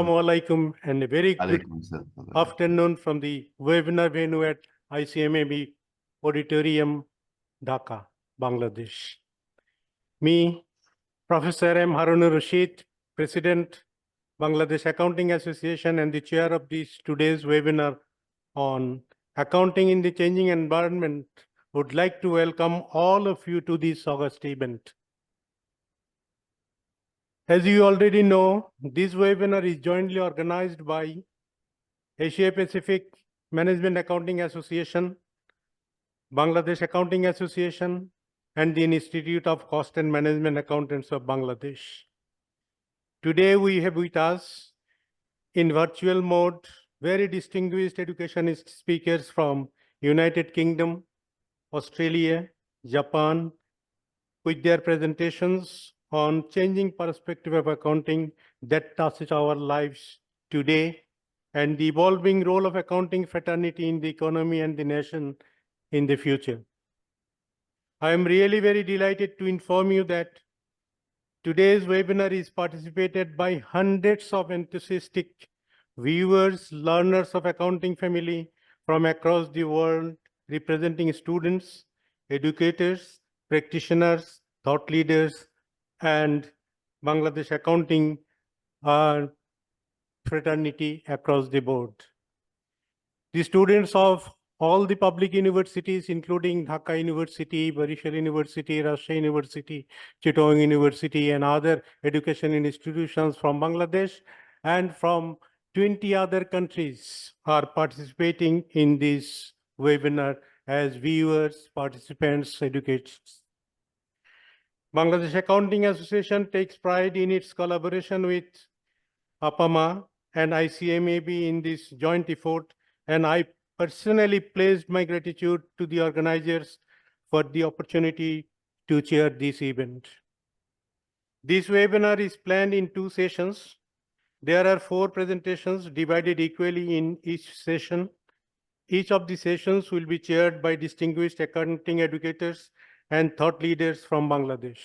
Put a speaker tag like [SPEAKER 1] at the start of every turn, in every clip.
[SPEAKER 1] Assalamu alaikum and a very good
[SPEAKER 2] Alaikum salam.
[SPEAKER 1] afternoon from the webinar venue at ICMAB Auditorium, Dhaka, Bangladesh. Me, Professor M. Harunur Rashid, President, Bangladesh Accounting Association and the chair of this today's webinar on accounting in the changing environment, would like to welcome all of you to this August event. As you already know, this webinar is jointly organized by Asia Pacific Management Accounting Association, Bangladesh Accounting Association, and the Institute of Cost and Management Accountants of Bangladesh. Today we have with us in virtual mode very distinguished educationist speakers from United Kingdom, Australia, Japan, with their presentations on changing perspective of accounting that touches our lives today and the evolving role of accounting fraternity in the economy and the nation in the future. I am really very delighted to inform you that today's webinar is participated by hundreds of enthusiastic viewers, learners of accounting family from across the world, representing students, educators, practitioners, thought leaders, and Bangladesh accounting fraternity across the board. The students of all the public universities, including Dhaka University, Barishal University, Rajshahi University, Chittagong University, and other education institutions from Bangladesh and from 20 other countries are participating in this webinar as viewers, participants, educators. Bangladesh Accounting Association takes pride in its collaboration with APMAA and ICMAB in this joint effort, and I personally pledged my gratitude to the organizers for the opportunity to chair this event. This webinar is planned in 2 sessions. There are 4 presentations divided equally in each session. Each of the sessions will be chaired by distinguished accounting educators and thought leaders from Bangladesh.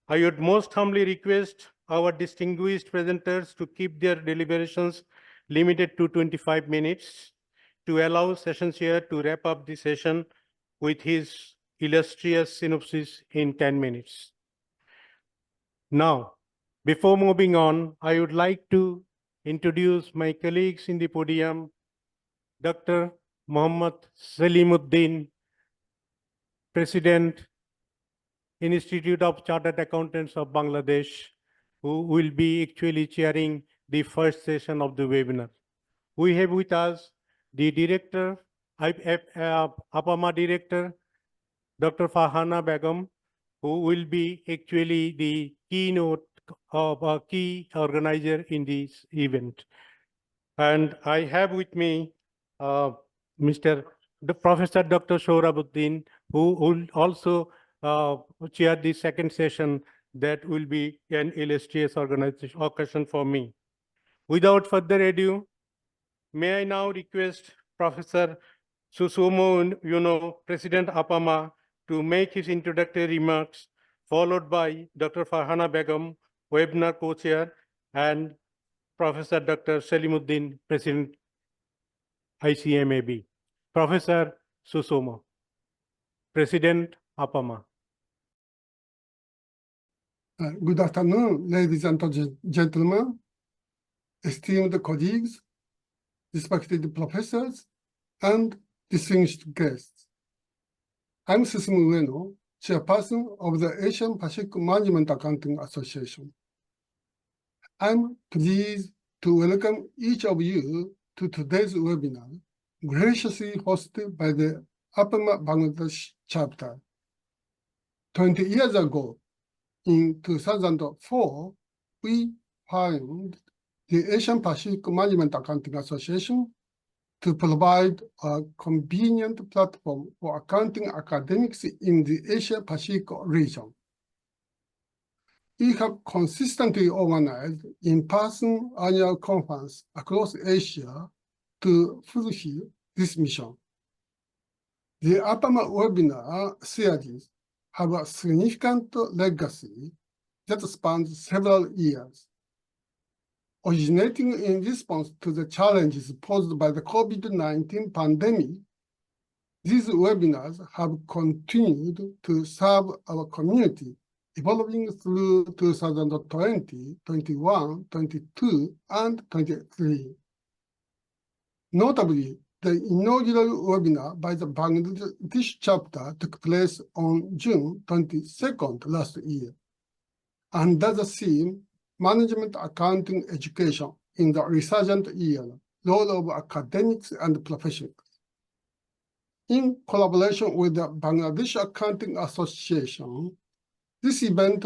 [SPEAKER 1] I would most humbly request our distinguished presenters to keep their deliberations limited to 25 minutes to allow session chair to wrap up the session with his illustrious synopsis in 10 minutes. Now, before moving on, I would like to introduce my colleagues in the podium, Dr. Muhammad Salimuddin, President, Institute of Chartered Accountants of Bangladesh, who will be actually chairing the first session of the webinar. We have with us the director, APMAA director, Dr. Farhana Begum, who will be actually the keynote of a key organizer in this event. And I have with me Professor Dr. Shorabuddin, who will also chair the second session that will be an illustrious occasion for me. Without further ado, may I now request Professor Susumo, President APMAA, to make his introductory remarks, followed by Dr. Farhana Begum, webinar co-chair, and Professor Dr. Salimuddin, President ICMAB. Professor Susumo, President APMAA.
[SPEAKER 3] Good afternoon, ladies and gentlemen, esteemed colleagues, respected professors, and distinguished guests. I'm Susumu Ueno, chairperson of the Asian Pacific Management Accounting Association. I'm pleased to welcome each of you to today's webinar, graciously hosted by the APMAA Bangladesh chapter. 20 years ago, in 2004, we founded the Asian Pacific Management Accounting Association to provide a convenient platform for accounting academics in the Asia Pacific region. We have consistently organized in-person annual conferences across Asia to fulfill this mission. The APMAA webinar series have a significant legacy that spans several years. originating in response to the challenges posed by the COVID-19 pandemic, these webinars have continued to serve our community, evolving through 2020, 21, 22, and 23. Notably, the inaugural webinar by the Bangladesh chapter took place on June 22nd last year, under the theme Management Accounting Education in the Resurgent Era, Role of Academics and Professionals. In collaboration with the Bangladesh Accounting Association, this event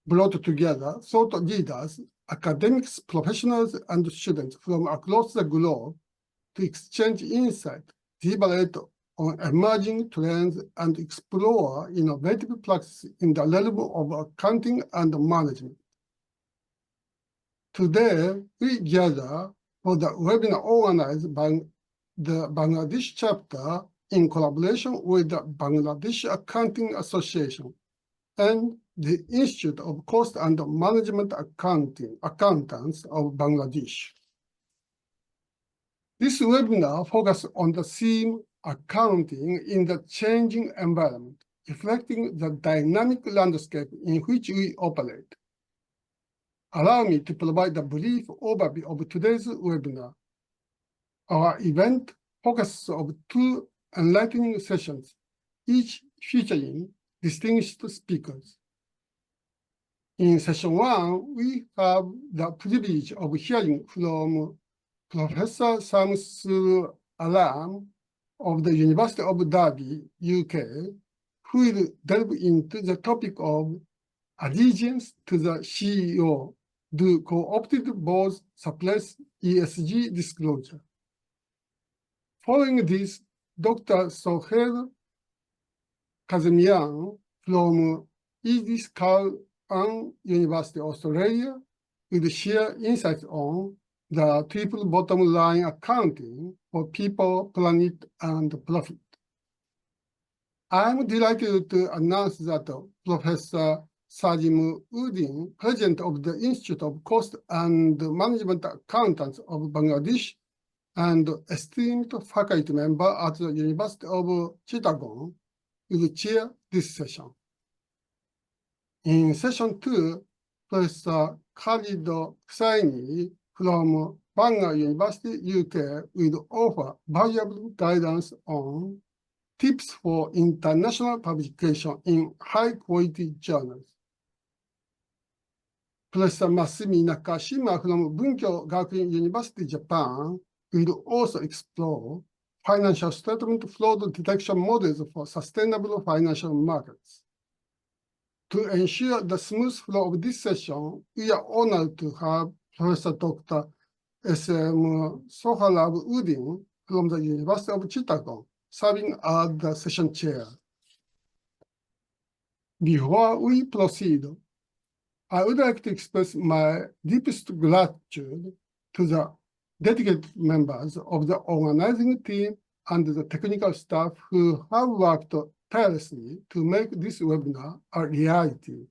[SPEAKER 3] brought together thought leaders, academics, professionals, and students from across the globe to exchange insight, deliberate on emerging trends, and explore innovative practices in the realm of accounting and management. Today, we gather for the webinar organized by the Bangladesh chapter in collaboration with the Bangladesh Accounting Association and the Institute of Cost and Management Accountants of Bangladesh. This webinar focuses on the theme accounting in the changing environment, reflecting the dynamic landscape in which we operate. Allow me to provide a brief overview of today's webinar. Our event focuses on two enlightening sessions, each featuring distinguished speakers. In session one, we have the privilege of hearing from Professor Samsul Alam of the University of Derby, UK, who will delve into the topic of allegiance to the CEO. Do co-opted boards suppress ESG disclosure? Following this, Dr. Sohail Kazemian from Edith Cowan University, Australia, will share insights on the triple bottom line accounting for people, planet, and profit. I'm delighted to announce that Professor Sajim Uddin, President of the Institute of Cost and Management Accountants of Bangladesh and esteemed faculty member at the University of Chittagong, will chair this session. In session two, Professor Khalid Hussaini from Bangor University, UK, will offer valuable guidance on tips for international publication in high-quality journals. Professor Masumi Nakashima from Bunkyo Gakuin University, Japan, will also explore financial statement fraud detection models for sustainable financial markets. To ensure the smooth flow of this session, we are honored to have Professor Dr. S.M. Sohrab Uddin from the University of Chittagong serving as the session chair. Before we proceed, I would like to express my deepest gratitude to the dedicated members of the organizing team and the technical staff who have worked tirelessly to make this webinar a reality.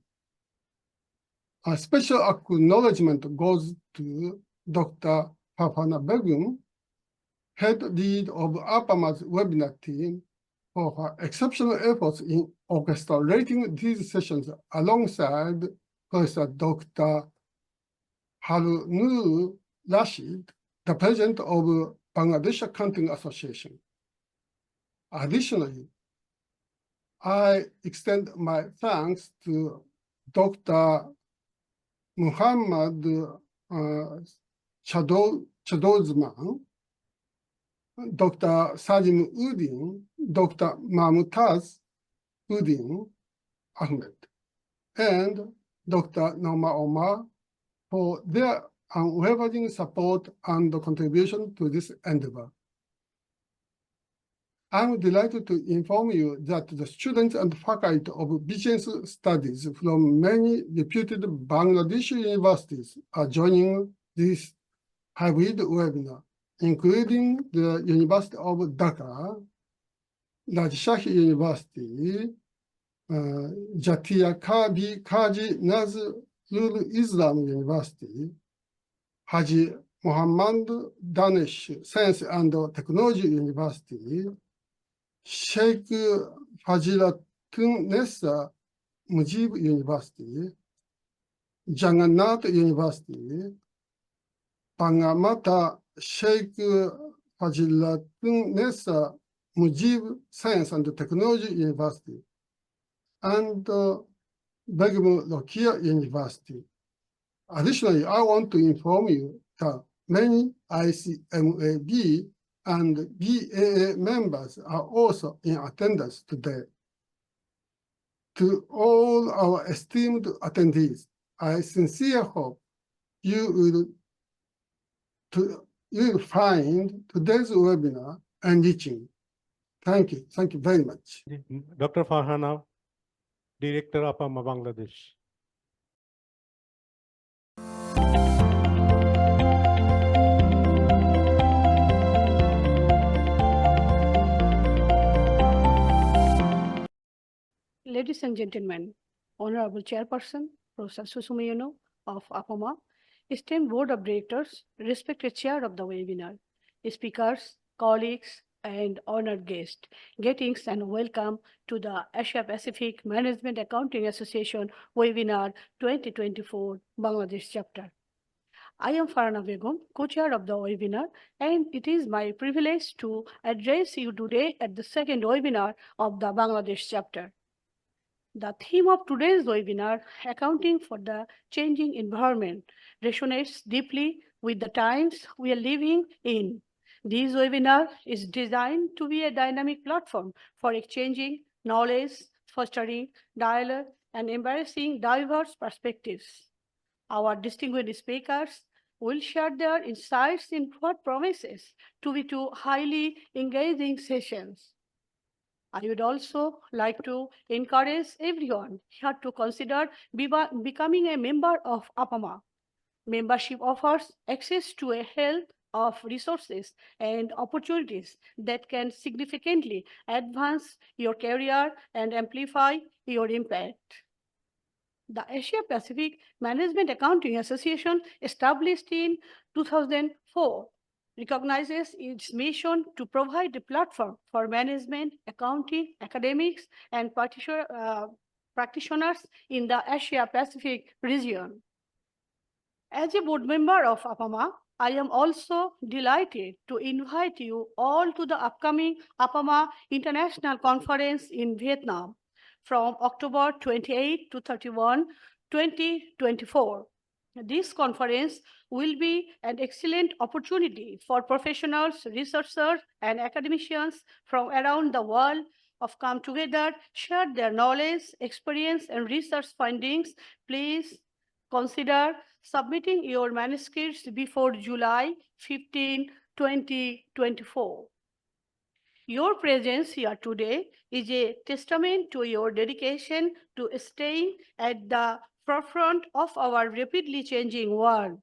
[SPEAKER 3] A special acknowledgement goes to Dr. Fafana Begum, head lead of APMAA's webinar team, for her exceptional efforts in orchestrating these sessions alongside Professor Dr. Harunur Rashid, the president of Bangladesh Accounting Association. Additionally, I extend my thanks to Dr. Muhammad Chadozman, Dr. Sajim Uddin, Dr. Mamtaz Uddin Ahmed, and Dr. Norma Omar for their unwavering support and contribution to this endeavor. I'm delighted to inform you that the students and faculty of business studies from many reputed Bangladeshi universities are joining this hybrid webinar, including the University of Dhaka, Rajshahi University, Jatia Kaji Nazrul Islam University, Haji Muhammad Danish Science and Technology University, Sheikh Fazilatun Nessa Mujib University, Jagannath University, Pangamata Sheikh Fazilatun Nessa Mujib Science and Technology University, and Begum Rokia University. Additionally, I want to inform you that many ICMAB and BAA members are also in attendance today. To all our esteemed attendees, I sincerely hope you will find today's webinar enriching. Thank you. Thank you very much.
[SPEAKER 1] Dr. Farhana, Director of APMAA Bangladesh.
[SPEAKER 2] Ladies and gentlemen, Honorable Chairperson, Professor Susumayano of APMAA, esteemed Board of Directors, respected Chair of the webinar, speakers, colleagues, and honored guests, greetings and welcome to the Asia Pacific Management Accounting Association webinar 2024 Bangladesh chapter. I am Farhana Begum, co-chair of the webinar, and it is my privilege to address you today at the second webinar of the Bangladesh chapter. The theme of today's webinar, Accounting for the Changing Environment, resonates deeply with the times we are living in. This webinar is designed to be a dynamic platform for exchanging knowledge, fostering dialogue, and embracing diverse perspectives. Our distinguished speakers will share their insights in what promises to be two highly engaging sessions. I would also like to encourage everyone here to consider becoming a member of APMAA. Membership offers access to a wealth of resources and opportunities that can significantly advance your career and amplify your impact. The Asia Pacific Management Accounting Association, established in 2004, recognizes its mission to provide a platform for management, accounting, academics, and practitioners in the Asia Pacific region. As a board member of APMAA, I am also delighted to invite you all to the upcoming APMAA International Conference in Vietnam from October 28 to 31, 2024. This conference will be an excellent opportunity for professionals, researchers, and academicians from around the world to come together, share their knowledge, experience, and research findings. Please consider submitting your manuscripts before July 15, 2024. Your presence here today is a testament to your dedication to staying at the forefront of our rapidly changing world.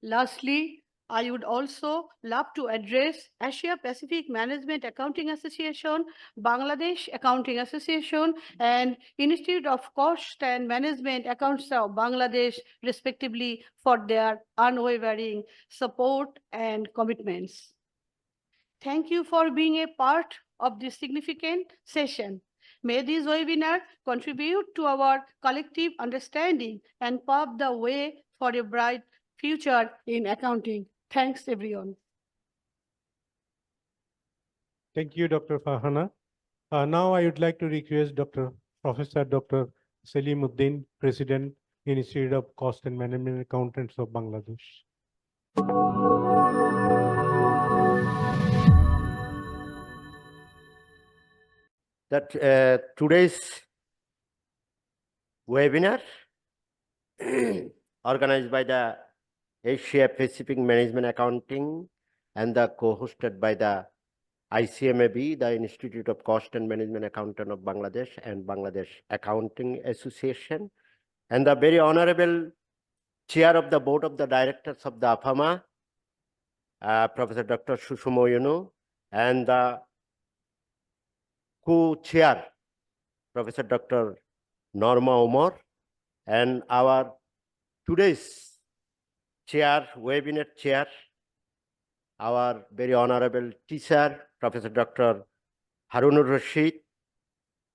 [SPEAKER 2] Lastly, I would also love to address Asia Pacific Management Accounting Association, Bangladesh Accounting Association, and Institute of Cost and Management Accounts of Bangladesh, respectively, for their unwavering support and commitments. Thank you for being a part of this significant session. May this webinar contribute to our collective understanding and pave the way for a bright future in accounting. Thanks, everyone.
[SPEAKER 1] Thank you, Dr. Farhana. Now I would like to request Professor Dr. Selimuddin, President, Institute of Cost and Management Accountants of Bangladesh.
[SPEAKER 4] That today's webinar organized by the Asia Pacific Management Accounting and co-hosted by the ICMAB, the Institute of Cost and Management Accountant of Bangladesh, and Bangladesh Accounting Association, and the very honorable Chair of the Board of the Directors of the APMAA, Professor Dr. Susumayano, and the co-chair, Professor Dr. Norma Omar, and our today's chair, webinar chair, our very honorable teacher, Professor Dr. Harunur Rashid,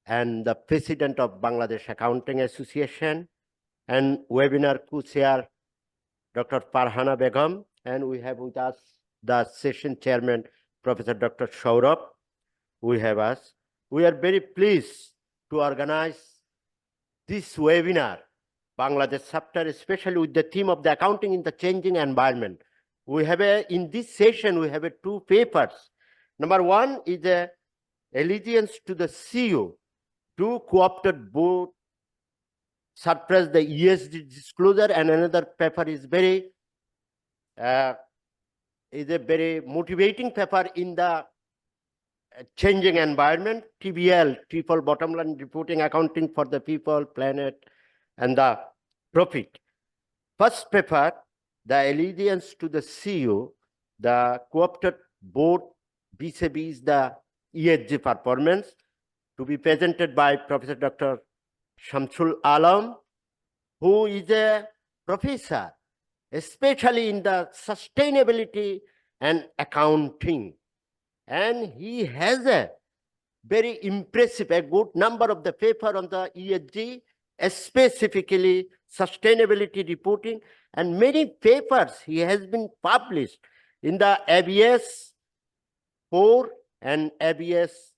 [SPEAKER 4] and the President of Bangladesh Accounting Association, and webinar co-chair, Dr. Farhana Begum, and we have with us the session chairman, Professor Dr. Saurabh. We have us. We are very pleased to organize this webinar, Bangladesh chapter, especially with the theme of the accounting in the changing environment. We have in this session, we have two papers. Number one is allegiance to the CU. Two co-opted board suppress the ESG disclosure, and another paper is a very motivating paper in the changing environment, TBL, triple bottom line reporting, accounting for the people, planet, and the profit. First paper, the allegiance to the CU, the co-opted board vis-a-vis the ESG performance, to be presented by Professor Dr. Shamsul Alam, who is a professor, especially in the sustainability and accounting. And he has a very impressive, a good number of the paper on the ESG, specifically sustainability reporting, and many papers he has been published in the ABS 4 and ABS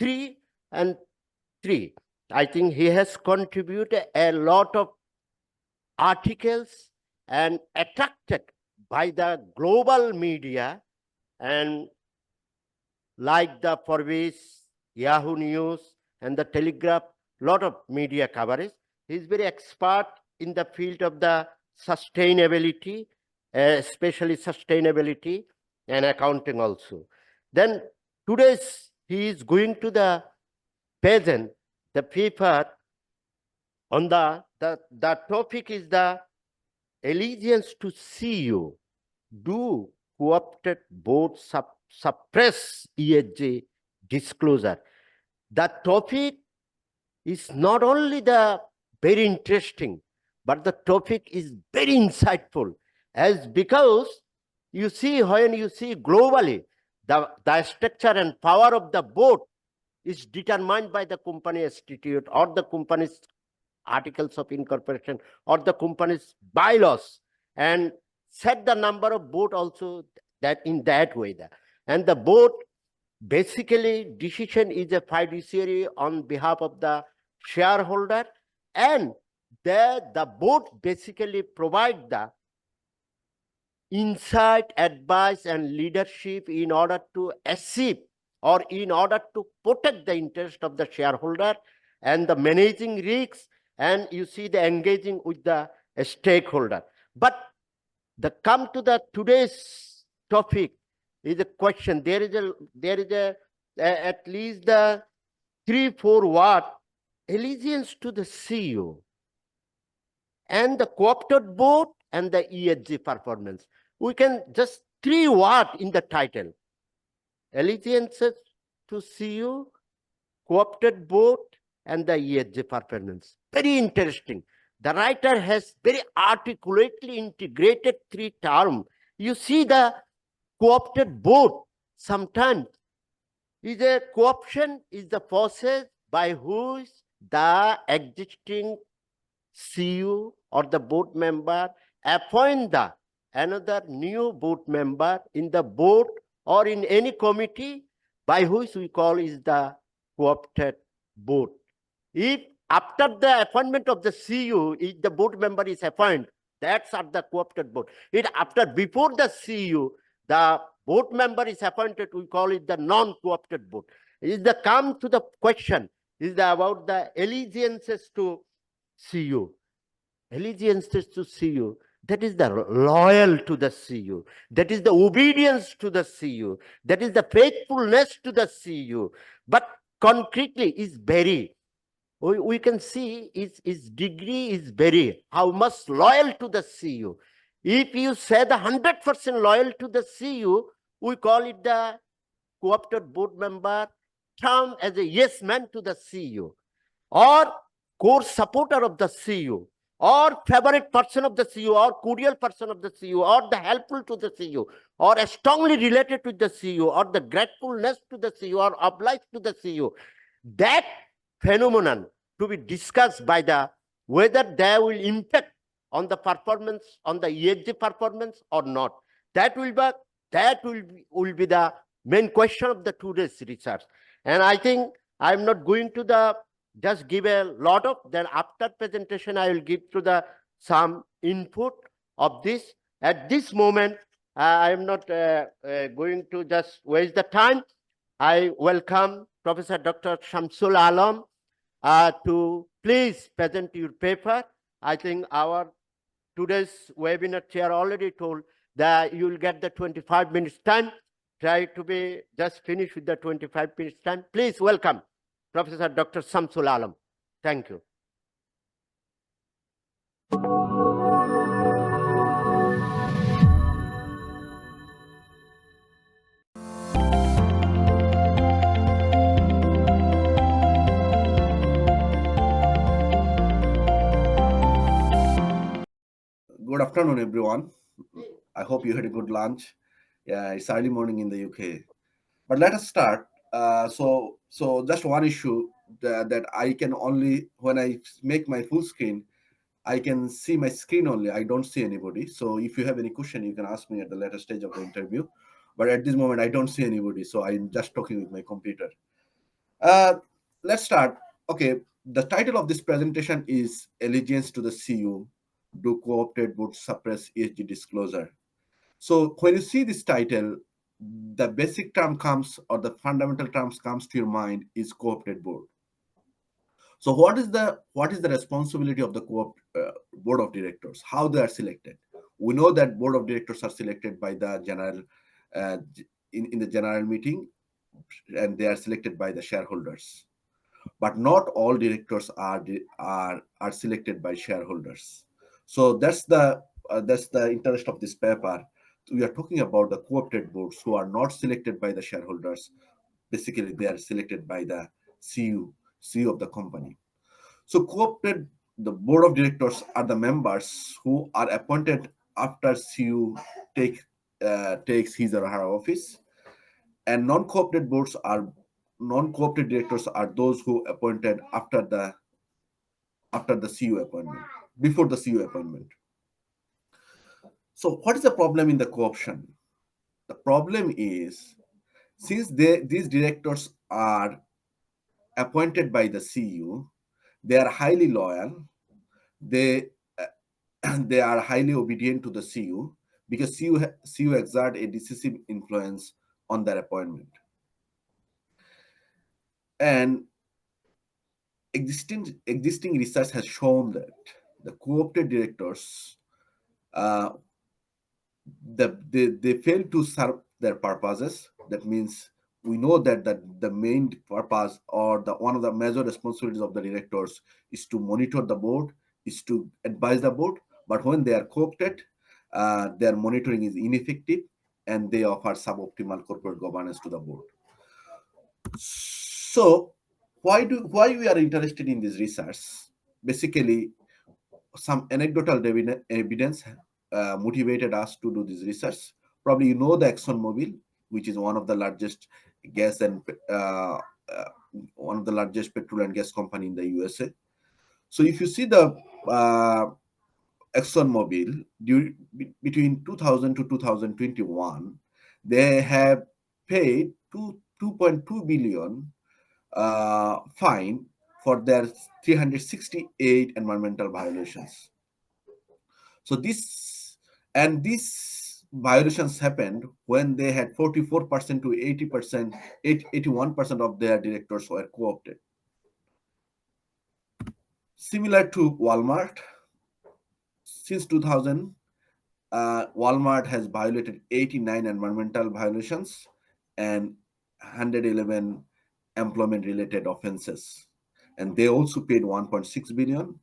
[SPEAKER 4] 3 and 3. I think he has contributed a lot of articles and attracted by the global media, and like the Forbes, Yahoo News, and the Telegraph, lot of media coverage. He is very expert in the field of the sustainability, especially sustainability and accounting also. Then today's he is going to the present the paper on the topic is the allegiance to CU. Do co-opted boards suppress ESG disclosure? The topic is not only the very interesting, but the topic is very insightful, as because you see, when you see globally, the structure and power of the board is determined by the company statute or the company's articles of incorporation or the company's bylaws, and set the number of board also that in that way. And the board basically decision is a fiduciary on behalf of the shareholder, and the board basically provide the insight, advice, and leadership in order to achieve or in order to protect the interest of the shareholder and the managing risks, and you see the engaging with the stakeholder. But the come to the today's topic is a question. There is a at least the 3-4 word allegiance to the CU and the co-opted board and the ESG performance. We can just 3 words in the title: allegiances to CU, co-opted board, and the ESG performance. Very interesting. The writer has very articulately integrated 3 terms. You see the co-opted board sometimes is a co-option is the process by which the existing CU or the board member appoint the another new board member in the board or in any committee, by which we call is the co-opted board. If after the appointment of the CU, if the board member is appointed, that's at the co-opted board. Before the CU, the board member is appointed, we call it the non-co-opted board. Is the come to the question is about the allegiances to CU. Allegiances to CU, that is the loyal to the CU, that is the obedience to the CU, that is the faithfulness to the CU. But concretely is very, we can see its degree is very, how much loyal to the CU. If you say the 100% loyal to the CU, we call it the co-opted board member term as a yes man to the CU, or core supporter of the CU, or favorite person of the CEO, or cordial person of the CEO, or the helpful to the CEO, or strongly related to the CEO, or the gratefulness to the CEO, or obliged to the CEO. That phenomenon to be discussed by the whether they will impact on the performance, on the ESG performance or not. That will be the main question of the today's research. And I think I'm not going to the just give a lot of, then after presentation I will give to the some input of this. At this moment, I am not going to just waste the time. I welcome Professor Dr. Shamsul Alam to please present your paper. I think our today's webinar chair already told that you will get the 25 minutes time. Try to be just finish with the 25 minutes time. Please welcome Professor Dr. Shamsul Alam. Thank you.
[SPEAKER 5] Good afternoon, everyone. I hope you had a good lunch. Yeah, it's early morning in the UK. But let us start. So just one issue that I can only, when I make my full screen, I can see my screen only. I don't see anybody. So if you have any question, you can ask me at the later stage of the interview. But at this moment, I don't see anybody. So I'm just talking with my computer. Let's start. Okay, the title of this presentation is Allegiance to the CU. Do co-opted boards suppress ESG disclosure? So when you see this title, the basic term comes, or the fundamental terms comes to your mind is co-opted board. So what is the responsibility of the board of directors? How they are selected? We know that board of directors are selected by the general in the general meeting, and they are selected by the shareholders. But not all directors are selected by shareholders. So that's the interest of this paper. We are talking about the co-opted boards who are not selected by the shareholders. Basically, they are selected by the CEO of the company. So co-opted, the board of directors are the members who are appointed after CEO takes his or her office, and non-co-opted directors are those who appointed after the CEO appointment, before the CEO appointment. So what is the problem in the co-option? The problem is, since these directors are appointed by the CEO, they are highly loyal. They are highly obedient to the CEO because CEO exert a decisive influence on their appointment. And existing research has shown that the co-opted directors they fail to serve their purposes. That means we know that the main purpose, or one of the major responsibilities of the directors, is to monitor the board, is to advise the board. But when they are co-opted, their monitoring is ineffective, and they offer suboptimal corporate governance to the board. So why we are interested in this research? Basically, some anecdotal evidence motivated us to do this research. Probably you know the ExxonMobil, which is one of the largest gas and one of the largest petrol and gas company in the USA. So if you see the ExxonMobil between 2000 to 2021, they have paid 2.2 billion fine for their 368 environmental violations. So these violations happened when they had 44% to 80%, 81% of their directors were co-opted. Similar to Walmart, since 2000, Walmart has violated 89 environmental violations and 111 employment-related offenses, and they also paid 1.6 billion.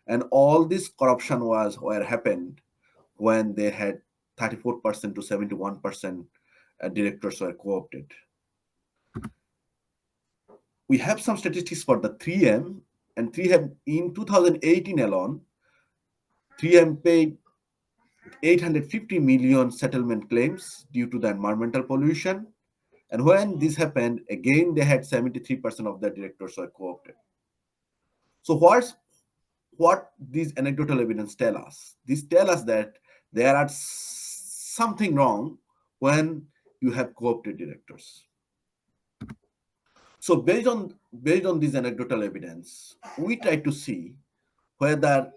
[SPEAKER 5] And all this corruption happened when they had 34% to 71% directors were co-opted. We have some statistics for the 3M, and 3M in 2018 alone, 3M paid 850 million settlement claims due to the environmental pollution. And when this happened, again, they had 73% of the directors were co-opted. So what these anecdotal evidence tell us? These tell us that there are something wrong when you have co-opted directors. So based on this anecdotal evidence, we try to see whether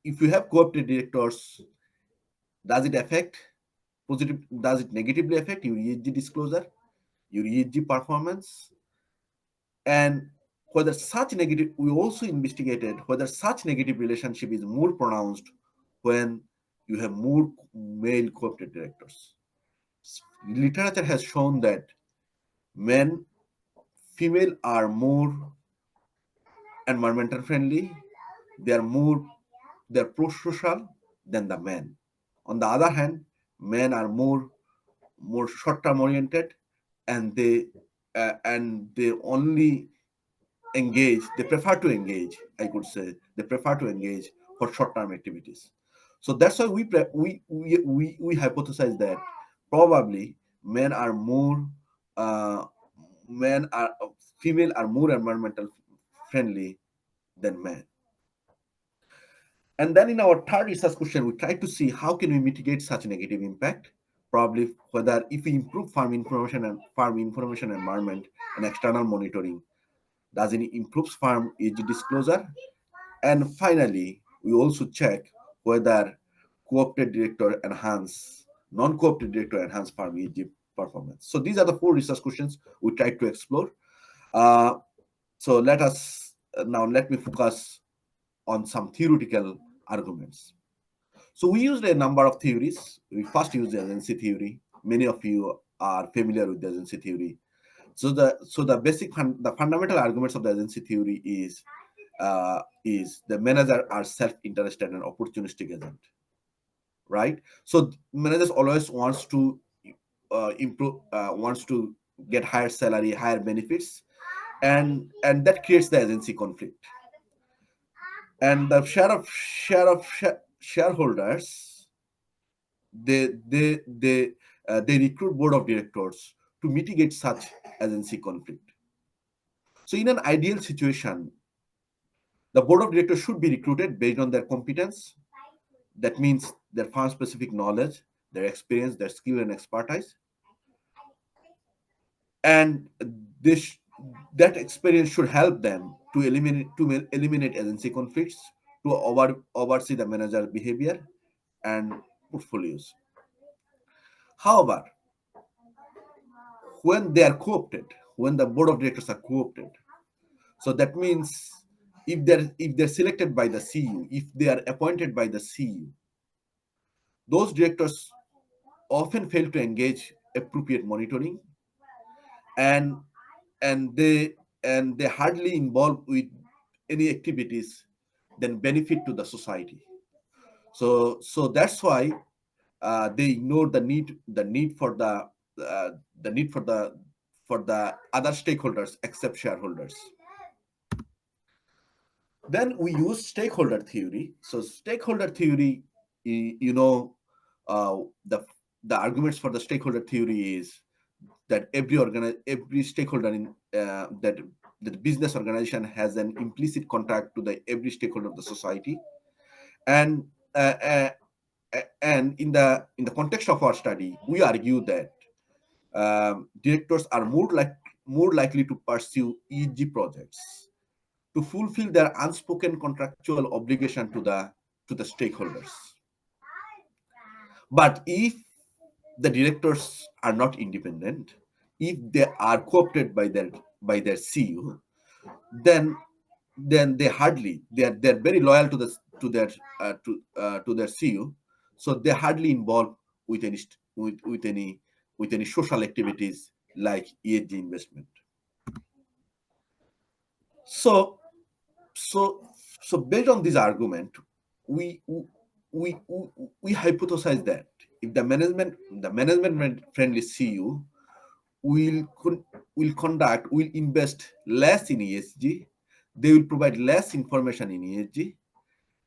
[SPEAKER 5] if you have co-opted directors, does it negatively affect your ESG disclosure, your ESG performance, and whether such negative, we also investigated whether such negative relationship is more pronounced when you have more male co-opted directors. Literature has shown that female are more environmental friendly, they're pro-social than the men. On the other hand, men are more short-term oriented, and they only engage, they prefer to engage, I could say, they prefer to engage for short-term activities. So that's why we hypothesize that probably men are more female are more environmental friendly than men. And then in our third research question, we try to see how can we mitigate such negative impact, probably whether if we improve farm information environment and external monitoring, does it improve farm ESG disclosure? And finally, we also check whether co-opted director non-co-opted director enhance farm ESG performance. So these are the 4 research questions we tried to explore. So let me focus on some theoretical arguments. So we used a number of theories. We first used the agency theory. Many of you are familiar with the agency theory. So the fundamental arguments of the agency theory is the manager are self-interested and opportunistic agent, right? So managers always wants to improve, wants to get higher salary, higher benefits, and that creates the agency conflict. And the shareholders, they recruit board of directors to mitigate such agency conflict. So in an ideal situation, the board of directors should be recruited based on their competence. That means their firm specific knowledge, their experience, their skill and expertise. And that experience should help them to eliminate agency conflicts, to oversee the manager behavior and portfolios. However, when they are co-opted, when the board of directors are co-opted, so that means if they're selected by the CEO, if they are appointed by the CEO, those directors often fail to engage appropriate monitoring, and they hardly involve with any activities that benefit to the society. So that's why they ignore the need for the other stakeholders except shareholders. Then we use stakeholder theory. So stakeholder theory, the arguments for the stakeholder theory is that every stakeholder in that the business organization has an implicit contract to every stakeholder of the society, and in the context of our study, we argue that directors are more likely to pursue ESG projects to fulfill their unspoken contractual obligation to the stakeholders. But if the directors are not independent, if they are co-opted by their CEO, then they're very loyal to their CEO, so they hardly involve with any social activities like ESG investment. So based on this argument, we hypothesize that if the management friendly CEO will invest less in ESG, they will provide less information in ESG,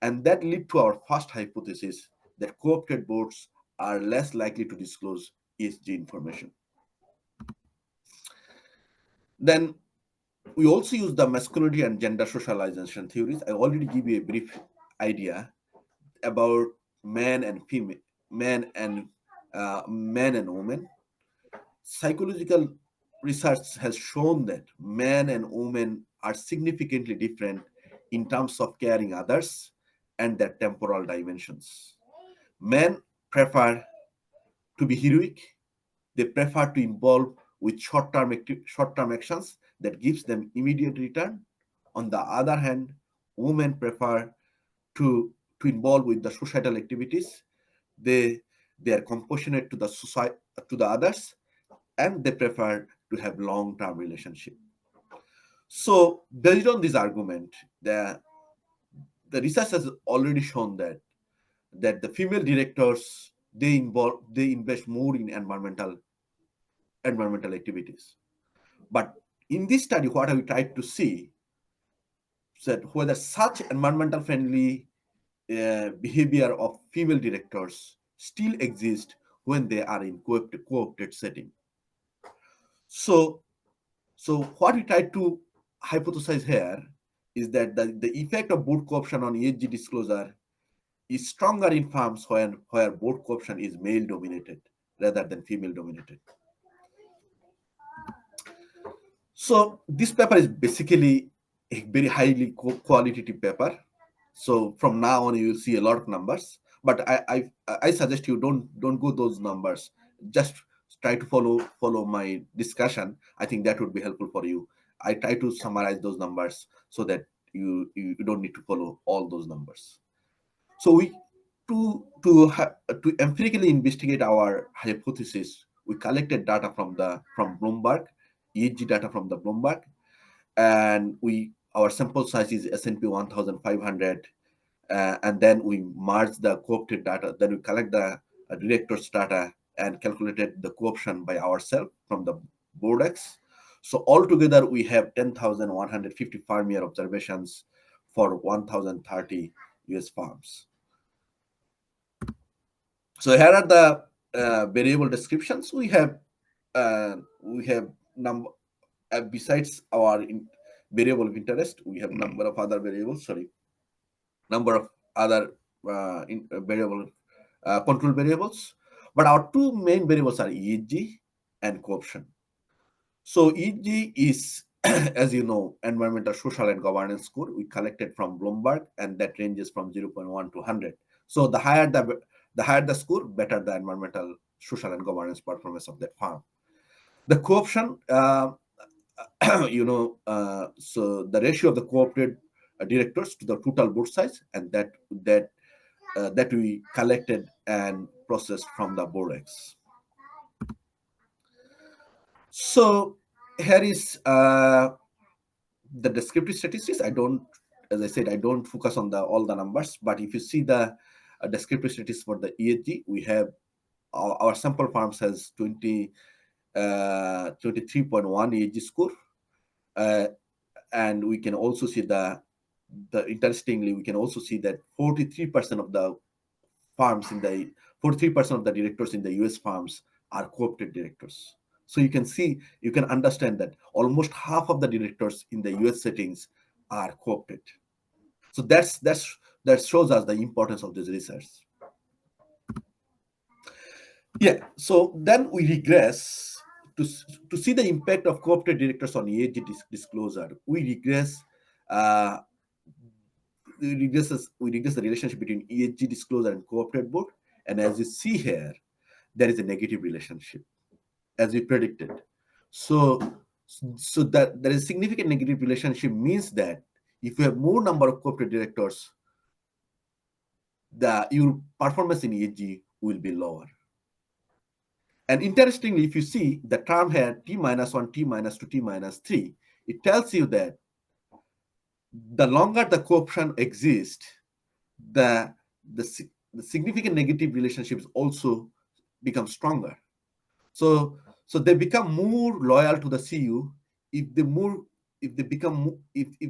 [SPEAKER 5] And that lead to our first hypothesis that co-opted boards are less likely to disclose ESG information. Then we also use the masculinity and gender socialization theories. I already give you a brief idea about man and female, man and women. Psychological research has shown that men and women are significantly different in terms of caring others and their temporal dimensions. Men prefer to be heroic. They prefer to involve with short-term actions that gives them immediate return. On the other hand, women prefer to involve with the societal activities. They are compassionate to the society, to the others, and they prefer to have long-term relationship. So based on this argument, the research has already shown that the female directors they invest more in environmental activities. But in this study, what we tried to see that whether such environmental friendly behavior of female directors still exist when they are in co-opted setting. So what we tried to hypothesize here is that the effect of board co-option on ESG disclosure is stronger in firms where board co-option is male dominated rather than female dominated. So this paper is basically a very highly qualitative paper. So from now on, you will see a lot of numbers. But I suggest you don't go those numbers. Just try to follow my discussion. I think that would be helpful for you. I try to summarize those numbers so that you don't need to follow all those numbers. So we to empirically investigate our hypothesis, we collected data from Bloomberg, ESG data from the Bloomberg, and our sample size is S&P 1,500, and then we merge the co-opted data. Then we collect the directors' data and calculated the co-option by ourselves from the BoardX. So altogether, we have 10,150 farm year observations for 1,030 US farms. So here are the variable descriptions. We have number besides our variable of interest. We have number of other variables. Number of other control variables. But our two main variables are ESG and co-option. So ESG is, as you know, environmental, social, and governance score. We collected from Bloomberg, and that ranges from 0.1 to 100. So the higher the score, better the environmental, social, and governance performance of that farm. The co-option, so the ratio of the co-opted directors to the total board size, and that we collected and processed from the BoardX. So here is the descriptive statistics. As I said, I don't focus on all the numbers, but if you see the descriptive statistics for the ESG, we have our sample farms has 23.1 ESG score, and we can also see interestingly, we can also see that 43% of the farms 43% of the directors in the US farms are co-opted directors. So you can understand that almost half of the directors in the US settings are co-opted. So that shows us the importance of this research. Yeah, so then we regress to see the impact of co-opted directors on ESG disclosure. We regress the relationship between ESG disclosure and co-opted board. And as you see here, there is a negative relationship, as we predicted. So that there is a significant negative relationship means that if you have more number of co-opted directors, your performance in ESG will be lower. And interestingly, if you see the term here, T-1, T-2, T-3, it tells you that the longer the co-option exists, the significant negative relationships also become stronger. So they become more loyal to the CU if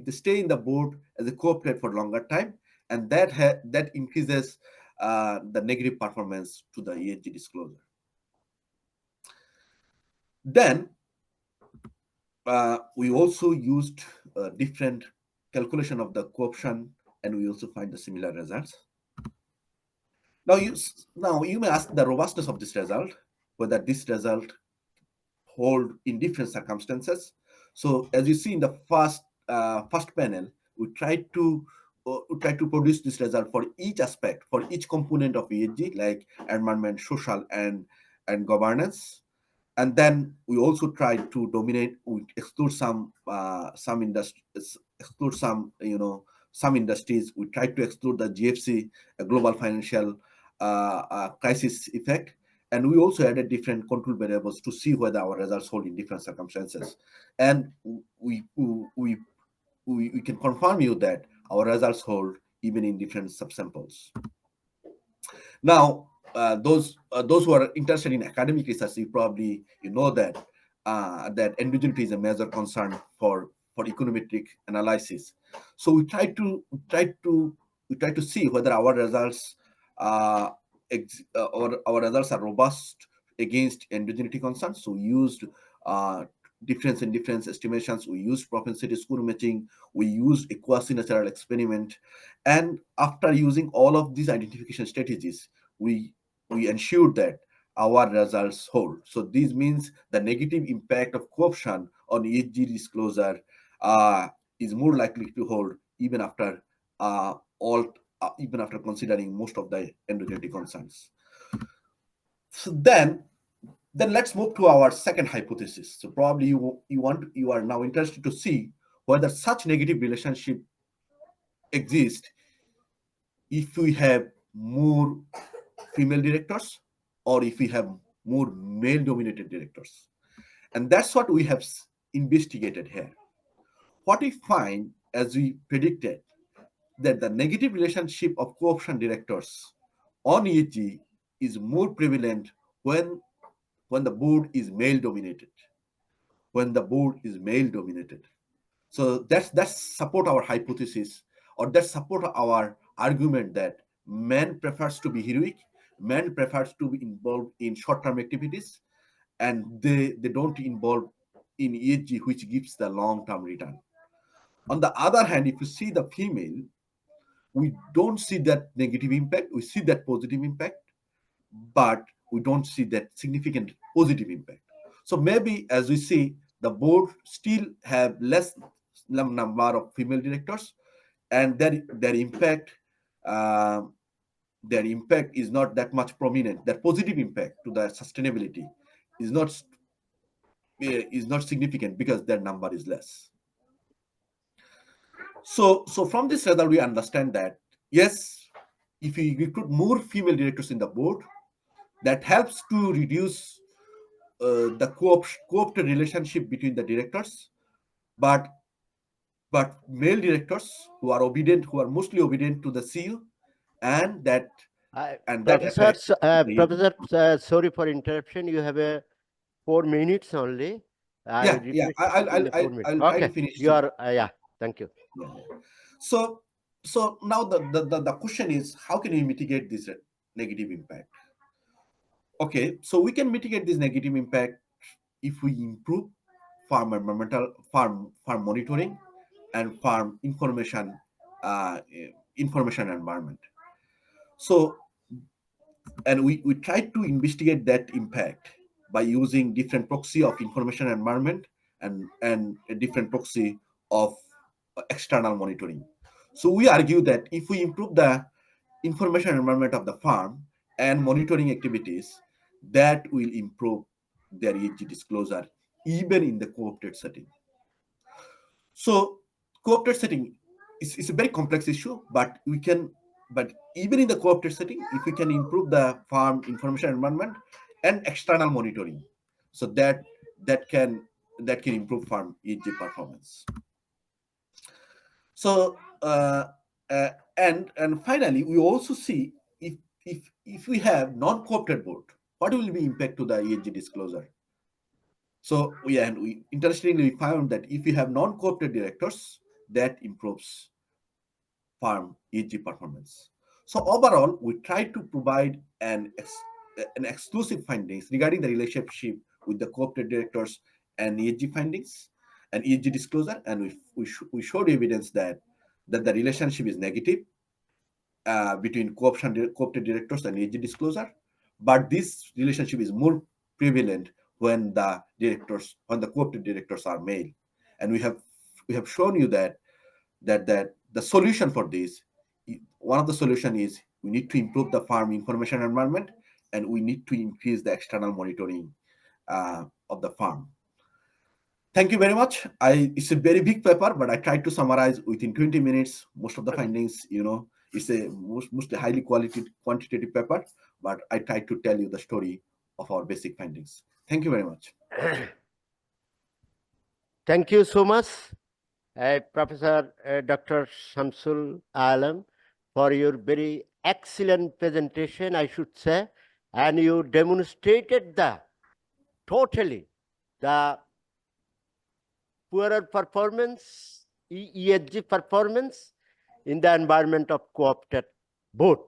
[SPEAKER 5] they stay in the board as a co-opted for longer time, and that increases the negative performance to the ESG disclosure. Then we also used different calculation of the coefficient, and we also find the similar results. Now you may ask the robustness of this result, whether this result hold in different circumstances. So as you see in the first panel, we try to produce this result for each aspect, for each component of ESG, like environment, social, and governance. And then we also try to we exclude some industries, exclude some some industries. We try to exclude the GFC, a global financial crisis effect, and we also added different control variables to see whether our results hold in different circumstances. And we can confirm you that our results hold even in different subsamples. Now, those who are interested in academic research, you know that that endogeneity is a major concern for econometric analysis. So we try to see whether our results our results are robust against endogeneity concerns. So we used difference in difference estimations. We used propensity score matching. We used a quasi-natural experiment, and after using all of these identification strategies, we ensured that our results hold. So this means the negative impact of coefficient on ESG disclosure is more likely to hold even after even after considering most of the endogeneity concerns. So then let's move to our second hypothesis. So probably you are now interested to see whether such negative relationship exists if we have more female directors or if we have more male dominated directors. And that's what we have investigated here. What we find, as we predicted, that the negative relationship of co-option directors on ESG is more prevalent when the board is male dominated. When the board is male dominated. So that's support our hypothesis, or that support our argument that men prefers to be heroic, men prefers to be involved in short-term activities, and they don't involve in ESG, which gives the long-term return. On the other hand, if you see the female, we don't see that negative impact. We see that positive impact, but we don't see that significant positive impact. So maybe, as we see, the board still have less number of female directors, and their impact is not that much prominent. Their positive impact to the sustainability is not significant because their number is less. So from this result, we understand that yes, if we recruit more female directors in the board, that helps to reduce the co-opted relationship between the directors, but male directors who are mostly obedient to the CEO, and that
[SPEAKER 4] Professor,
[SPEAKER 5] affects
[SPEAKER 4] sorry for interruption. You have 4 minutes only.
[SPEAKER 5] Yeah. I'll try to finish.
[SPEAKER 4] You are thank you.
[SPEAKER 5] Yeah. So now the question is, how can we mitigate this negative impact? Okay, so we can mitigate this negative impact if we improve farm monitoring and farm information environment. So, and we try to investigate that impact by using different proxy of information environment and a different proxy of external monitoring. So we argue that if we improve the information environment of the farm and monitoring activities, that will improve their ESG disclosure even in the co-opted setting. So co-opted setting is a very complex issue, but even in the co-opted setting, if we can improve the farm information environment and external monitoring, so that can improve farm ESG performance. So and finally, we also see if we have non-co-opted board, what will be impact to the ESG disclosure? So interestingly we found that if we have non-co-opted directors, that improves farm ESG performance. So overall, we try to provide an exclusive findings regarding the relationship with the cooperative directors and ESG findings and ESG disclosure, and we showed evidence that the relationship is negative between cooperative directors and ESG disclosure, but this relationship is more prevalent when the cooperative directors are male, and we have shown you that the solution for this, one of the solution is we need to improve the farm information environment, and we need to increase the external monitoring of the farm. Thank you very much. It's a very big paper, but I tried to summarize within 20 minutes most of the findings. It's a mostly highly quantitative paper, but I tried to tell you the story of our basic findings. Thank you very much.
[SPEAKER 4] Thank you so much, Professor Dr. Shamsul Alam, for your very excellent presentation, I should say, and you demonstrated the poorer performance, ESG performance in the environment of co-opted board.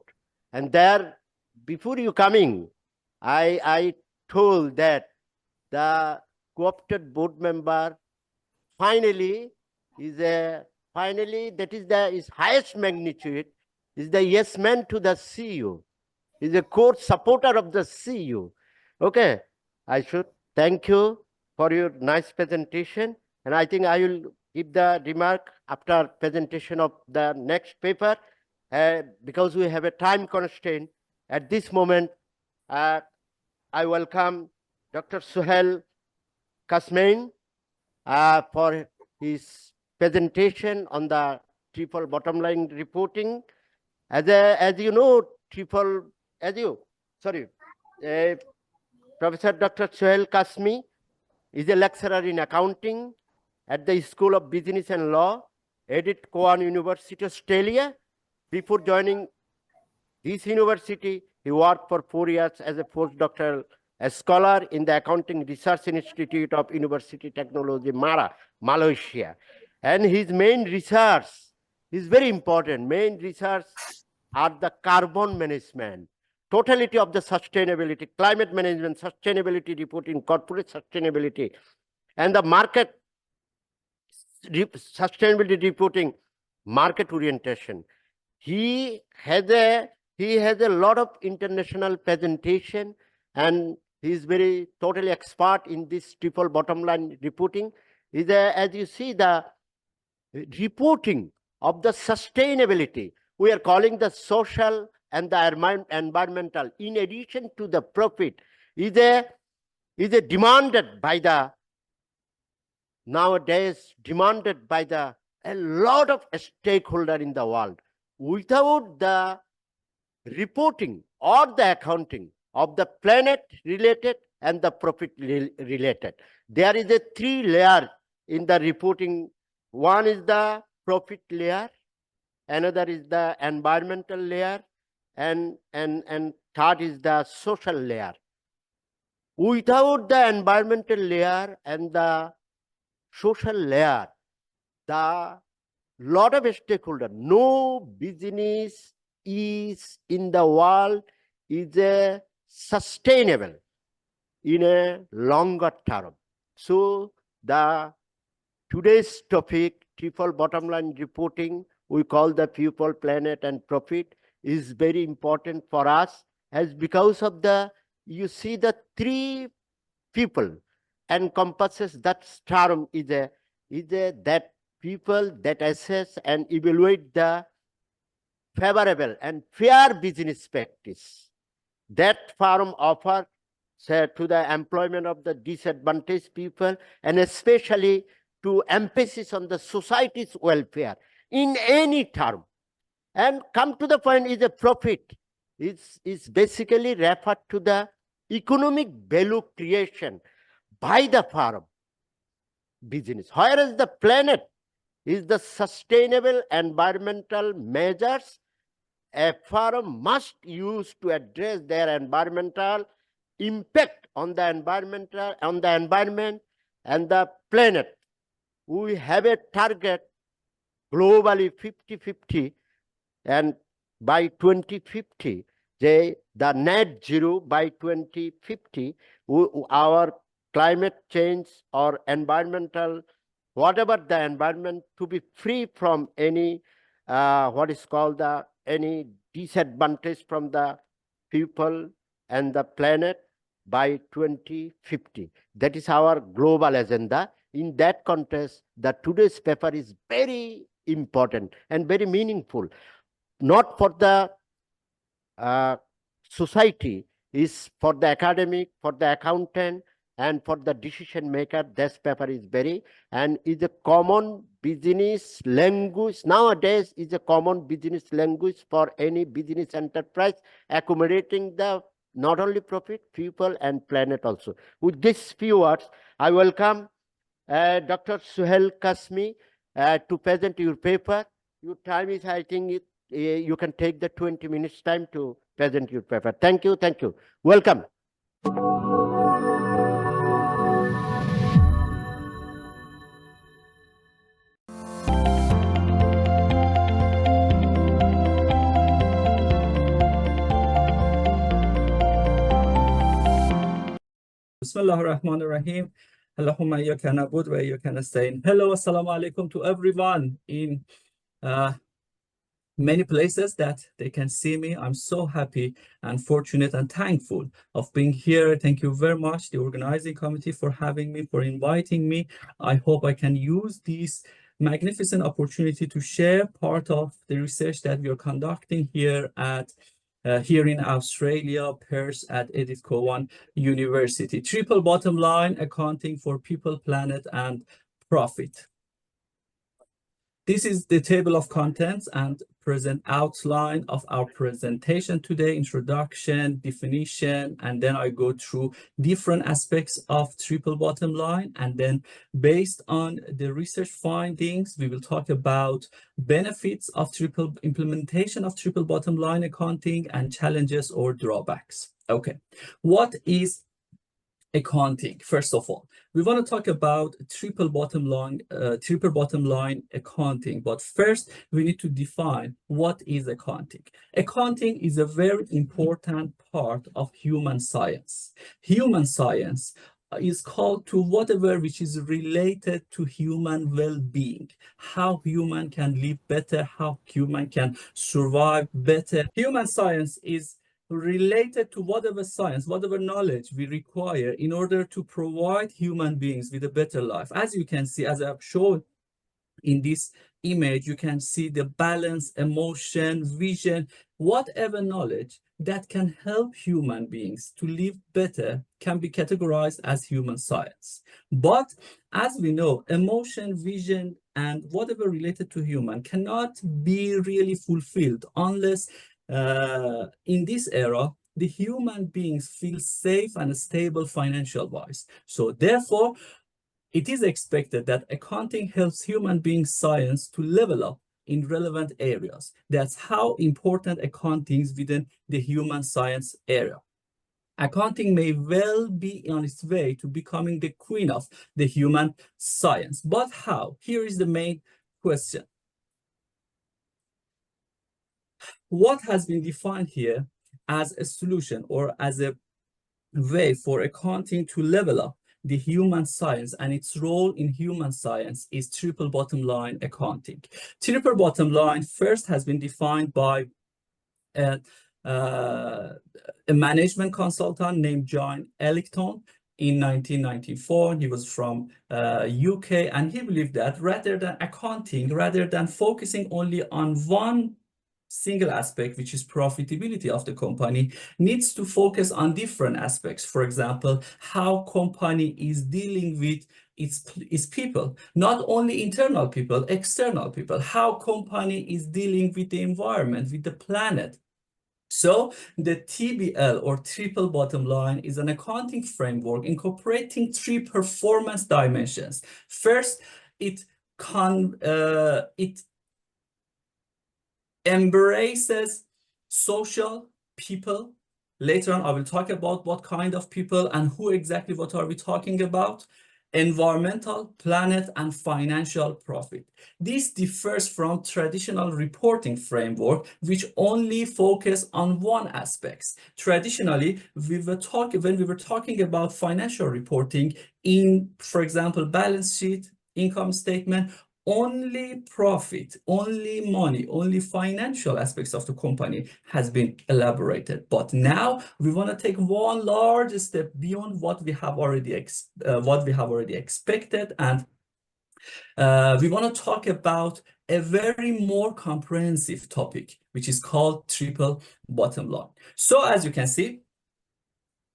[SPEAKER 4] And there, before you coming, I told that the co-opted board member finally that is highest magnitude, is the yes man to the CEO, is a core supporter of the CEO. Okay, I should thank you for your nice presentation, and I think I will give the remark after presentation of the next paper, because we have a time constraint. At this moment, I welcome Dr. Suhail Kasmain for his presentation on the triple bottom line reporting. As you know, Professor Dr. Suhail Kasmi is a lecturer in accounting at the School of Business and Law, Edith Cowan University, Australia. Before joining this university, he worked for 4 years as a postdoctoral scholar in the Accounting Research Institute of University Technology, Mara, Malaysia. And his main research is very important. Main research are the carbon management, totality of the sustainability, climate management, sustainability reporting, corporate sustainability, and the market sustainability reporting, market orientation. He has a lot of international presentation, and he is very totally expert in this triple bottom line reporting. As you see, the reporting of the sustainability, we are calling the social and the environmental, in addition to the profit, is a demanded by the nowadays demanded by a lot of stakeholder in the world. Without the reporting or the accounting of the planet related and the profit related, there is a 3 layer in the reporting. One is the profit layer, another is the environmental layer, and third is the social layer. Without the environmental layer and the social layer, the lot of stakeholder, no business is in the world is a sustainable in a longer term. So the today's topic, triple bottom line reporting, we call the people, planet, and profit, is very important for us, as because of you see the 3 people encompasses that term is that people that assess and evaluate the favorable and fair business practice that firm offer to the employment of the disadvantaged people, and especially to emphasis on the society's welfare in any term. And come to the point, is a profit. It's basically referred to the economic value creation by the firm business. Whereas the planet is the sustainable environmental measures a firm must use to address their environmental impact on the environment and the planet. We have a target globally 50-50 and by 2050, the net zero by 2050, our climate change or environmental, whatever the environment, to be free from any what is called the any disadvantage from the people and the planet by 2050. That is our global agenda. In that context, the today's paper is very important and very meaningful, not for the society, is for the academic, for the accountant, and for the decision maker. This paper is very, and is a common business language. Nowadays is a common business language for any business enterprise, accommodating the not only profit, people, and planet also. With these few words, I welcome Dr. Suhail Kasmi to present your paper. Your time is, I think, you can take the 20 minutes time to present your paper. Thank you. Thank you. Welcome.
[SPEAKER 6] Bismillah ar-Rahman ar-Rahim. Allahumma iyyaka na'budu wa iyyaka nasta'in. Hello, assalamu alaikum to everyone in many places that they can see me. I'm so happy and fortunate and thankful of being here. Thank you very much, the organizing committee, for having me, for inviting me. I hope I can use this magnificent opportunity to share part of the research that we are conducting here at here in Australia, Perth, at Edith Cowan University. Triple bottom line: accounting for people, planet, and profit. This is the table of contents and present outline of our presentation today: introduction, definition, and then I go through different aspects of triple bottom line. And then based on the research findings, we will talk about benefits of implementation of triple bottom line accounting and challenges or drawbacks. Okay, what is accounting? First of all, we want to talk about triple bottom line accounting. But first, we need to define what is accounting. Accounting is a very important part of human science. Human science is called to whatever which is related to human well-being, how human can live better, how human can survive better. Human science is related to whatever science, whatever knowledge we require in order to provide human beings with a better life. As you can see, as I've shown in this image, you can see the balance, emotion, vision, whatever knowledge that can help human beings to live better can be categorized as human science. But as we know, emotion, vision, and whatever related to human cannot be really fulfilled unless in this era, the human beings feel safe and stable financial-wise. So therefore, it is expected that accounting helps human being science to level up in relevant areas. That's how important accounting is within the human science area. Accounting may well be on its way to becoming the queen of the human science. But how? Here is the main question. What has been defined here as a solution or as a way for accounting to level up the human science and its role in human science is triple bottom line accounting. Triple bottom line first has been defined by a management consultant named John Ellington in 1994. He was from UK, and he believed that rather than accounting, rather than focusing only on one single aspect, which is profitability of the company, needs to focus on different aspects. For example, how company is dealing with its people, not only internal people, external people, how company is dealing with the environment, with the planet. So the TBL, or triple bottom line, is an accounting framework incorporating three performance dimensions. First, it embraces social people. Later on, I will talk about what kind of people and who exactly, what are we talking about. environmental, planet, and financial profit. This differs from traditional reporting framework, which only focus on one aspect. Traditionally, when we were talking about financial reporting in, for example, balance sheet, income statement, only profit, only money, only financial aspects of the company has been elaborated. But now we want to take one large step beyond what we have already expected, and we want to talk about a very more comprehensive topic, which is called triple bottom line. So as you can see,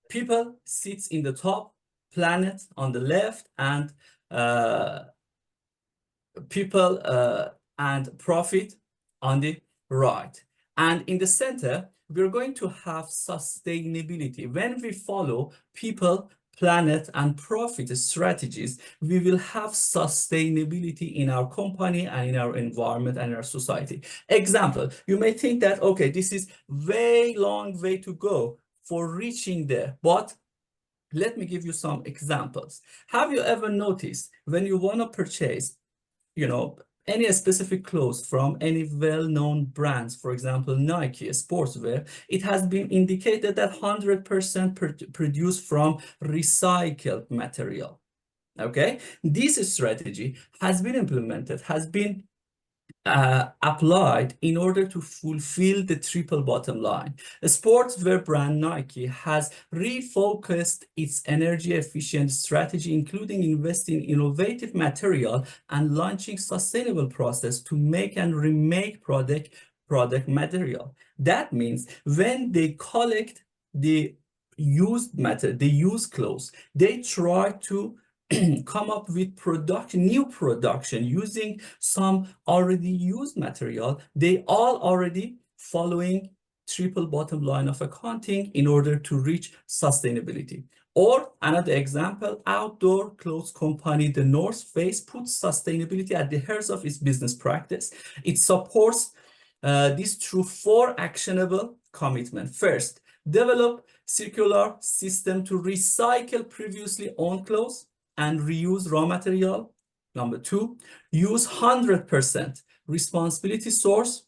[SPEAKER 6] people sits in the top, planet on the left, and people and profit on the right. And in the center, we're going to have sustainability. When we follow people, planet, and profit strategies, we will have sustainability in our company and in our environment and in our society. Example, you may think that, okay, this is long way to go for reaching there, but let me give you some examples. Have you ever noticed when you want to purchase, any specific clothes from any well-known brands, for example, Nike, sportswear, it has been indicated that 100% produced from recycled material, okay? This strategy has been implemented, has been applied in order to fulfill the triple bottom line. The sportswear brand Nike has refocused its energy efficient strategy, including investing in innovative material and launching sustainable process to make and remake product material. That means when they collect the used material, the used clothes, they try to come up with new production using some already used material. They all already following triple bottom line of accounting in order to reach sustainability. Or another example, outdoor clothes company, the North Face, puts sustainability at the heart of its business practice. It supports this through 4 actionable commitments. First, develop circular system to recycle previously owned clothes and reuse raw material. Number 2, use 100% responsibility source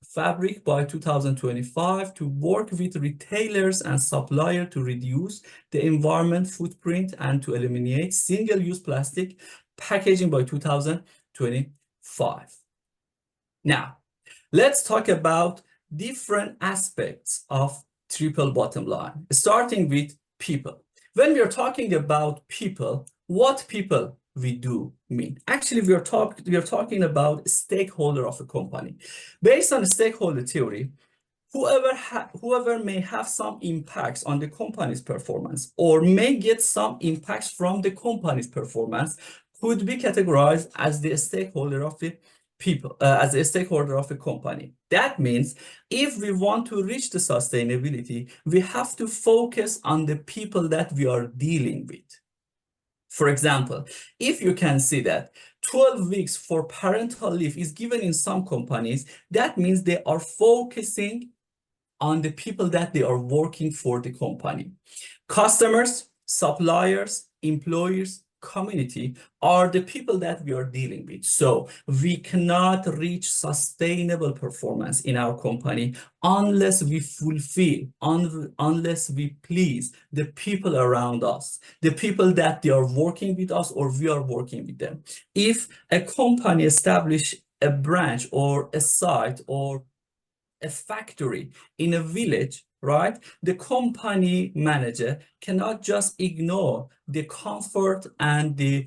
[SPEAKER 6] fabric by 2025 to work with retailers and suppliers to reduce the environment footprint and to eliminate single-use plastic packaging by 2025. Now, let's talk about different aspects of triple bottom line, starting with people. When we are talking about people, what people we do mean? Actually, we are talking about stakeholder of a company. Based on stakeholder theory, whoever may have some impacts on the company's performance or may get some impacts from the company's performance could be categorized as the stakeholder of the people, as a stakeholder of a company. That means if we want to reach the sustainability, we have to focus on the people that we are dealing with. For example, if you can see that 12 weeks for parental leave is given in some companies, that means they are focusing on the people that they are working for the company. Customers, suppliers, employers, community are the people that we are dealing with. So we cannot reach sustainable performance in our company unless we fulfill, unless we please the people around us, the people that they are working with us or we are working with them. If a company establish a branch or a site or a factory in a village, right? The company manager cannot just ignore the comfort and the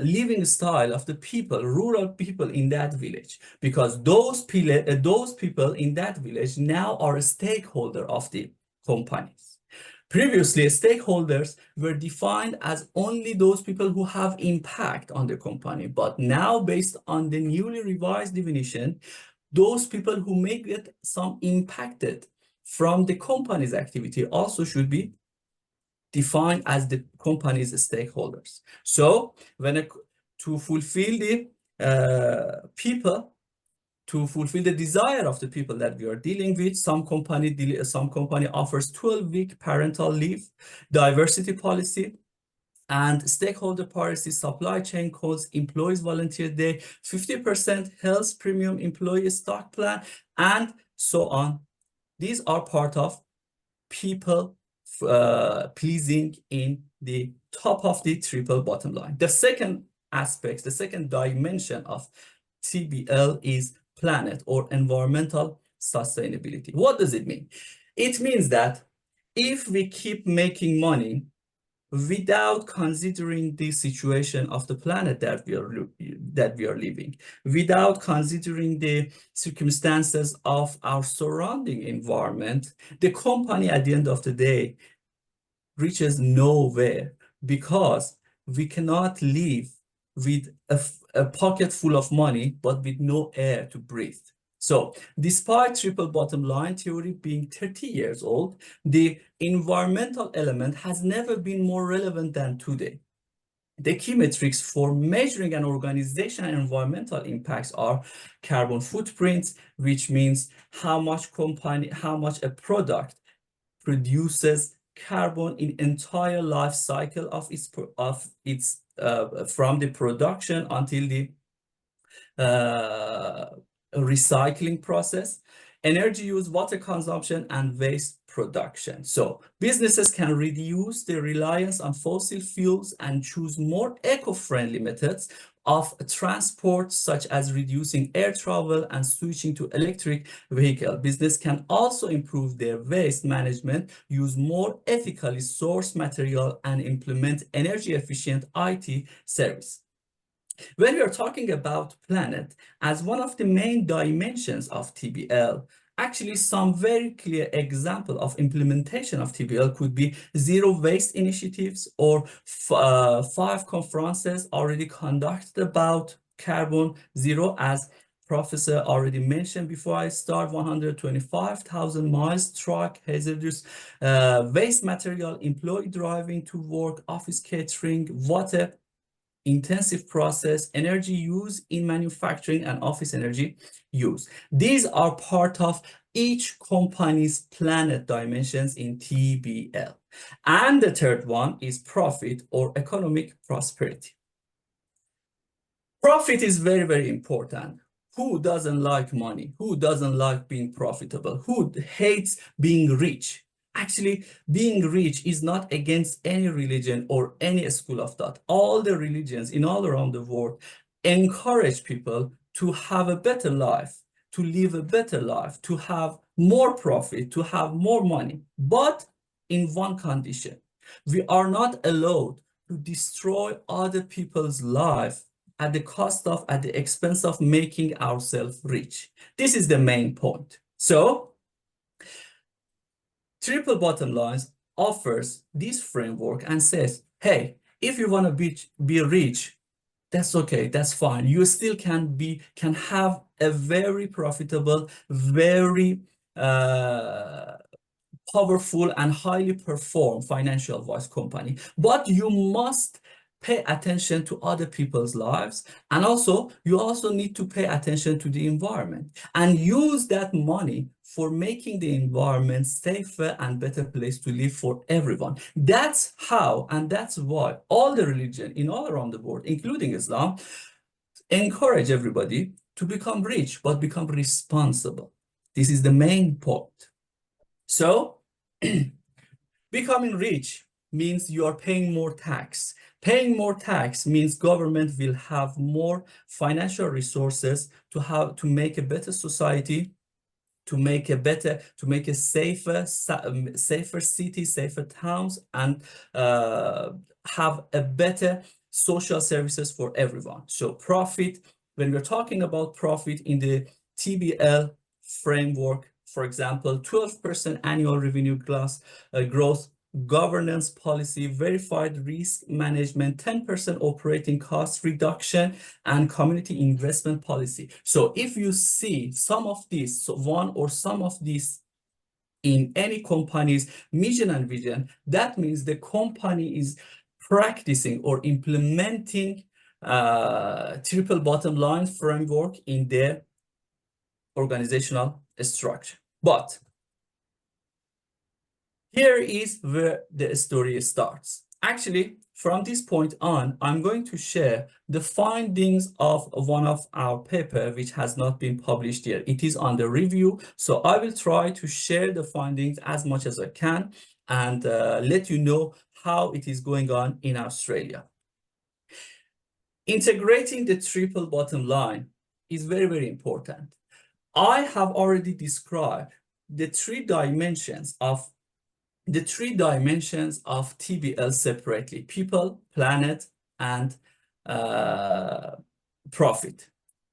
[SPEAKER 6] living style of the people, rural people in that village, because those people in that village now are a stakeholder of the companies. Previously, stakeholders were defined as only those people who have impact on the company, but now based on the newly revised definition, those people who may get some impacted from the company's activity also should be defined as the company's stakeholders. So to fulfill the to fulfill the desire of the people that we are dealing with, some company offers 12-week parental leave, diversity policy, and stakeholder policy, supply chain costs, employees volunteer day, 50% health premium employee stock plan, and so on. These are part of people pleasing in the top of the triple bottom line. The second aspect, the second dimension of TBL is planet or environmental sustainability. What does it mean? It means that if we keep making money without considering the situation of the planet that we are living, without considering the circumstances of our surrounding environment, the company at the end of the day reaches nowhere, because we cannot live with a pocket full of money but with no air to breathe. So despite triple bottom line theory being 30 years old, the environmental element has never been more relevant than today. The key metrics for measuring an organization's environmental impacts are carbon footprints, which means how much a product produces carbon in entire life cycle of its from the production until the recycling process, energy use, water consumption, and waste production. So businesses can reduce their reliance on fossil fuels and choose more eco-friendly methods of transport, such as reducing air travel and switching to electric vehicle. Business can also improve their waste management, use more ethically sourced material, and implement energy efficient IT service. When we are talking about planet as one of the main dimensions of TBL, actually some very clear example of implementation of TBL could be zero waste initiatives, or 5 conferences already conducted about carbon zero, as Professor already mentioned before I start. 125,000 miles truck, hazardous waste material, employee driving to work, office catering, water intensive process, energy use in manufacturing, and office energy use. These are part of each company's planet dimensions in TBL. And the third one is profit or economic prosperity. Profit is very, very important. Who doesn't like money? Who doesn't like being profitable? Who hates being rich? Actually, being rich is not against any religion or any school of thought. All the religions in all around the world encourage people to have a better life, to live a better life, to have more profit, to have more money. But in one condition, we are not allowed to destroy other people's life at the expense of making ourselves rich. This is the main point. So triple bottom lines offers this framework and says, hey, if you want to be rich, that's okay, that's fine. You still can have a very profitable, very powerful and highly perform financial advice company. But you must pay attention to other people's lives, and you also need to pay attention to the environment and use that money for making the environment safer and better place to live for everyone. That's how, and that's why all the religion in all around the world, including Islam, encourage everybody to become rich, but become responsible. This is the main point. So becoming rich means you are paying more tax. Paying more tax means government will have more financial resources to make a better society, to make a safer city, safer towns, and have a better social services for everyone. So profit, when we're talking about profit in the TBL framework, for example, 12% annual revenue growth, governance policy, verified risk management, 10% operating cost reduction, and community investment policy. So if you see some of these, one or some of these in any company's mission and vision, that means the company is practicing or implementing triple bottom line framework in their organizational structure. But here is where the story starts. Actually, from this point on, I'm going to share the findings of one of our paper which has not been published yet. It is under review, so I will try to share the findings as much as I can and let you know how it is going on in Australia. Integrating the triple bottom line is very, very important. I have already described the three dimensions of TBL separately: people, planet, and profit.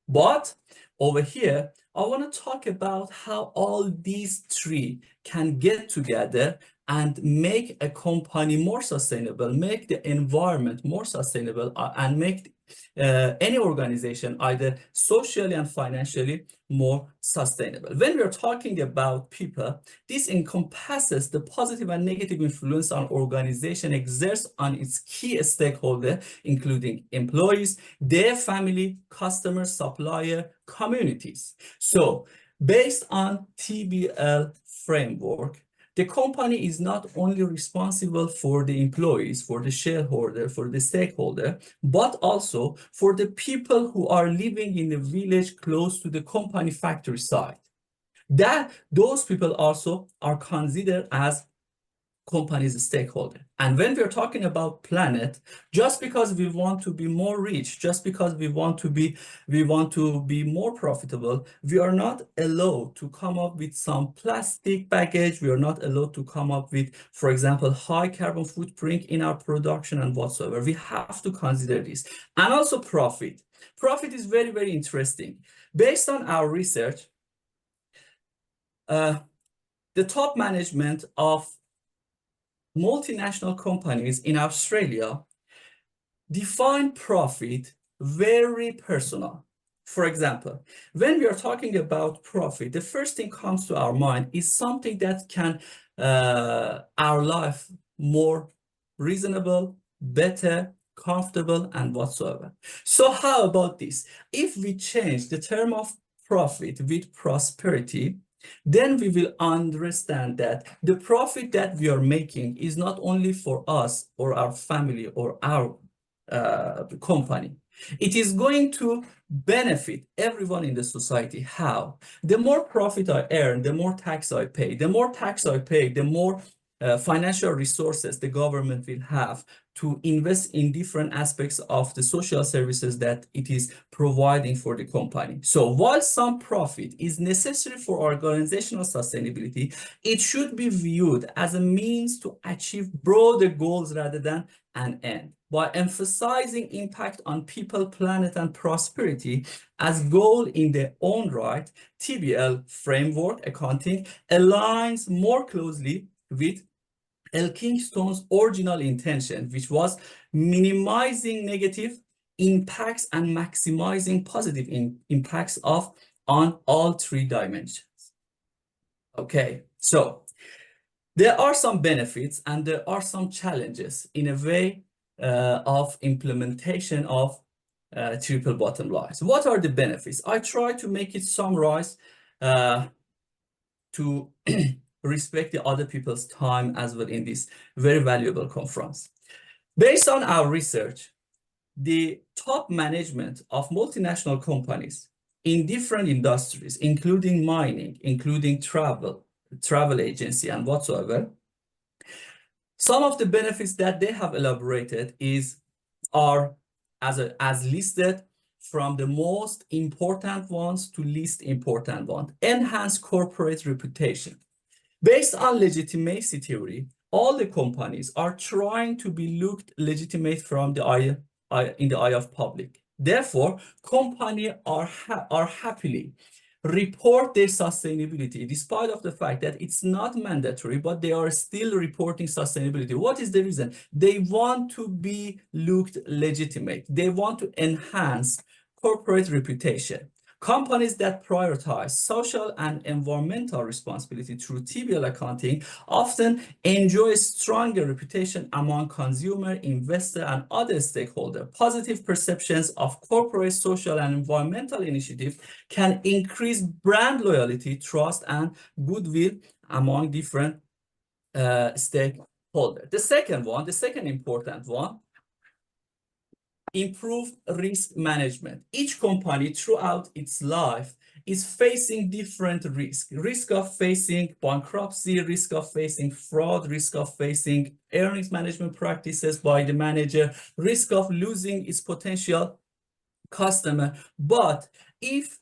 [SPEAKER 6] But over here, I want to talk about how all these three can get together and make a company more sustainable, make the environment more sustainable, and make any organization either socially and financially more sustainable. When we are talking about people, this encompasses the positive and negative influence an organization exerts on its key stakeholder, including employees, their family, customers, supplier, communities. So based on TBL framework, the company is not only responsible for the employees, for the shareholder, for the stakeholder, but also for the people who are living in the village close to the company factory site. Those people also are considered as company's stakeholder. And when we're talking about planet, just because we want to be more rich, just because we want to be more profitable, we are not allowed to come up with some plastic baggage. We are not allowed to come up with, for example, high carbon footprint in our production and whatsoever. We have to consider this. And also profit. Profit is very, very interesting. Based on our research, the top management of multinational companies in Australia define profit very personal. For example, when we are talking about profit, the first thing comes to our mind is something that can our life more reasonable, better, comfortable, and whatsoever. So how about this? If we change the term of profit with prosperity, then we will understand that the profit that we are making is not only for us or our family or our company. It is going to benefit everyone in the society. How? The more profit I earn, the more tax I pay. The more tax I pay, the more financial resources the government will have to invest in different aspects of the social services that it is providing for the company. So while some profit is necessary for organizational sustainability, it should be viewed as a means to achieve broader goals rather than an end. By emphasizing impact on people, planet, and prosperity as goal in their own right, TBL framework accounting aligns more closely with L. Kingstone's original intention, which was minimizing negative impacts and maximizing positive impacts on all three dimensions. Okay, so there are some benefits and there are some challenges in a way of implementation of triple bottom lines. What are the benefits? I try to make it summarize to respect the other people's time as well in this very valuable conference. Based on our research, the top management of multinational companies in different industries, including mining, including travel agency and whatsoever, some of the benefits that they have elaborated are as listed from the most important ones to least important one. Enhanced corporate reputation. Based on legitimacy theory, all the companies are trying to be looked legitimate from the in the eye of public. Therefore, companies are happily report their sustainability, despite of the fact that it's not mandatory, but they are still reporting sustainability. What is the reason? They want to be looked legitimate. They want to enhance corporate reputation. Companies that prioritize social and environmental responsibility through TBL accounting often enjoy a stronger reputation among consumer, investor, and other stakeholders. Positive perceptions of corporate social and environmental initiatives can increase brand loyalty, trust, and goodwill among different holder. The second important one, improve risk management. Each company throughout its life is facing different risks. Risk of facing bankruptcy, risk of facing fraud, risk of facing earnings management practices by the manager, risk of losing its potential customer. But if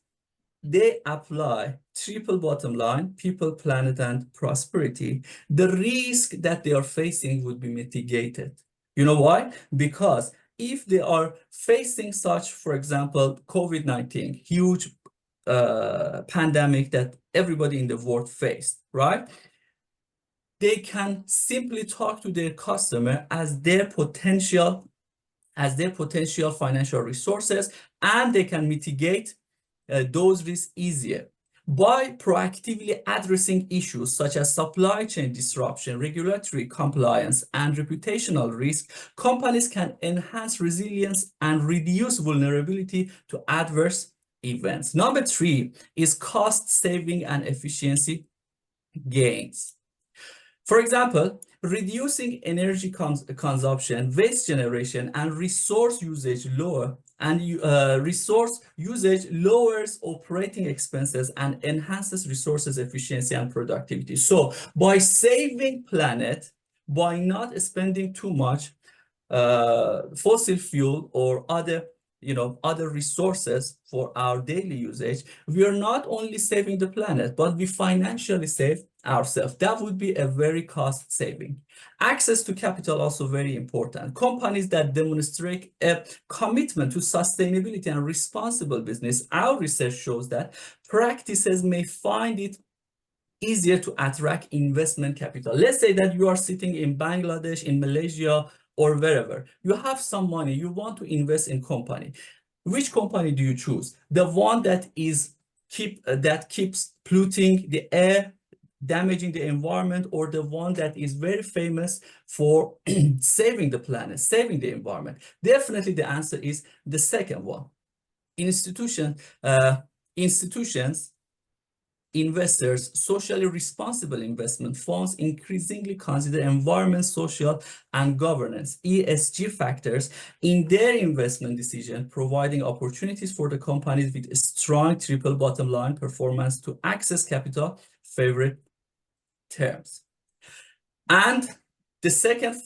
[SPEAKER 6] they apply triple bottom line, people, planet, and prosperity, the risk that they are facing would be mitigated. You know why? Because if they are facing such, for example, COVID-19, huge pandemic that everybody in the world faced, right? They can simply talk to their customer as their potential financial resources, and they can mitigate those risks easier. By proactively addressing issues such as supply chain disruption, regulatory compliance, and reputational risk, companies can enhance resilience and reduce vulnerability to adverse events. Number 3 is cost saving and efficiency gains. For example, reducing energy consumption, waste generation, and resource usage lowers operating expenses and enhances resources efficiency and productivity. So by saving planet, by not spending too much fossil fuel or other resources for our daily usage, we are not only saving the planet, but we financially save ourselves. That would be a very cost saving. Access to capital also very important. Companies that demonstrate a commitment to sustainability and responsible business, our research shows that practices may find it easier to attract investment capital. Let's say that you are sitting in Bangladesh, in Malaysia, or wherever. You have some money, you want to invest in company. Which company do you choose? The one that keeps polluting the air, damaging the environment, or the one that is very famous for saving the planet, saving the environment? Definitely the answer is the second one. Institutions, investors, socially responsible investment funds increasingly consider environment, social, and governance, ESG factors in their investment decision, providing opportunities for the companies with a strong triple bottom line performance to access capital favorite terms. And the second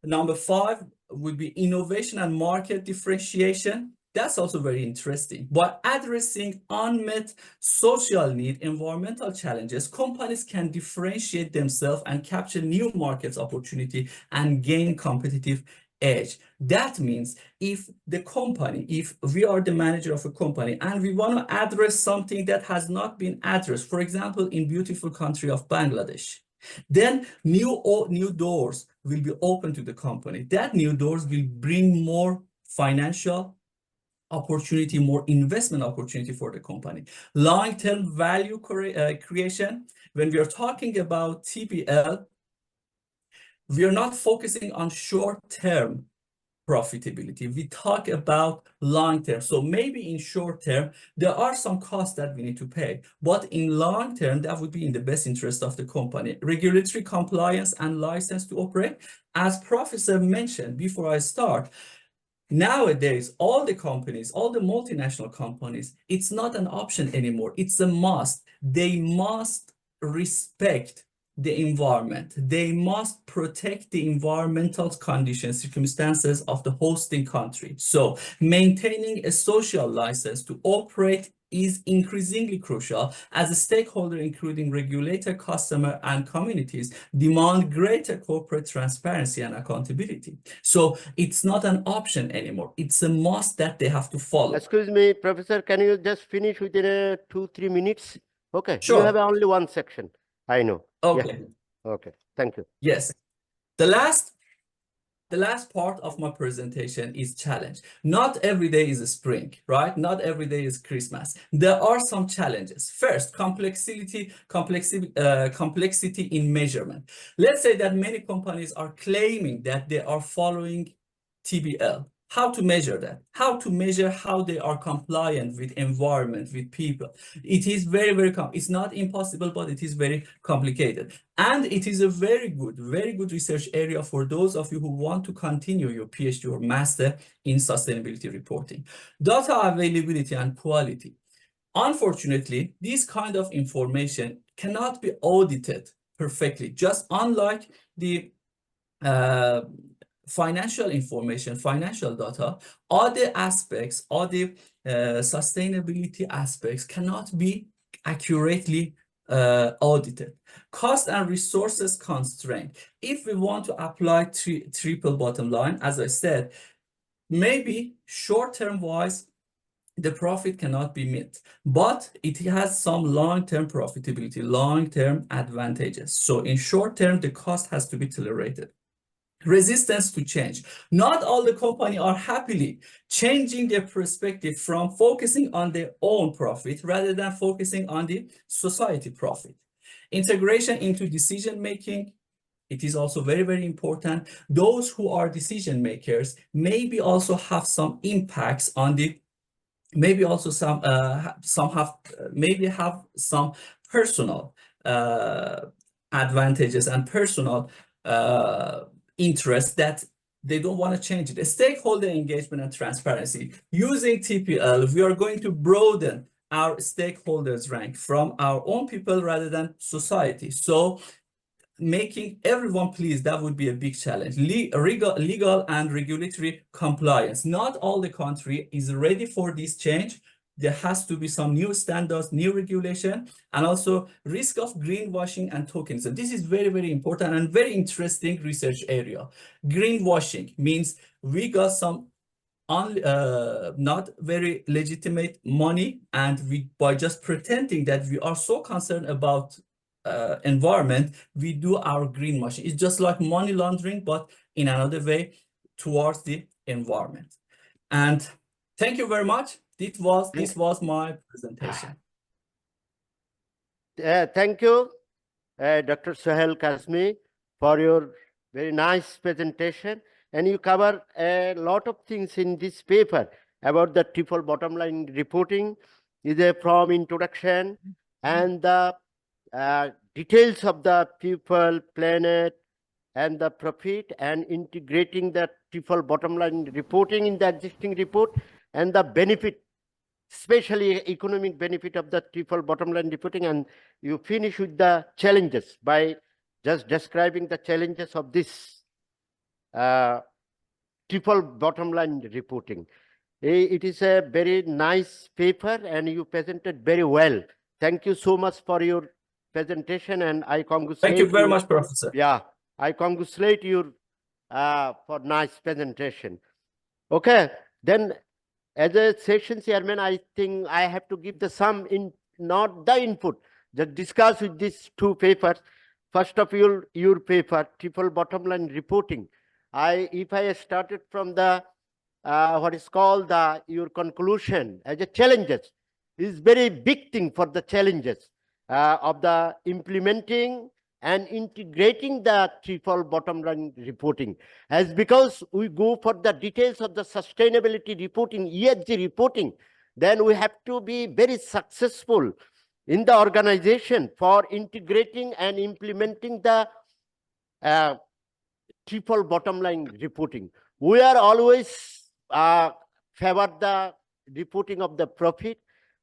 [SPEAKER 6] number 5 would be innovation and market differentiation. That's also very interesting. By addressing unmet social need, environmental challenges, companies can differentiate themselves and capture new markets opportunity and gain competitive edge. That means if we are the manager of a company and we want to address something that has not been addressed, for example, in beautiful country of Bangladesh, then new doors will be open to the company. That new doors will bring more financial opportunity, more investment opportunity for the company. Long-term value creation. When we are talking about TBL, we are not focusing on short-term profitability. We talk about long-term. So maybe in short-term, there are some costs that we need to pay, but in long-term, that would be in the best interest of the company. Regulatory compliance and license to operate. As Professor mentioned before I start, nowadays, all the companies, all the multinational companies, it's not an option anymore. It's a must. They must respect the environment. They must protect the environmental conditions, circumstances of the hosting country. So maintaining a social license to operate is increasingly crucial as a stakeholder, including regulator, customer, and communities, demand greater corporate transparency and accountability. So it's not an option anymore. It's a must that they have to follow.
[SPEAKER 4] Excuse me, Professor, can you just finish within 2-3 minutes? Okay,
[SPEAKER 6] Sure.
[SPEAKER 4] You have only one section. I know.
[SPEAKER 6] Okay.
[SPEAKER 4] Yeah. Okay, thank you.
[SPEAKER 6] Yes. The last part of my presentation is challenge. Not every day is a spring, right? Not every day is Christmas. There are some challenges. First, complexity in measurement. Let's say that many companies are claiming that they are following TBL. how to measure that, how to measure how they are compliant with environment, with people. It is very, very, it's not impossible, but it is very complicated. And it is a very good research area for those of you who want to continue your PhD or master in sustainability reporting. Data availability and quality. Unfortunately, this kind of information cannot be audited perfectly, just unlike the financial information, financial data. Other aspects, other sustainability aspects cannot be accurately audited. Cost and resources constraint. If we want to apply triple bottom line, as I said, maybe short-term wise, the profit cannot be met, but it has some long-term profitability, long-term advantages. So in short term, the cost has to be tolerated. Resistance to change. Not all the company are happily changing their perspective from focusing on their own profit rather than focusing on the society profit. Integration into decision making. It is also very, very important. Those who are decision makers maybe also have some impacts on the, maybe also some have maybe have some personal advantages and personal interests that they don't want to change it. Stakeholder engagement and transparency. Using TPL, we are going to broaden our stakeholders rank from our own people rather than society. So making everyone pleased, that would be a big challenge. Legal and regulatory compliance. Not all the country is ready for this change. There has to be some new standards, new regulation, and also risk of greenwashing and tokenism. This is very, very important and very interesting research area. Greenwashing means we got some not very legitimate money, and we, by just pretending that we are so concerned about environment, we do our greenwashing. It's just like money laundering, but in another way towards the environment. And thank you very much. This was my presentation.
[SPEAKER 4] Thank you, Dr. Sohail Kazmi, for your very nice presentation. And you cover a lot of things in this paper about the triple bottom line reporting, either from introduction and the details of the people, planet, and the profit, and integrating the triple bottom line reporting in the existing report, and the benefit, especially economic benefit of the triple bottom line reporting. And you finish with the challenges by just describing the challenges of this triple bottom line reporting. It is a very nice paper and you presented very well. Thank you so much for your presentation, and I congratulate
[SPEAKER 6] Thank you very much, Professor.
[SPEAKER 4] Yeah, I congratulate you for nice presentation. Okay, then as a session chairman, I think I have to give the some not the input, just discuss with these two papers. First of your paper, triple bottom line reporting. If I started from the what is called your conclusion as a challenges, is very big thing for the challenges of the implementing and integrating the triple bottom line reporting. As because we go for the details of the sustainability reporting, ESG reporting, then we have to be very successful in the organization for integrating and implementing the triple bottom line reporting. We are always favor the reporting of the profit,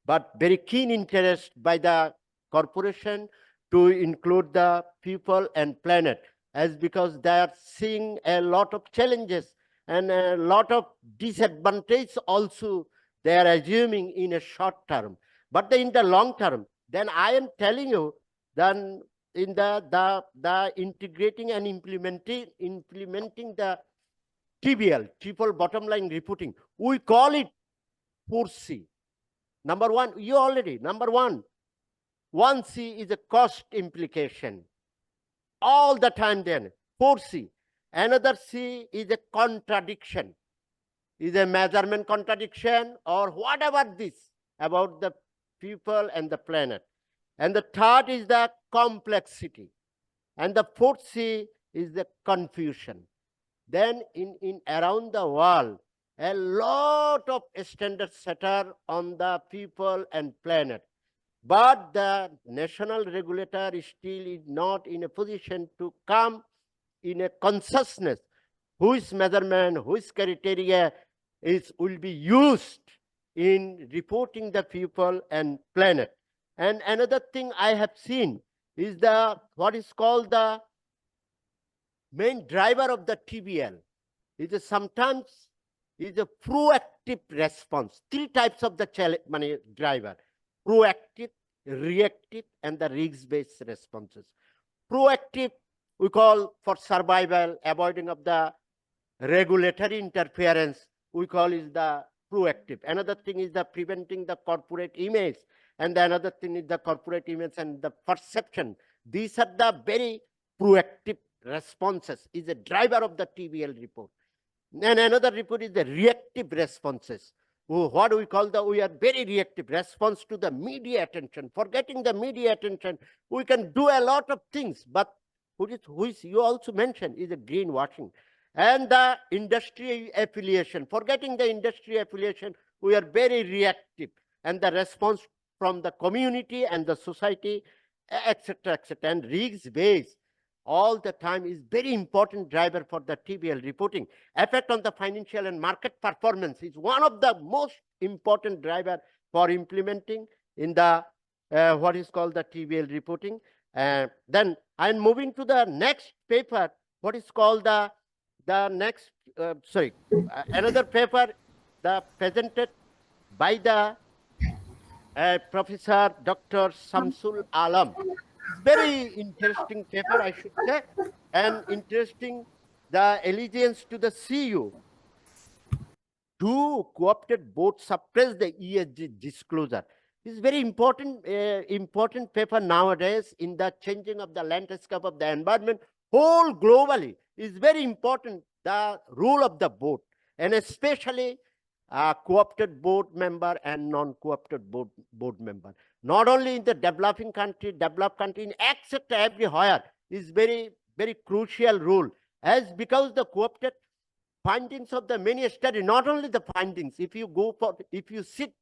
[SPEAKER 4] but very keen interest by the corporation to include the people and planet, as because they are seeing a lot of challenges and a lot of disadvantage also they are assuming in a short term. But in the long term, then I am telling you, then in the integrating and implementing the TBL, triple bottom line reporting, we call it 4C. Number one, you already, number one, 1C is a cost implication. All the time then, 4C. Another C is a contradiction, is a measurement contradiction or whatever this about the people and the planet. And the third is the complexity. And the fourth C is the confusion. Then in around the world, a lot of standard setter on the people and planet. But the national regulator still is not in a position to come in a consciousness whose measurement, whose criteria will be used in reporting the people and planet. And another thing I have seen is what is called the main driver of the TBL sometimes is a proactive response. Three types of the driver: proactive, reactive, and the risk-based responses. Proactive, we call for survival, avoiding of the regulatory interference, we call is the proactive. Another thing is the preventing the corporate image, and the another thing is the corporate image and the perception. These are the very proactive responses, is a driver of the TBL report. And another report is the reactive responses. What we call we are very reactive response to the media attention. Forgetting the media attention, we can do a lot of things, but which you also mentioned is a greenwashing. And the industry affiliation, forgetting the industry affiliation, we are very reactive. And the response from the community and the society, etc., etc. And risk-based all the time is very important driver for the TBL reporting. Effect on the financial and market performance is one of the most important driver for implementing in the what is called the TBL reporting. Then I'm moving to the next paper, what is called next, another paper presented by the Professor Dr. Samsul Alam. It's very interesting paper, I should say, and interesting the allegiance to the CU. To co-opted board suppress the ESG disclosure. It's very important, important paper nowadays in the changing of the landscape of the environment whole globally. Is very important, the role of the board, and especially co-opted board member and non-co-opted board member. Not only in the developing country, developed country, in etc. everywhere is very, very crucial role. As because the co-opted findings of the many study, not only the findings, if you sit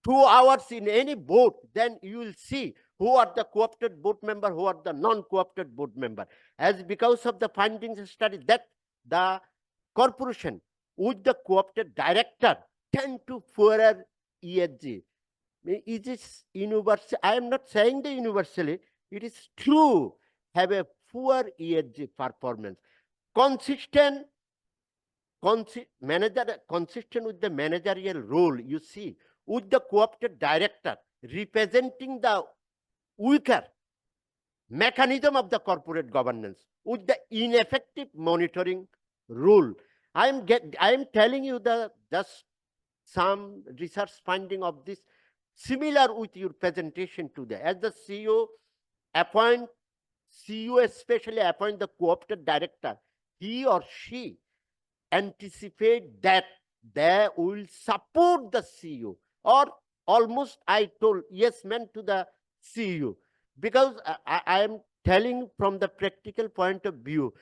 [SPEAKER 4] 2 hours in any board, then you will see who are the co-opted board member, who are the non-co-opted board member. As because of the findings study that the corporation with the co-opted director tend to further ESG. Is this universal? I am not saying the universally, it is true, have a poor ESG performance. Consistent with the managerial role, you see, with the co-opted director representing the weaker mechanism of the corporate governance, with the ineffective monitoring rule. I am telling you just some research finding of this similar with your presentation today. As the CEO especially appoint the co-opted director, he or she anticipate that they will support the CEO, or almost I told yes man to the CEO, because I am telling from the practical point of view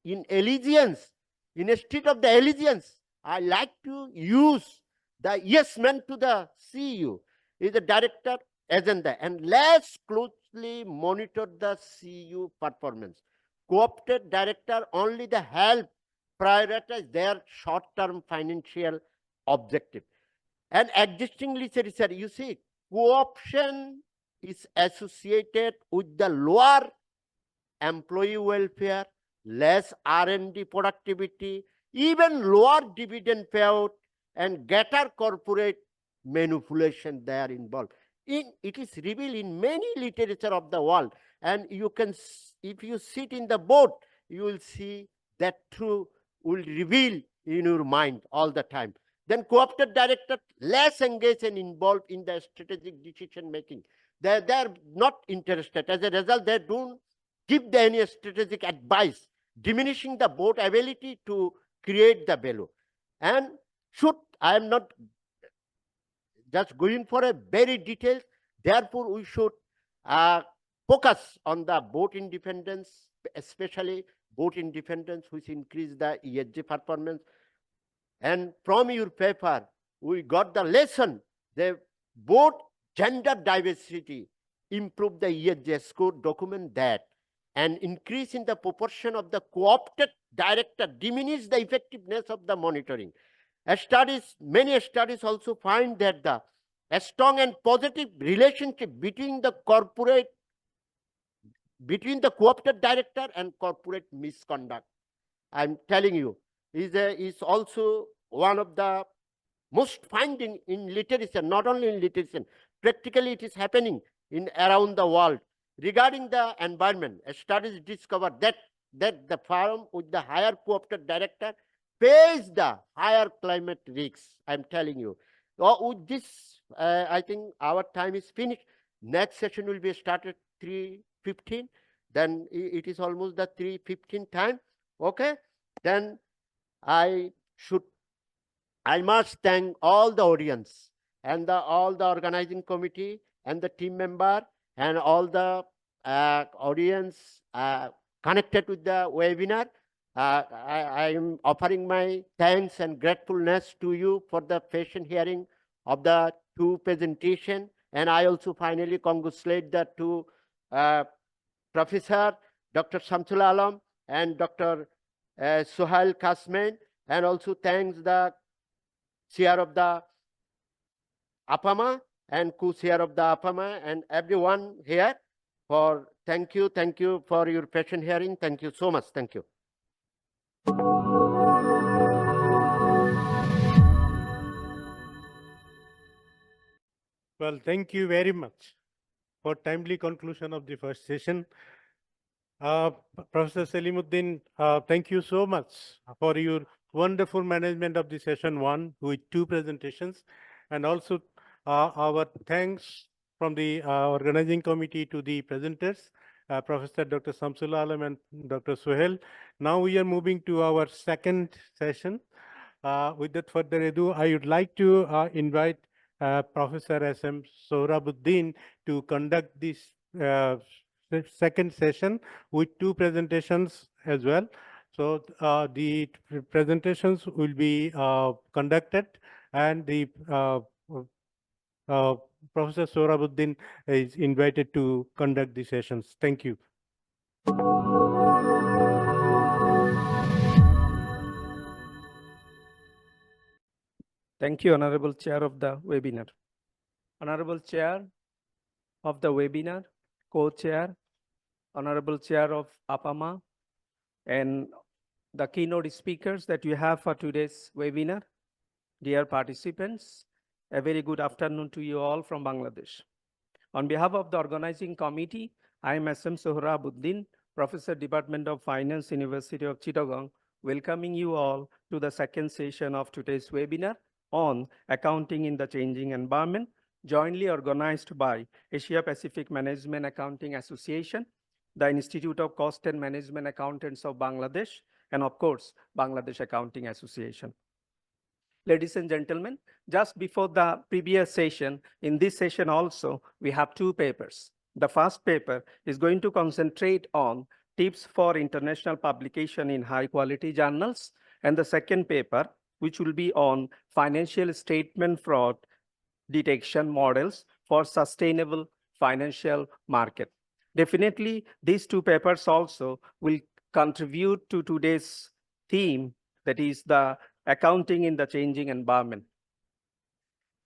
[SPEAKER 4] in allegiance, in a state of the allegiance, I like to use the yes man to the CEO is the director agenda, and less closely monitor the CEO performance. Co-opted director only the help prioritize their short-term financial objective. And existing research, you see, co-option is associated with the lower employee welfare, less R&D productivity, even lower dividend payout, and greater corporate manipulation they are involved. It is revealed in many literature of the world, and you can, if you sit in the board, you will see that truth will reveal in your mind all the time. Then co-opted director less engaged and involved in the strategic decision making. They are not interested. As a result, they don't give any strategic advice, diminishing the board ability to create the value. And I am not just going for a very detailed, therefore we should focus on the board independence, especially board independence, which increase the ESG performance. And from your paper, we got the lesson that both gender diversity improve the ESG score, document that, and increase in the proportion of the co-opted director diminish the effectiveness of the monitoring. Many studies also find that a strong and positive relationship between the co-opted director and corporate misconduct, I'm telling you, is also one of the most finding in literature, not only in literature, practically it is happening in around the world. Regarding the environment, studies discover that the firm with the higher co-opted director pays the higher climate risks. I'm telling you. So with this, I think our time is finished. Next session will be started 3:15. Then it is almost the 3:15 time. Okay. Then I must thank all the audience and all the organizing committee and the team member and all the audience connected with the webinar. I am offering my thanks and gratefulness to you for the patient hearing of the two presentation. And I also finally congratulate the two Professor Dr. Shamsul Alam and Dr. Suhail Kasman, and also thanks the chair of the APMAA and co-chair of the APMAA and everyone here for thank you for your patient hearing. Thank you so much. Thank you.
[SPEAKER 1] Well, thank you very much for timely conclusion of the first session. Professor Selimuddin, thank you so much for your wonderful management of the session 1 with 2 presentations, and also our thanks from the organizing committee to the presenters, Professor Dr. Shamsul Alam and Dr. Suhail. Now we are moving to our second session. Without further ado, I would like to invite Professor S.M. Sohrabuddin to conduct this second session with 2 presentations as well. So the presentations will be conducted, and the Professor Sohrabuddin is invited to conduct the sessions. Thank you.
[SPEAKER 7] Thank you, Honorable Chair of the webinar. Honorable Chair of the webinar, Co-Chair, Honorable Chair of APMAA, and the keynote speakers that you have for today's webinar. Dear participants, a very good afternoon to you all from Bangladesh. On behalf of the organizing committee, I am S.M. Sohrabuddin, Professor, Department of Finance, University of Chittagong, welcoming you all to the second session of today's webinar on accounting in the changing environment, jointly organized by Asia Pacific Management Accounting Association, the Institute of Cost and Management Accountants of Bangladesh, and of course, Bangladesh Accounting Association. Ladies and gentlemen, just before the previous session, in this session also, we have 2 papers. The first paper is going to concentrate on tips for international publication in high quality journals, and the second paper, which will be on financial statement fraud detection models for sustainable financial market. Definitely, these 2 papers also will contribute to today's theme, that is the accounting in the changing environment.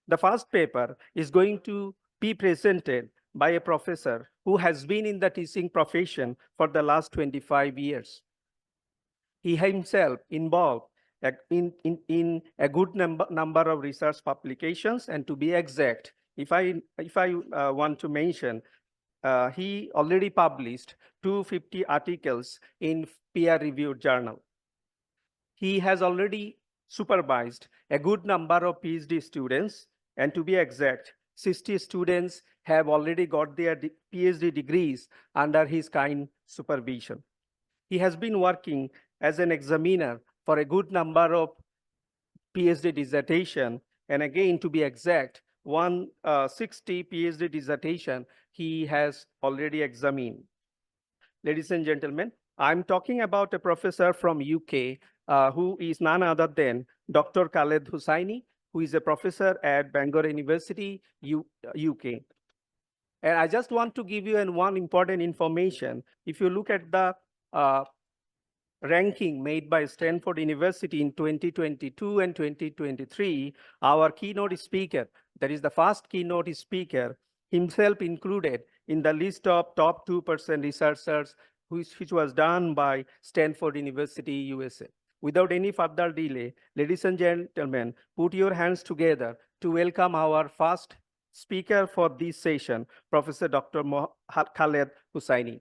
[SPEAKER 7] The first paper is going to be presented by a professor who has been in the teaching profession for the last 25 years. He himself involved in a good number of research publications, and to be exact, if I want to mention, he already published 250 articles in peer-reviewed journal. He has already supervised a good number of PhD students, and to be exact, 60 students have already got their PhD degrees under his kind supervision. He has been working as an examiner for a good number of PhD dissertation, and again, to be exact, 160 PhD dissertation he has already examined. Ladies and gentlemen, I'm talking about a professor from UK who is none other than Dr. Khaled Hussaini, who is a professor at Bangor University, UK. And I just want to give you one important information. If you look at the ranking made by Stanford University in 2022 and 2023, our keynote speaker, that is the first keynote speaker, himself included in the list of top 2% researchers, which was done by Stanford University, USA. Without any further delay, ladies and gentlemen, put your hands together to welcome our first speaker for this session, Professor Dr. Khaled Hussaini.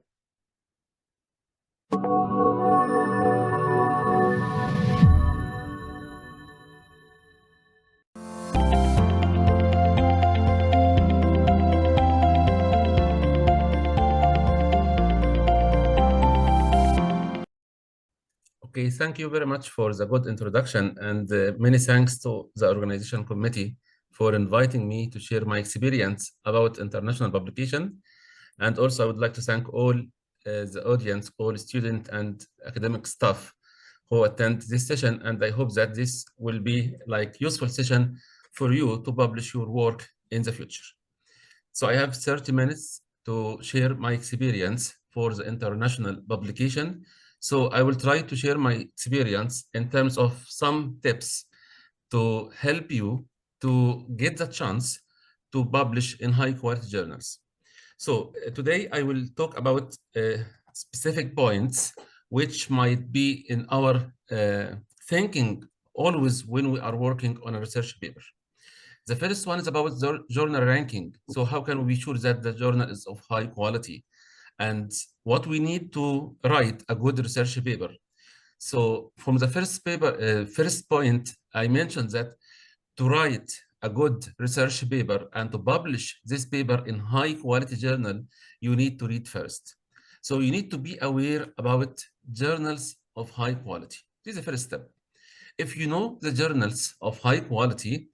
[SPEAKER 8] Okay, thank you very much for the good introduction, and many thanks to the organization committee for inviting me to share my experience about international publication. And also I would like to thank all the audience, all student and academic staff who attend this session. And I hope that this will be like useful session for you to publish your work in the future. So I have 30 minutes to share my experience for the international publication. So I will try to share my experience in terms of some tips to help you to get the chance to publish in high quality journals. So today I will talk about specific points which might be in our thinking always when we are working on a research paper. The first one is about the journal ranking. So how can we be sure that the journal is of high quality? And what we need to write a good research paper. So from the first point, I mentioned that to write a good research paper and to publish this paper in high quality journal, you need to read first. So you need to be aware about journals of high quality. This is the first step. If you know the journals of high quality,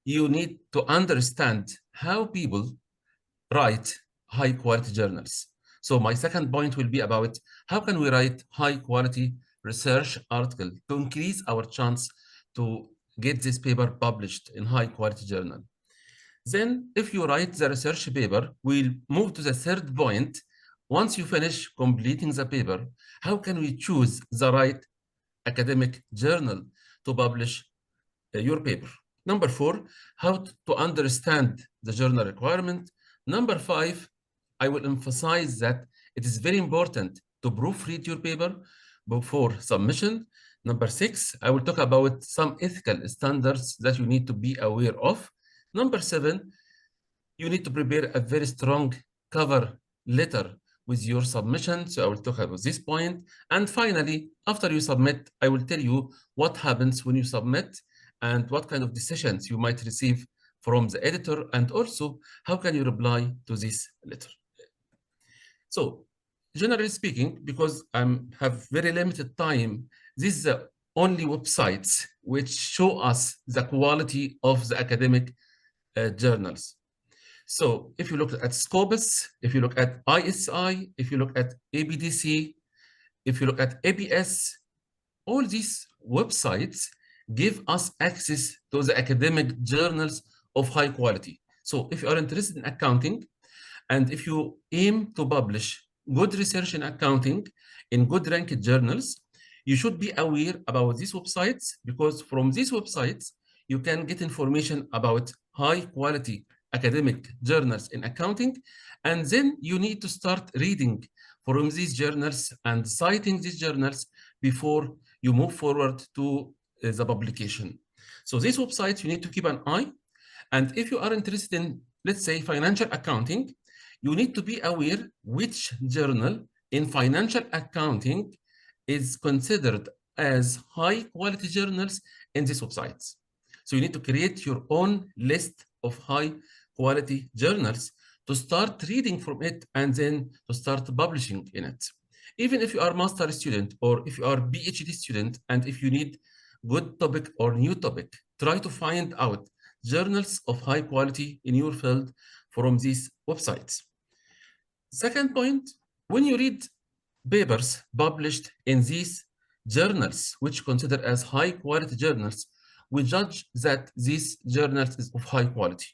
[SPEAKER 8] you need to understand how people write high quality journals. So my second point will be about how can we write high quality research article to increase our chance to get this paper published in high quality journal. Then if you write the research paper, we'll move to the third point. Once you finish completing the paper, how can we choose the right academic journal to publish your paper? Number 4, how to understand the journal requirement. Number 5, I will emphasize that it is very important to proofread your paper before submission. Number 6, I will talk about some ethical standards that you need to be aware of. Number 7, you need to prepare a very strong cover letter with your submission. So I will talk about this point. And finally, after you submit, I will tell you what happens when you submit and what kind of decisions you might receive from the editor, and also how can you reply to this letter. So generally speaking, because I have very limited time, this is the only websites which show us the quality of the academic journals. So if you look at Scopus, if you look at ISI, if you look at ABDC, if you look at ABS, all these websites give us access to the academic journals of high quality. So if you are interested in accounting, and if you aim to publish good research in accounting in good ranked journals, you should be aware about these websites, because from these websites, you can get information about high quality academic journals in accounting. And then you need to start reading from these journals and citing these journals before you move forward to the publication. So these websites, you need to keep an eye. And if you are interested in, let's say, financial accounting, you need to be aware which journal in financial accounting is considered as high quality journals in these websites. So you need to create your own list of high quality journals to start reading from it and then to start publishing in it. Even if you are a master student or if you are a PhD student, and if you need good topic or new topic, try to find out journals of high quality in your field from these websites. Second point, when you read papers published in these journals, which consider as high quality journals, we judge that these journals is of high quality.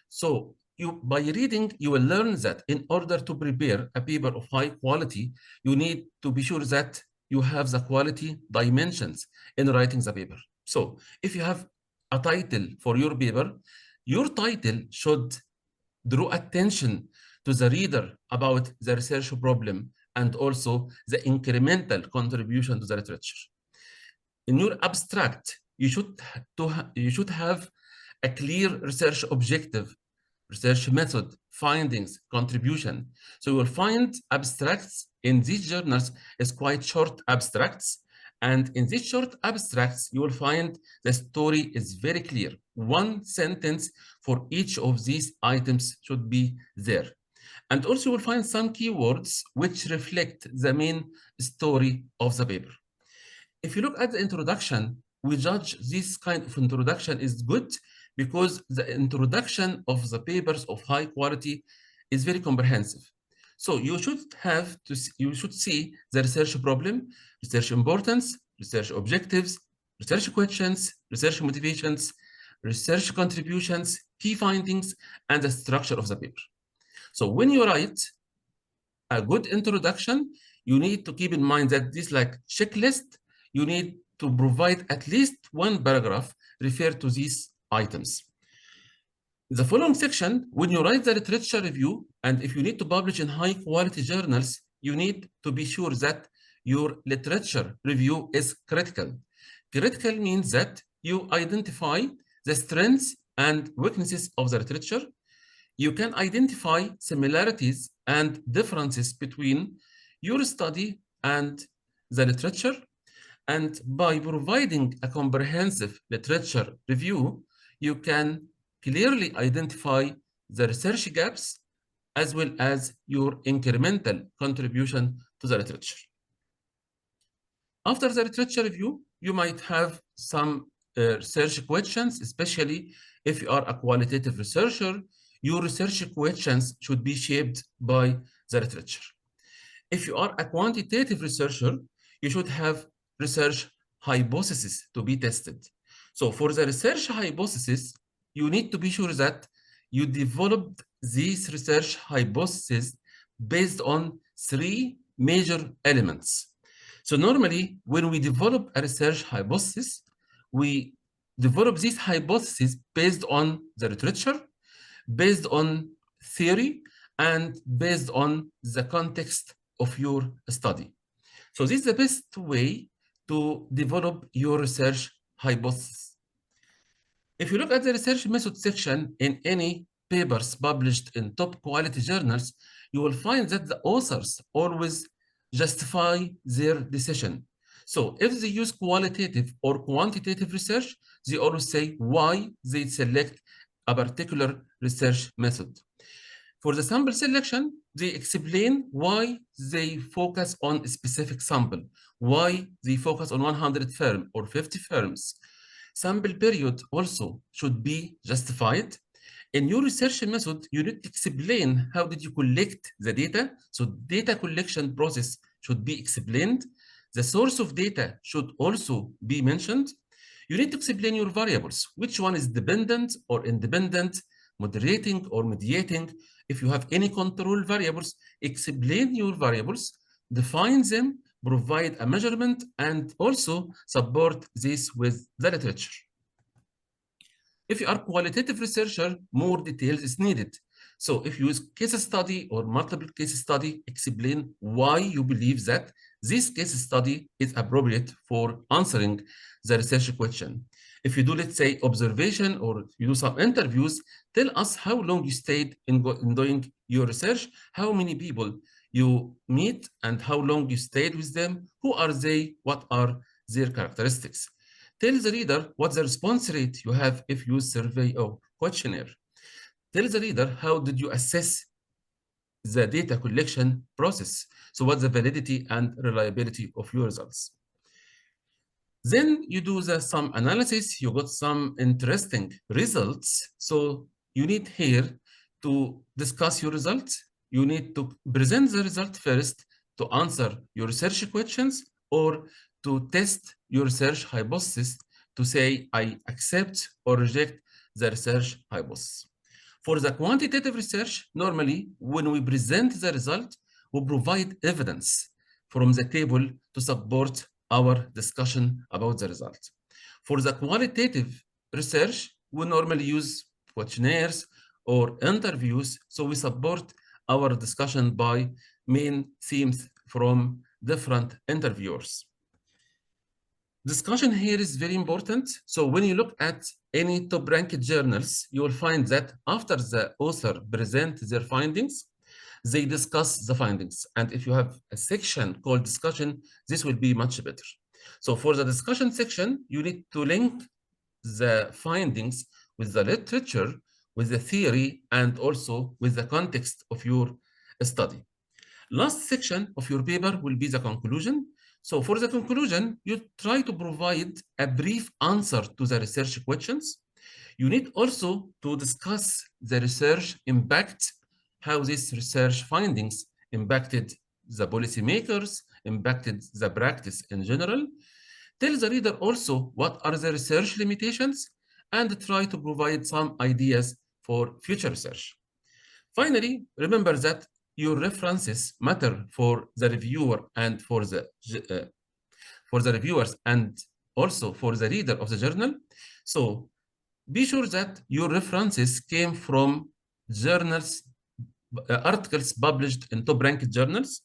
[SPEAKER 8] So by reading, you will learn that in order to prepare a paper of high quality, you need to be sure that you have the quality dimensions in writing the paper. So if you have a title for your paper, your title should draw attention to the reader about the research problem and also the incremental contribution to the literature. In your abstract, you should have a clear research objective, research method, findings, contribution. So you will find abstracts in these journals is quite short abstracts. And in these short abstracts, you will find the story is very clear. One sentence for each of these items should be there. And also you will find some keywords which reflect the main story of the paper. If you look at the introduction, we judge this kind of introduction is good because the introduction of the papers of high quality is very comprehensive. So you should see the research problem, research importance, research objectives, research questions, research motivations, research contributions, key findings, and the structure of the paper. So when you write a good introduction, you need to keep in mind that this like checklist, you need to provide at least one paragraph referred to these items. The following section, when you write the literature review, and if you need to publish in high quality journals, you need to be sure that your literature review is critical. Critical means that you identify the strengths and weaknesses of the literature. You can identify similarities and differences between your study and the literature. And by providing a comprehensive literature review, you can clearly identify the research gaps as well as your incremental contribution to the literature. After the literature review, you might have some research questions, especially if you are a qualitative researcher. Your research questions should be shaped by the literature. If you are a quantitative researcher, you should have research hypothesis to be tested. So for the research hypothesis, you need to be sure that you developed these research hypotheses based on 3 major elements. So normally, when we develop a research hypothesis, we develop this hypothesis based on the literature, based on theory, and based on the context of your study. So this is the best way to develop your research hypothesis. If you look at the research method section in any papers published in top quality journals, you will find that the authors always justify their decision. So if they use qualitative or quantitative research, they always say why they select a particular research method. For the sample selection, they explain why they focus on a specific sample, why they focus on 100 firms or 50 firms. Sample period also should be justified. In your research method, you need to explain how did you collect the data. So data collection process should be explained. The source of data should also be mentioned. You need to explain your variables. Which one is dependent or independent, moderating or mediating? If you have any control variables, explain your variables, define them, provide a measurement, and also support this with the literature. If you are a qualitative researcher, more details is needed. So if you use case study or multiple case study, explain why you believe that this case study is appropriate for answering the research question. If you do, let's say, observation or you do some interviews, tell us how long you stayed in doing your research, how many people you meet, and how long you stayed with them, who are they, what are their characteristics. Tell the reader what the response rate you have if you use survey or questionnaire. Tell the reader how did you assess the data collection process. So what's the validity and reliability of your results. Then you do some analysis, you got some interesting results. So you need here to discuss your results. You need to present the result first to answer your research questions or to test your research hypothesis to say, I accept or reject the research hypothesis. For the quantitative research, normally when we present the result, we provide evidence from the table to support our discussion about the result. For the qualitative research, we normally use questionnaires or interviews, so we support our discussion by main themes from different interviewers. Discussion here is very important. So when you look at any top-ranked journals, you will find that after the author presents their findings, they discuss the findings. And if you have a section called discussion, this will be much better. So for the discussion section, you need to link the findings with the literature, with the theory, and also with the context of your study. Last section of your paper will be the conclusion. So for the conclusion, you try to provide a brief answer to the research questions. You need also to discuss the research impact, how these research findings impacted the policymakers, impacted the practice in general. Tell the reader also what are the research limitations and try to provide some ideas for future research. Finally, remember that your references matter for the reviewer and for the reviewers and also for the reader of the journal. So be sure that your references came from journals, articles published in top-ranked journals.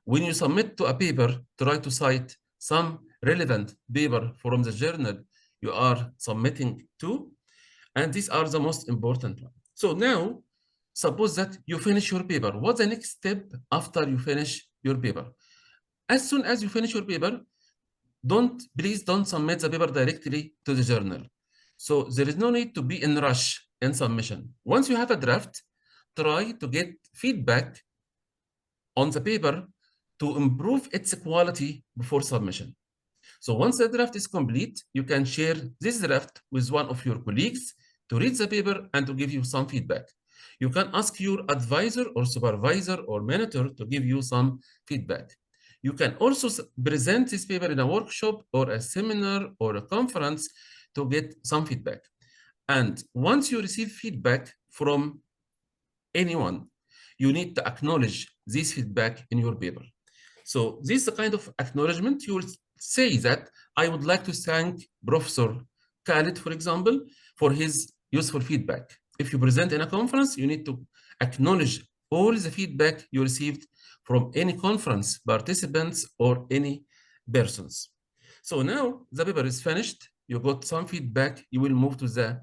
[SPEAKER 8] When you submit to a paper, try to cite some relevant paper from the journal you are submitting to, and these are the most important ones. So now, suppose that you finish your paper. What's the next step after you finish your paper? As soon as you finish your paper, please don't submit the paper directly to the journal. So there is no need to be in rush in submission. Once you have a draft, try to get feedback on the paper to improve its quality before submission. So once the draft is complete, you can share this draft with one of your colleagues to read the paper and to give you some feedback. You can ask your advisor or supervisor or mentor to give you some feedback. You can also present this paper in a workshop or a seminar or a conference to get some feedback. And once you receive feedback from anyone, you need to acknowledge this feedback in your paper. So this is the kind of acknowledgement. You will say that I would like to thank Professor Khalid, for example, for his useful feedback. If you present in a conference, you need to acknowledge all the feedback you received from any conference participants or any persons. So now the paper is finished. You got some feedback. You will move to the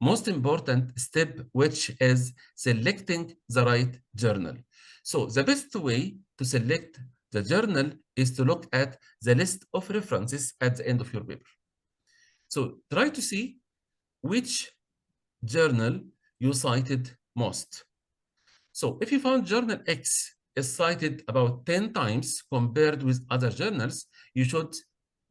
[SPEAKER 8] most important step, which is selecting the right journal. So the best way to select the journal is to look at the list of references at the end of your paper. So try to see which journal you cited most. So if you found journal X is cited about 10 times compared with other journals, you should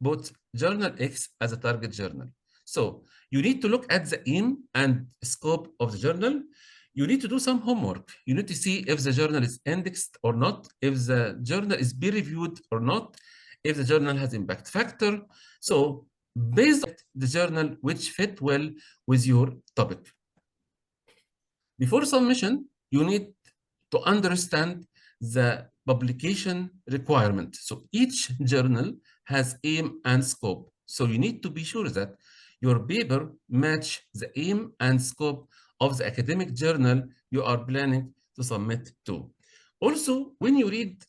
[SPEAKER 8] put journal X as a target journal. So you need to look at the aim and scope of the journal. You need to do some homework. You need to see if the journal is indexed or not, if the journal is peer-reviewed or not, if the journal has impact factor. So based on the journal which fit well with your topic. Before submission, you need to understand the publication requirement. So each journal has aim and scope. So you need to be sure that your paper match the aim and scope of the academic journal you are planning to submit to. Also, when you read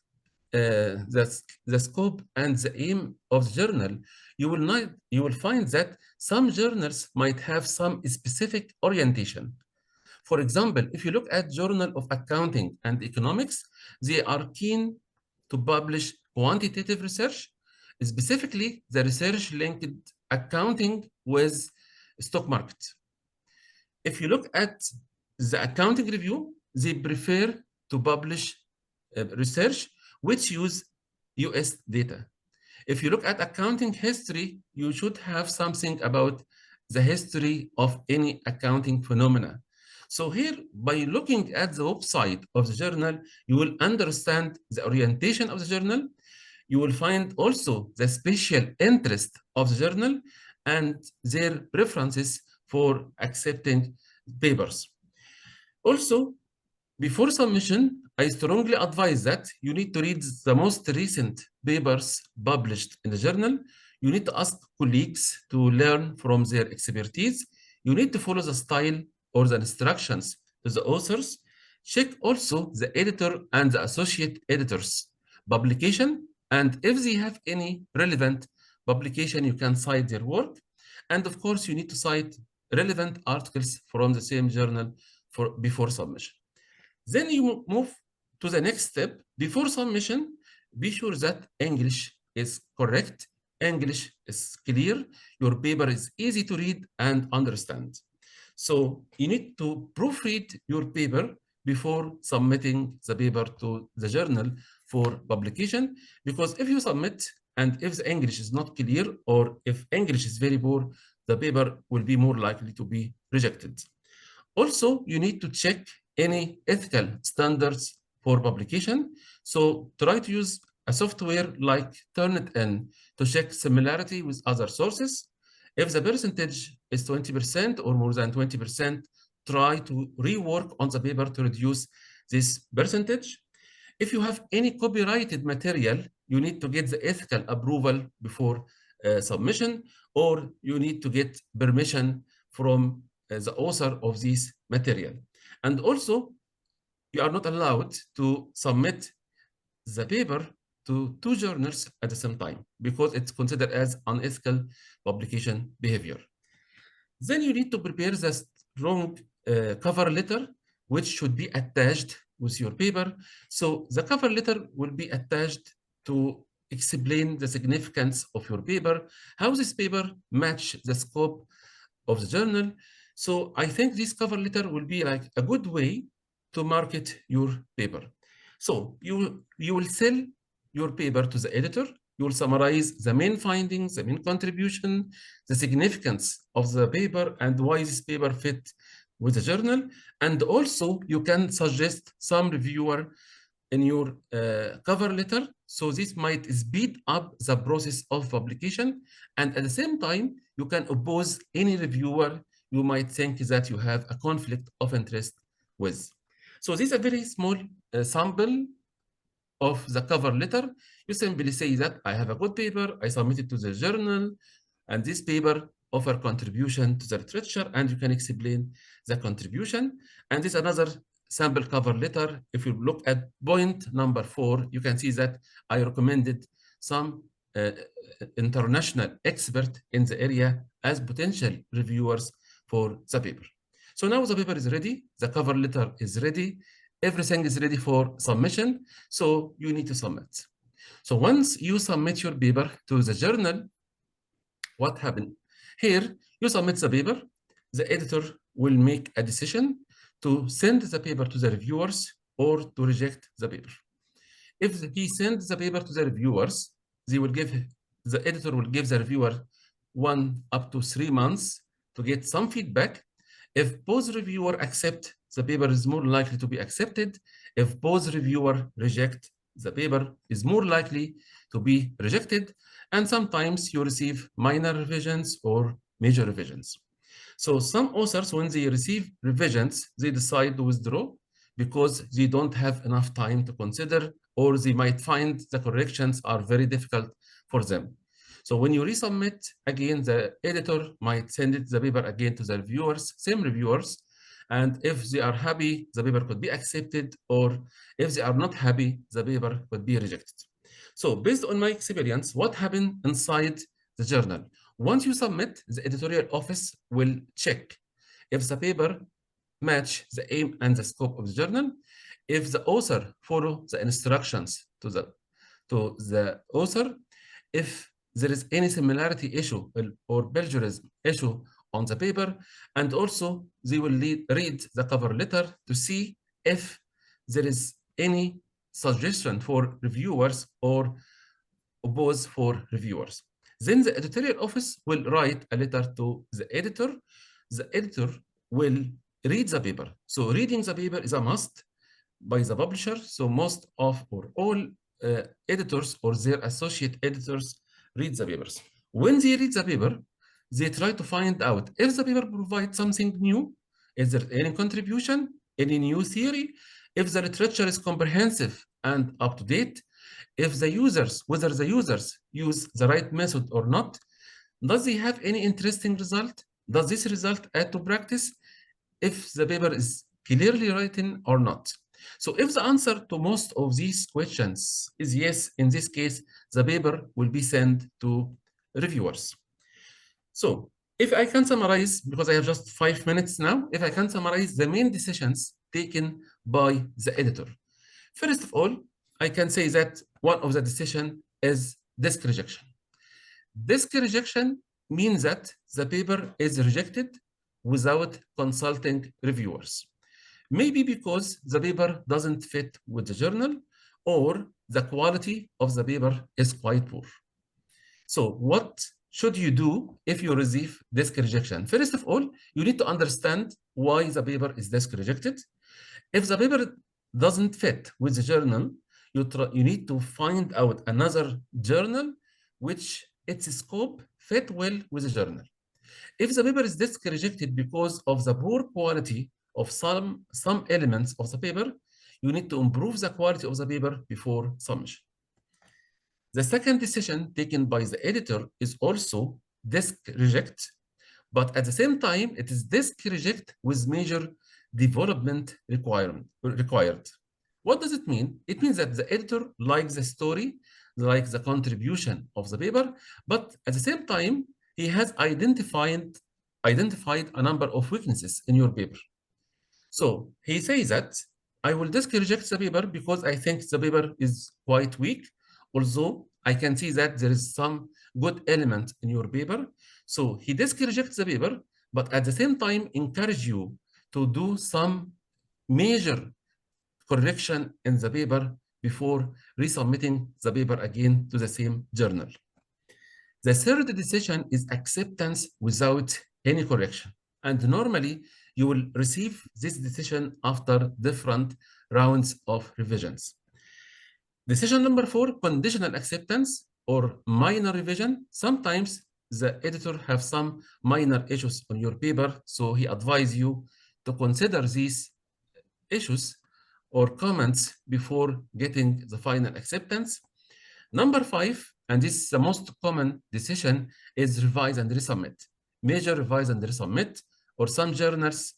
[SPEAKER 8] the scope and the aim of the journal, you will find that some journals might have some specific orientation. For example, if you look at Journal of Accounting and Economics, they are keen to publish quantitative research, specifically the research linked accounting with stock market. If you look at the accounting review, they prefer to publish research which use US data. If you look at accounting history, you should have something about the history of any accounting phenomena. So here, by looking at the website of the journal, you will understand the orientation of the journal. You will find also the special interest of the journal and their preferences for accepting papers. Also, before submission, I strongly advise that you need to read the most recent papers published in the journal. You need to ask colleagues to learn from their expertise. You need to follow the style or the instructions to the authors. Check also the editor and the associate editors' publication. And if they have any relevant publication, you can cite their work. And of course, you need to cite relevant articles from the same journal before submission. Then you move to the next step. Before submission, be sure that English is correct, English is clear, your paper is easy to read and understand. So you need to proofread your paper before submitting the paper to the journal for publication, because if you submit and if the English is not clear or if English is very poor, the paper will be more likely to be rejected. Also, you need to check any ethical standards for publication. So try to use a software like Turnitin to check similarity with other sources. If the percentage is 20% or more than 20%, try to rework on the paper to reduce this percentage. If you have any copyrighted material, you need to get the ethical approval before submission, or you need to get permission from the author of this material. And also, you are not allowed to submit the paper to 2 journals at the same time because it's considered as unethical publication behavior. Then you need to prepare the strong cover letter, which should be attached with your paper. So the cover letter will be attached to explain the significance of your paper, how this paper match the scope of the journal. So I think this cover letter will be like a good way to market your paper. So you will sell your paper to the editor. You will summarize the main findings, the main contribution, the significance of the paper, and why this paper fit with the journal. And also you can suggest some reviewer in your cover letter. So this might speed up the process of publication. And at the same time, you can oppose any reviewer you might think that you have a conflict of interest with. So this is a very small sample of the cover letter. You simply say that I have a good paper, I submit it to the journal, and this paper offer contribution to the literature, and you can explain the contribution. And this is another sample cover letter. If you look at point number 4, you can see that I recommended some international expert in the area as potential reviewers for the paper. So now the paper is ready, the cover letter is ready, everything is ready for submission, so you need to submit. So once you submit your paper to the journal, what happened? Here, you submit the paper, the editor will make a decision to send the paper to the reviewers or to reject the paper. If he sends the paper to the reviewers, the editor will give the reviewer 1 up to 3 months to get some feedback. If both reviewer accept, the paper is more likely to be accepted. If both reviewer reject, the paper is more likely to be rejected. And sometimes you receive minor revisions or major revisions. So some authors, when they receive revisions, they decide to withdraw because they don't have enough time to consider, or they might find the corrections are very difficult for them. So when you resubmit, again, the editor might send the paper again to the reviewers, same reviewers. And if they are happy, the paper could be accepted, or if they are not happy, the paper could be rejected. So based on my experience, what happened inside the journal? Once you submit, the editorial office will check if the paper match the aim and the scope of the journal, if the author follow the instructions to the author, if there is any similarity issue or plagiarism issue on the paper, and also they will read the cover letter to see if there is any suggestion for reviewers or oppose for reviewers. Then the editorial office will write a letter to the editor. The editor will read the paper. So reading the paper is a must by the publisher. So most of or all editors or their associate editors read the papers. When they read the paper, they try to find out if the paper provides something new, is there any contribution, any new theory, if the literature is comprehensive and up to date, if the users, whether the users use the right method or not, does he have any interesting result? Does this result add to practice? If the paper is clearly written or not. So if the answer to most of these questions is yes, in this case, the paper will be sent to reviewers. So if I can summarize, because I have just 5 minutes now, if I can summarize the main decisions taken by the editor. First of all, I can say that one of the decisions is disk rejection. Disk rejection means that the paper is rejected without consulting reviewers. Maybe because the paper doesn't fit with the journal or the quality of the paper is quite poor. So what should you do if you receive disk rejection? First of all, you need to understand why the paper is disk rejected. If the paper doesn't fit with the journal, you need to find out another journal which its scope fit well with the journal. If the paper is disk rejected because of the poor quality of some elements of the paper, you need to improve the quality of the paper before submission. The second decision taken by the editor is also disk reject, but at the same time, it is disk reject with major development required. What does it mean? It means that the editor likes the story, likes the contribution of the paper, but at the same time, he has identified a number of weaknesses in your paper. So he says that I will disk reject the paper because I think the paper is quite weak, although I can see that there is some good element in your paper. So he disk rejects the paper, but at the same time encourage you to do some major correction in the paper before resubmitting the paper again to the same journal. The third decision is acceptance without any correction. And normally you will receive this decision after different rounds of revisions. Decision number 4, conditional acceptance or minor revision. Sometimes the editor have some minor issues on your paper, so he advises you to consider these issues or comments before getting the final acceptance. Number 5, and this is the most common decision, is revise and resubmit. Major revise and resubmit, or some journals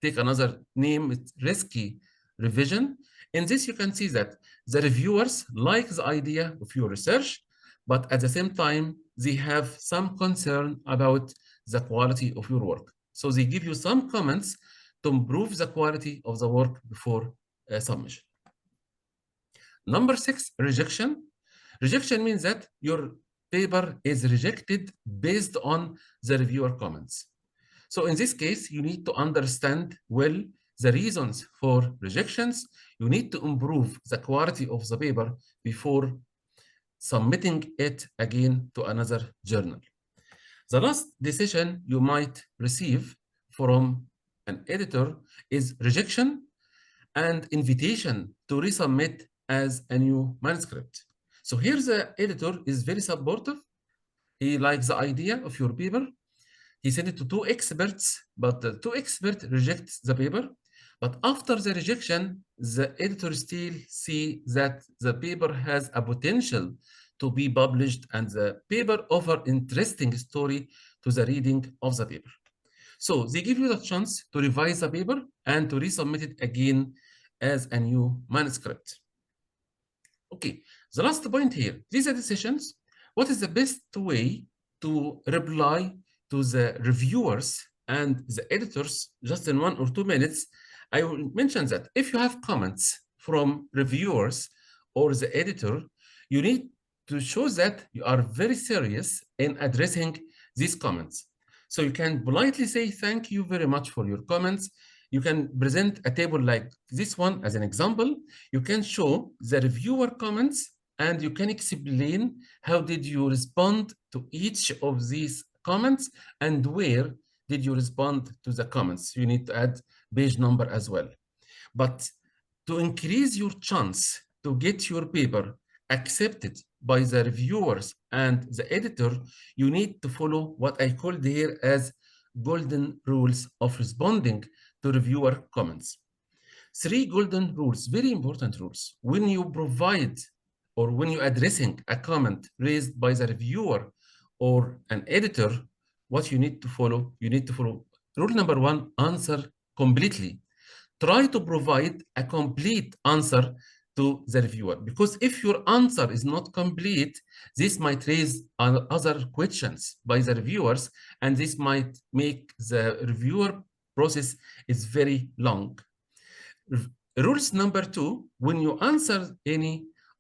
[SPEAKER 8] take another name, it's risky revision. In this, you can see that the reviewers like the idea of your research, but at the same time, they have some concern about the quality of your work. So they give you some comments to improve the quality of the work before submission. Number 6, rejection. Rejection means that your paper is rejected based on the reviewer comments. So in this case, you need to understand well the reasons for rejections. You need to improve the quality of the paper before submitting it again to another journal. The last decision you might receive from an editor is rejection and invitation to resubmit as a new manuscript. So here the editor is very supportive. He likes the idea of your paper. He sent it to 2 experts, but the 2 experts reject the paper. But after the rejection, the editor still see that the paper has a potential to be published and the paper offer interesting story to the reading of the paper. So they give you the chance to revise the paper and to resubmit it again as a new manuscript. Okay, the last point here, these are decisions. What is the best way to reply to the reviewers and the editors? Just in 1 or 2 minutes, I will mention that if you have comments from reviewers or the editor, you need to show that you are very serious in addressing these comments. So you can politely say, thank you very much for your comments. You can present a table like this one as an example. You can show the reviewer comments and you can explain how did you respond to each of these comments and where did you respond to the comments? You need to add page number as well. But to increase your chance to get your paper accepted by the reviewers and the editor, you need to follow what I called here as golden rules of responding to reviewer comments. 3 golden rules, very important rules. When you provide or when you're addressing a comment raised by the reviewer or an editor, what you need to follow? You need to follow rule number 1, answer completely. Try to provide a complete answer to the reviewer, because if your answer is not complete, this might raise other questions by the reviewers, and this might make the reviewer process is very long. Rules number 2, when you answer any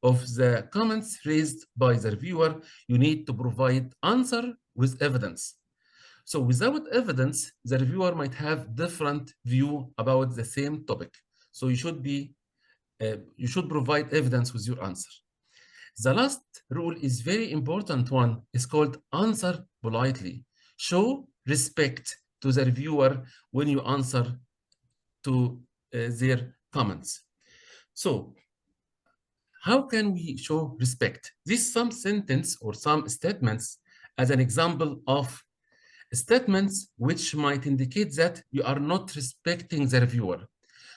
[SPEAKER 8] of the comments raised by the reviewer, you need to provide answer with evidence. So without evidence, the reviewer might have different view about the same topic. So you should provide evidence with your answer. The last rule is very important one. It's called answer politely. Show respect to the reviewer when you answer to their comments. So how can we show respect? This some sentence or some statements as an example of statements which might indicate that you are not respecting the reviewer.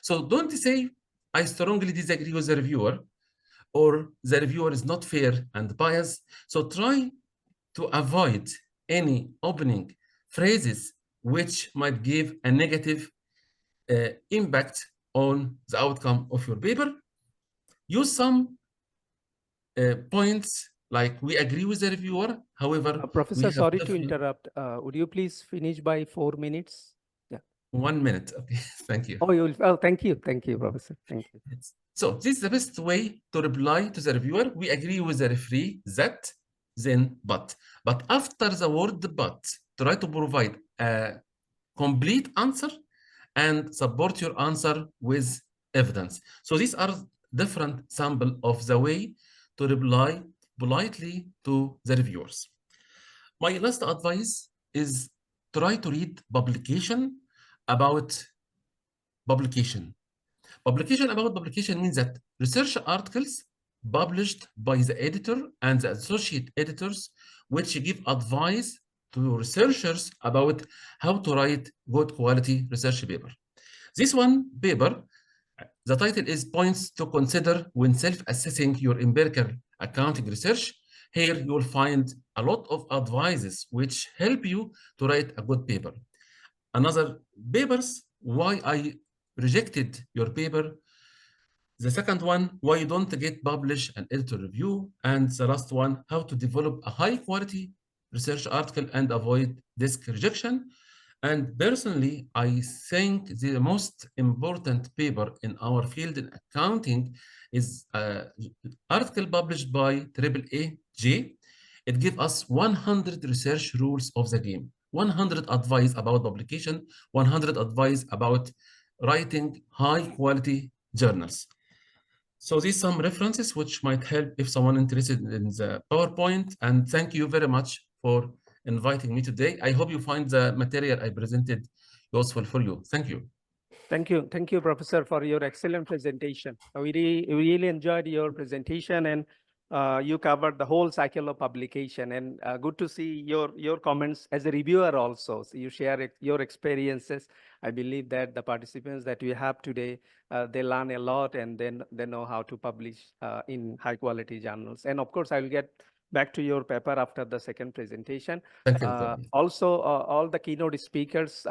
[SPEAKER 8] So don't say, I strongly disagree with the reviewer, or the reviewer is not fair and biased. So try to avoid any opening phrases which might give a negative impact on the outcome of your paper. Use some points like we agree with the reviewer. However,
[SPEAKER 7] Professor, sorry to interrupt. Would you please finish by 4 minutes? Yeah.
[SPEAKER 8] 1 minute. Okay, thank you.
[SPEAKER 7] Oh, thank you, Professor. Thank you.
[SPEAKER 8] So this is the best way to reply to the reviewer. We agree with the referee that, then but. But after the word but, try to provide a complete answer and support your answer with evidence. So these are different sample of the way to reply politely to the reviewers. My last advice is try to read publication about publication. Publication about publication means that research articles published by the editor and the associate editors, which give advice to researchers about how to write good quality research paper. This one paper, the title is Points to Consider When Self-Assessing Your Empirical Accounting Research. Here you will find a lot of advices which help you to write a good paper. Another papers, why I rejected your paper. The second one, why you don't get publish an editor review. And the last one, how to develop a high quality research article and avoid disk rejection. And personally, I think the most important paper in our field in accounting is an article published by AAAJ. It gives us 100 research rules of the game, 100 advice about publication, 100 advice about writing high quality journals. So these some references which might help if someone interested in the PowerPoint. And thank you very much for inviting me today. I hope you find the material I presented useful for you. Thank you.
[SPEAKER 7] Thank you, Professor, for your excellent presentation. We really enjoyed your presentation, and you covered the whole cycle of publication. And good to see your comments as a reviewer also. So you share your experiences. I believe that the participants that we have today, they learn a lot, and then they know how to publish in high quality journals. And of course, I will get back to your paper after the second presentation.
[SPEAKER 8] Thank you.
[SPEAKER 7] Also, all the keynote speakers,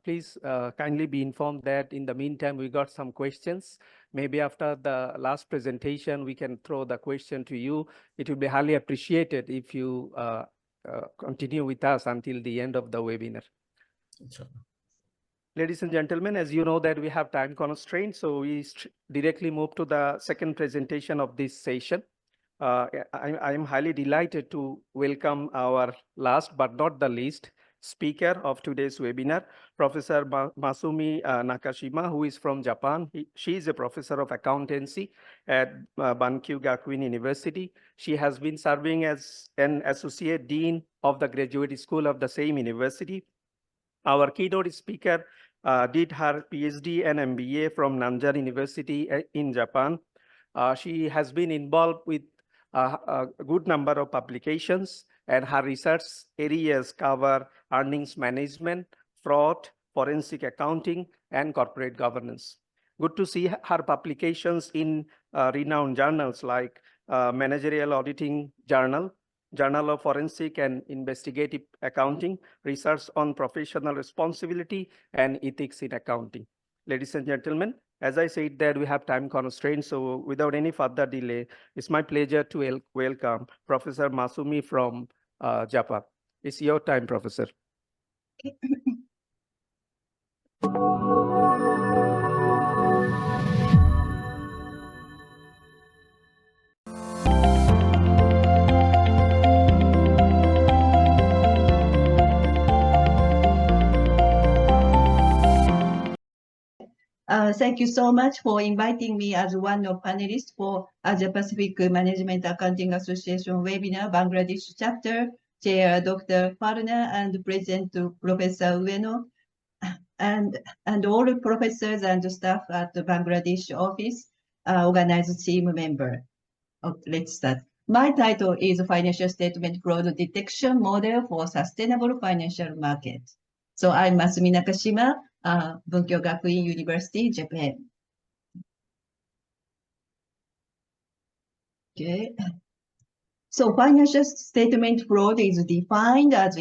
[SPEAKER 7] please kindly be informed that in the meantime, we got some questions. Maybe after the last presentation, we can throw the question to you. It will be highly appreciated if you continue with us until the end of the webinar.
[SPEAKER 8] Sure.
[SPEAKER 7] Ladies and gentlemen, as you know that we have time constraints, so we directly move to the second presentation of this session. I am highly delighted to welcome our last but not the least speaker of today's webinar, Professor Masumi Nakashima, who is from Japan. She is a professor of accountancy at Bankyu Gakuin University. She has been serving as an associate dean of the graduate school of the same university. Our keynote speaker did her PhD and MBA from Nanjing University in Japan. She has been involved with a good number of publications, and her research areas cover earnings management, fraud, forensic accounting, and corporate governance. Good to see her publications in renowned journals like Managerial Auditing Journal, Journal of Forensic and Investigative Accounting, Research on Professional Responsibility and Ethics in Accounting. Ladies and gentlemen, as I said that we have time constraints, so without any further delay, it's my pleasure to welcome Professor Masumi from Japan. It's your time, Professor.
[SPEAKER 9] Thank you so much for inviting me as one of panelists for Asia Pacific Management Accounting Association webinar, Bangladesh chapter, Chair Dr. Farna and President Professor Ueno, and all professors and staff at the Bangladesh office, organized team member. Let's start. My title is Financial Statement Fraud Detection Model for Sustainable Financial Market. So I'm Masumi Nakashima, Bunkyo Gakuin University, Japan. Okay. So financial statement fraud is defined as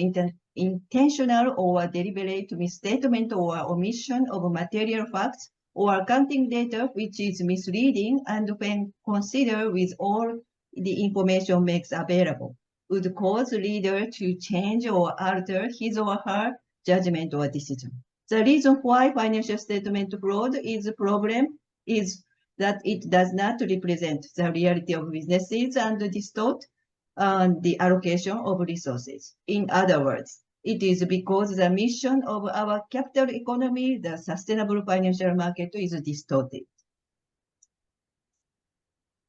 [SPEAKER 9] intentional or deliberate misstatement or omission of material facts or accounting data which is misleading and when considered with all the information makes available would cause reader to change or alter his or her judgment or decision. The reason why financial statement fraud is a problem is that it does not represent the reality of businesses and distort the allocation of resources. In other words, it is because the mission of our capital economy, the sustainable financial market, is distorted.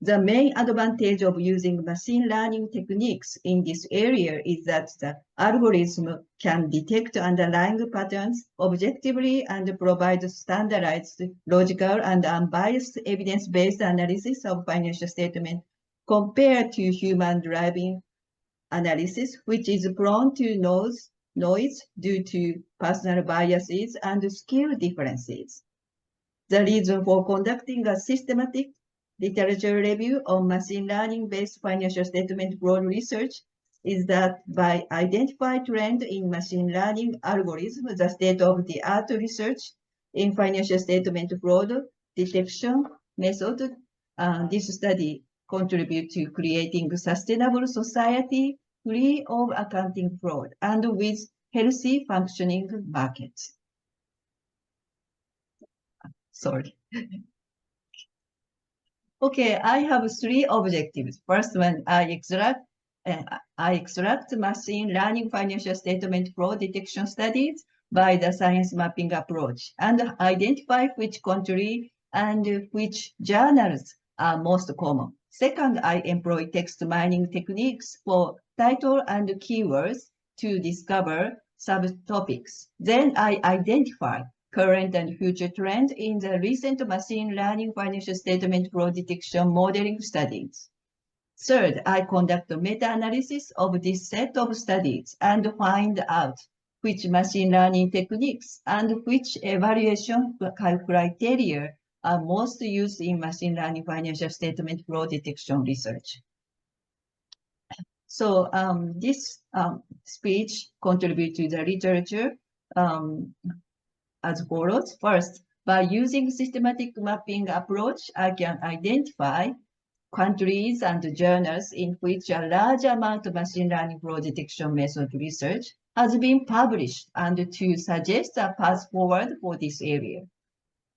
[SPEAKER 9] The main advantage of using machine learning techniques in this area is that the algorithm can detect underlying patterns objectively and provide standardized, logical, and unbiased evidence-based analysis of financial statements compared to human-driven analysis, which is prone to noise due to personal biases and skill differences. The reason for conducting a systematic literature review on machine learning-based financial statement fraud research is that by identifying trend in machine learning algorithms, the state-of-the-art research in financial statement fraud detection method, this study contributes to creating a sustainable society free of accounting fraud and with healthy functioning markets. Sorry. Okay, I have three objectives. First one, I extract machine learning financial statement fraud detection studies by the science mapping approach and identify which country and which journals are most common. Second, I employ text mining techniques for title and keywords to discover subtopics. Then I identify current and future trends in the recent machine learning financial statement fraud detection modeling studies. Third, I conduct a meta-analysis of this set of studies and find out which machine learning techniques and which evaluation criteria are most used in machine learning financial statement fraud detection research. So this speech contributes to the literature as follows. First, by using systematic mapping approach, I can identify countries and journals in which a large amount of machine learning fraud detection method research has been published and to suggest a path forward for this area.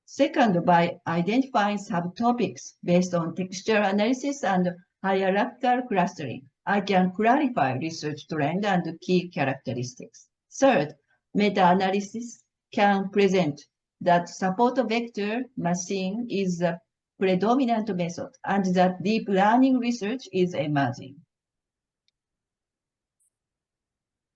[SPEAKER 9] Second, by identifying subtopics based on textual analysis and hierarchical clustering, I can clarify research trend and key characteristics. Third, meta-analysis can present that support vector machine is the predominant method and that deep learning research is emerging.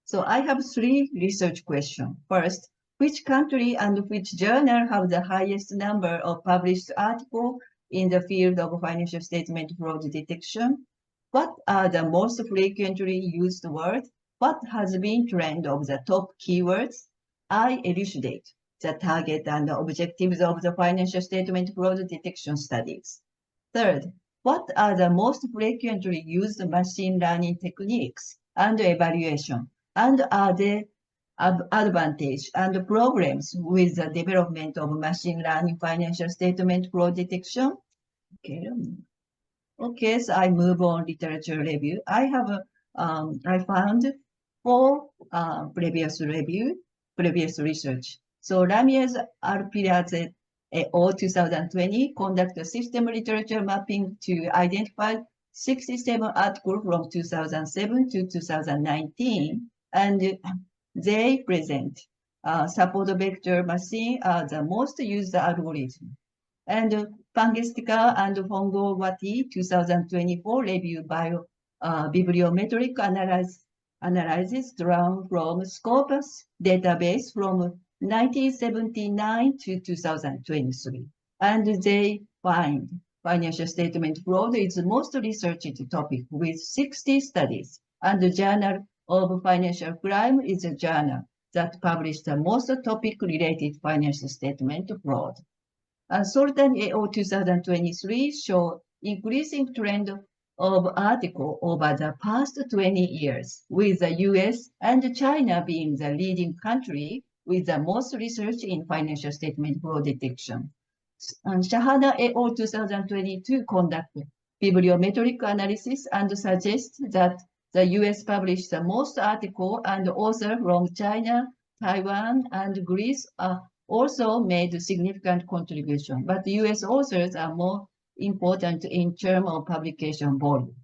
[SPEAKER 9] So I have three research questions. First, which country and which journal have the highest number of published articles in the field of financial statement fraud detection? What are the most frequently used words? What has been trend of the top keywords? I elucidate the target and the objectives of the financial statement fraud detection studies. Third, what are the most frequently used machine learning techniques and evaluation? And are there advantages and problems with the development of machine learning financial statement fraud detection? Okay, so I move on literature review. I found four previous research. So Ramirez Alpiraz et al. 2020 conducted system literature mapping to identify 67 articles from 2007 to 2019, and they present support vector machine as the most used algorithm. And Pangestica and Fongowati 2024 review bio bibliometric analysis drawn from Scopus database from 1979 to 2023. And they find financial statement fraud is the most researched topic with 60 studies. And the Journal of Financial Crime is a journal that published the most topic-related financial statement fraud. Sultan et al. 2023 show increasing trend of article over the past 20 years, with the US and China being the leading country with the most research in financial statement fraud detection. And Shahana et al. 2022 conduct bibliometric analysis and suggest that the US published the most article, and authors from China, Taiwan, and Greece also made significant contribution, but US authors are more important in terms of publication volume.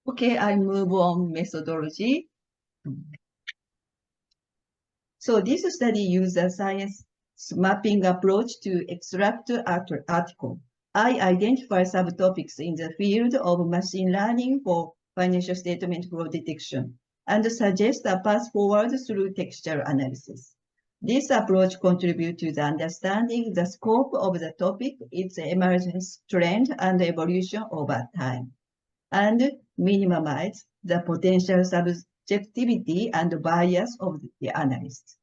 [SPEAKER 9] Okay, I move on methodology. So this study uses a science mapping approach to extract article. I identify subtopics in the field of machine learning for financial statement fraud detection and suggest a path forward through textual analysis. This approach contributes to the understanding the scope of the topic, its emergence, trend, and evolution over time, and minimize the potential subjectivity and bias of the analyst.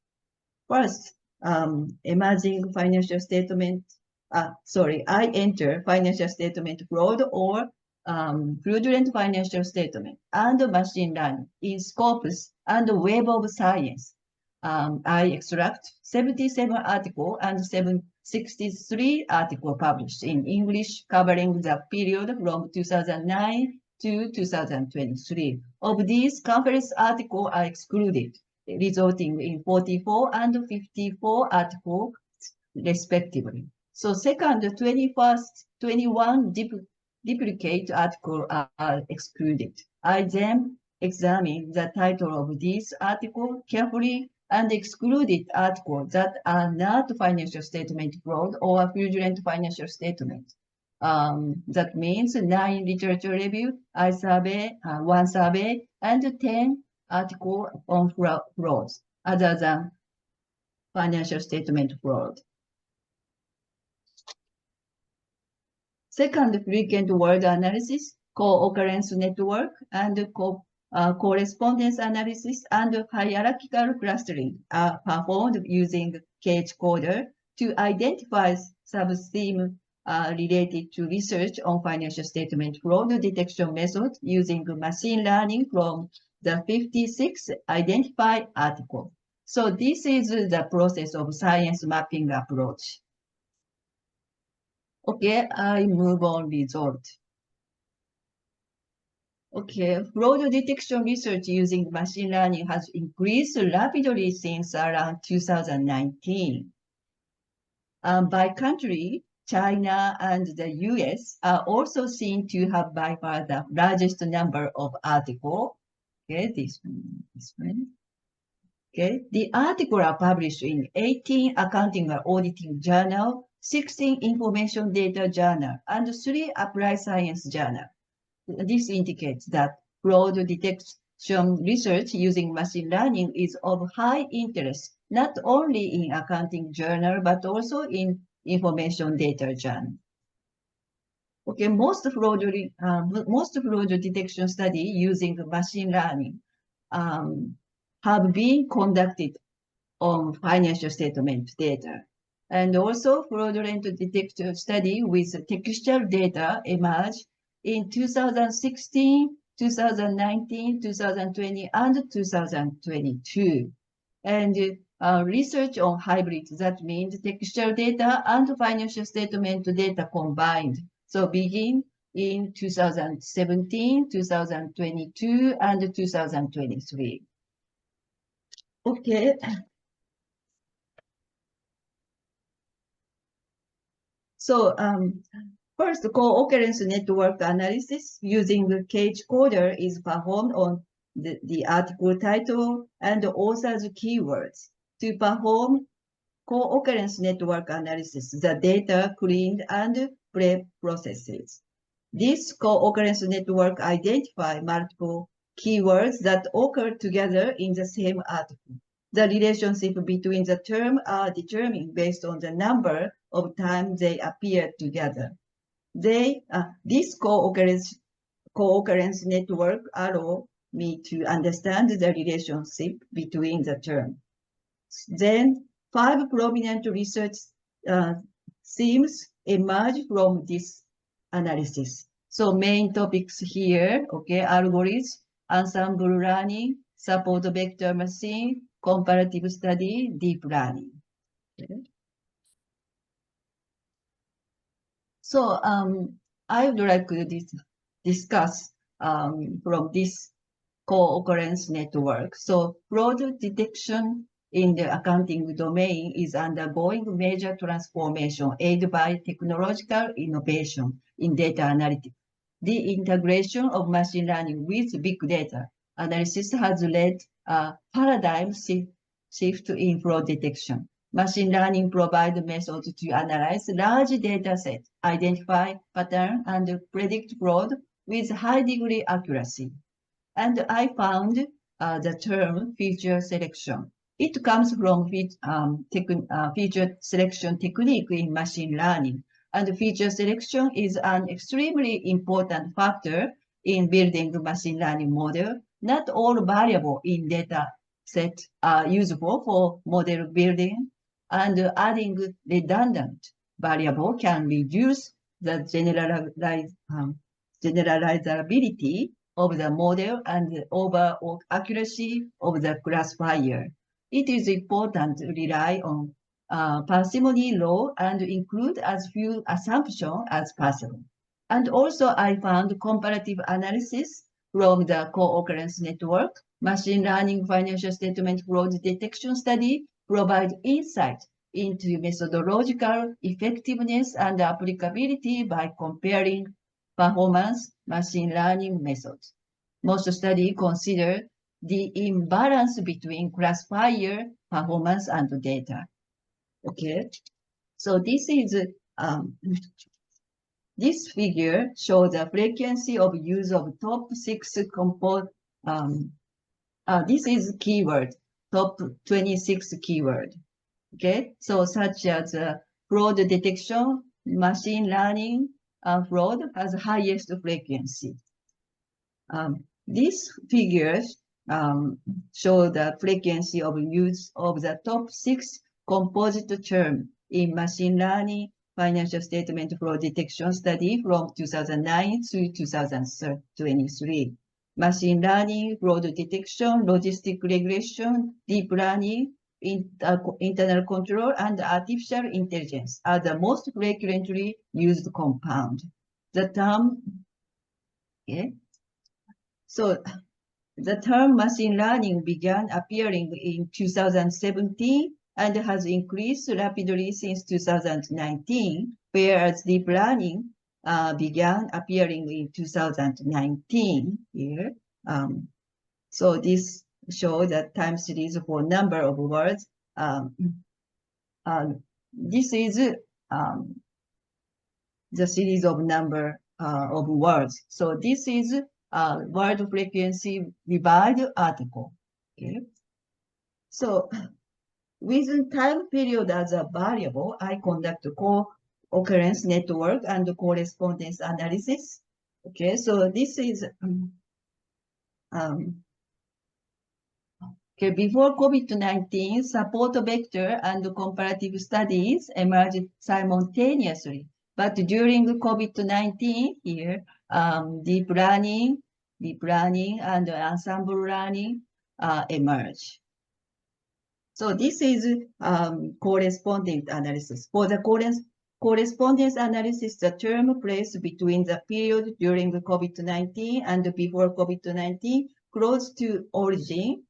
[SPEAKER 9] First, emerging financial statement, I enter financial statement fraud or fraudulent financial statement and machine learning in Scopus and Web of Science. I extract 77 articles and 763 articles published in English covering the period from 2009 to 2023. Of these, conference articles are excluded, resulting in 44 and 54 articles respectively. So second, 21 duplicate articles are excluded. I then examine the title of these articles carefully and excluded articles that are not financial statement fraud or fraudulent financial statement. That means 9 literature review, I survey, 1 survey, and 10 articles on frauds other than financial statement fraud. Second, frequent word analysis, co-occurrence network, and correspondence analysis and hierarchical clustering are performed using Cage Coder to identify sub-themes related to research on financial statement fraud detection method using machine learning from the 56 identified articles. So this is the process of science mapping approach. Okay, I move on result. Okay, fraud detection research using machine learning has increased rapidly since around 2019. By country, China and the US are also seen to have by far the largest number of articles. Okay, this one. Okay, the articles are published in 18 accounting and auditing journals, 16 information data journal, and 3 applied science journal. This indicates that fraud research using machine learning is of high interest, not only in accounting journal, but also in information data journal. Okay, most fraud detection study using machine learning have been conducted on financial statement data. And also fraudulent detection study with textual data emerged in 2016, 2019, 2020, and 2022. And research on hybrids, that means textual data and financial statement data combined. So begin in 2017, 2022, and 2023. Okay. So first, co-occurrence network analysis using the cage coder is performed on the article title and the author's keywords. To perform co-occurrence network analysis, the data cleaned and pre-processes. This co-occurrence network identifies multiple keywords that occur together in the same article. The relationship between the terms are determined based on the number of times they appear together. This co-occurrence network allow me to understand the relationship between the terms. Then 5 prominent research themes emerge from this analysis. So main topics here, okay, algorithms, ensemble learning, support vector machine, comparative study, deep learning. Okay. So I would like to discuss from this co-occurrence network. So fraud detection in the accounting domain is undergoing major transformation aided by technological innovation in data analytics. The integration of machine learning with big data analysis has led a paradigm shift in fraud detection. Machine learning provides methods to analyze large data sets, identify patterns, and predict fraud with high degree accuracy. And I found the term feature selection. It comes from feature selection technique in machine learning. And feature selection is an extremely important factor in building a machine learning model. Not all variables in data set are useful for model building, and adding redundant variable can reduce the generalizability of the model and the overall accuracy of the classifier. It is important to rely on parsimony law and include as few assumptions as possible. And also I found comparative analysis from the co-occurrence network. Machine learning financial statement fraud detection study provide insight into methodological effectiveness and applicability by comparing performance machine learning methods. Most studies consider the imbalance between classifier performance and data. Okay, so this is this figure shows the frequency of use of top 6 components. This is keyword, top 26 keyword. Okay, so such as fraud detection, machine learning, fraud has highest frequency. These figures show the frequency of use of the top 6 composite terms in machine learning financial statement fraud detection study from 2009 to 2023. Machine learning, fraud detection, logistic regression, deep learning, internal control, and artificial intelligence are the most frequently used compound. The term, okay. So the term machine learning began appearing in 2017 and has increased rapidly since 2019, whereas deep learning began appearing in 2019 here. So this shows the time series for number of words. This is the series of number of words. So this is word frequency revised article. Okay. So with time period as a variable, I conduct co-occurrence network and correspondence analysis. Okay, so this is okay, before COVID-19, support vector and comparative studies emerged simultaneously. But during COVID-19 here, deep learning, and ensemble learning emerge. So this is correspondence analysis. For the correspondence analysis, the term placed between the period during COVID-19 and before COVID-19 close to origin,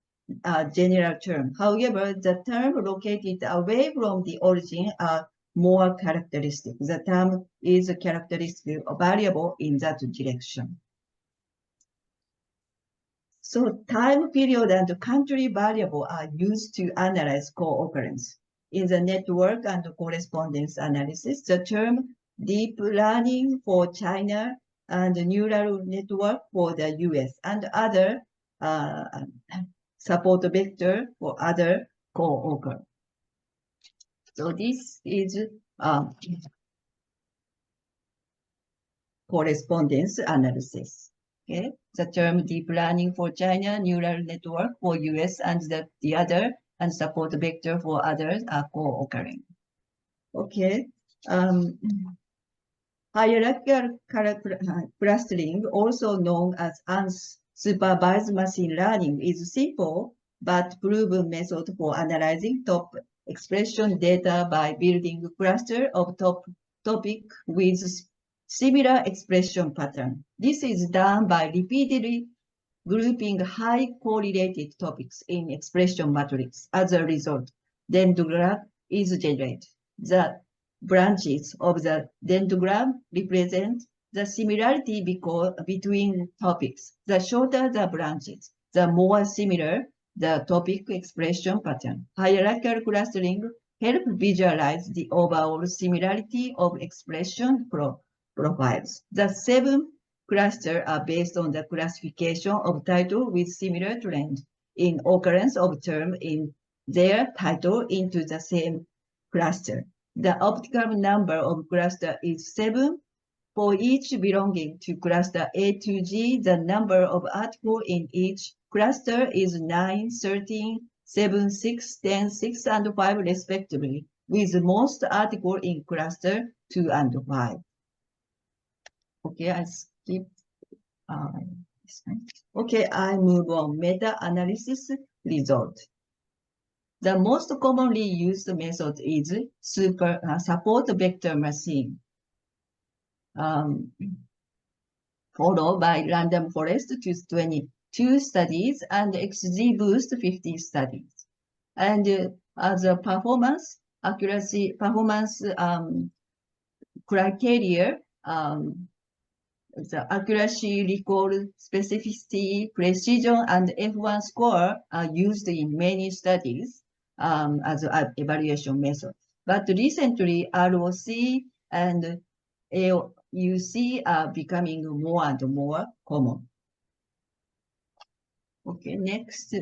[SPEAKER 9] general term. However, the term located away from the origin are more characteristic. The term is a characteristic variable in that direction. So time period and country variable are used to analyze co-occurrence. In the network and correspondence analysis, the term deep learning for China and neural network for the US and other support vector for other co-occur. So this is correspondence analysis. Okay, the term deep learning for China, neural network for US, and the other, and support vector for others are co-occurring. Okay, hierarchical clustering, also known as unsupervised machine learning, is simple but proven method for analyzing top expression data by building a cluster of topic with similar expression pattern. This is done by repeatedly grouping high correlated topics in expression matrix. As a result, dendrogram is generated. The branches of the dendrogram represent the similarity between topics. The shorter the branches, the more similar the topic expression pattern. Hierarchical clustering helps visualize the overall similarity of expression profiles. The 7 clusters are based on the classification of title with similar trend in occurrence of term in their title into the same cluster. The optimal number of clusters is 7. For each belonging to cluster A to G, the number of articles in each cluster is 9, 13, 7, 6, 10, 6, and 5 respectively, with most articles in cluster 2 and 5. Okay, I skip this one. Okay, I move on. Meta-analysis result. The most commonly used method is support vector machine, followed by random forest 22 studies and XGBoost 50 studies. And as a performance criteria, the accuracy, recall, specificity, precision, and F1 score are used in many studies as an evaluation method. But recently, ROC and AUC are becoming more and more common. Okay, next.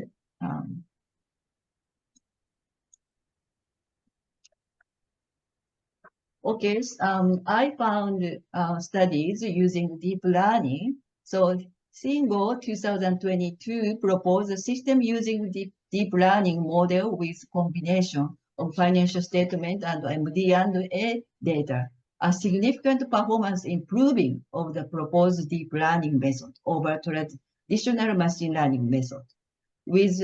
[SPEAKER 9] Okay, I found studies using deep learning. So Singo 2022 proposed a system using deep learning model with combination of financial statement and MD&A data. A significant performance improving of the proposed deep learning method over traditional machine learning method. With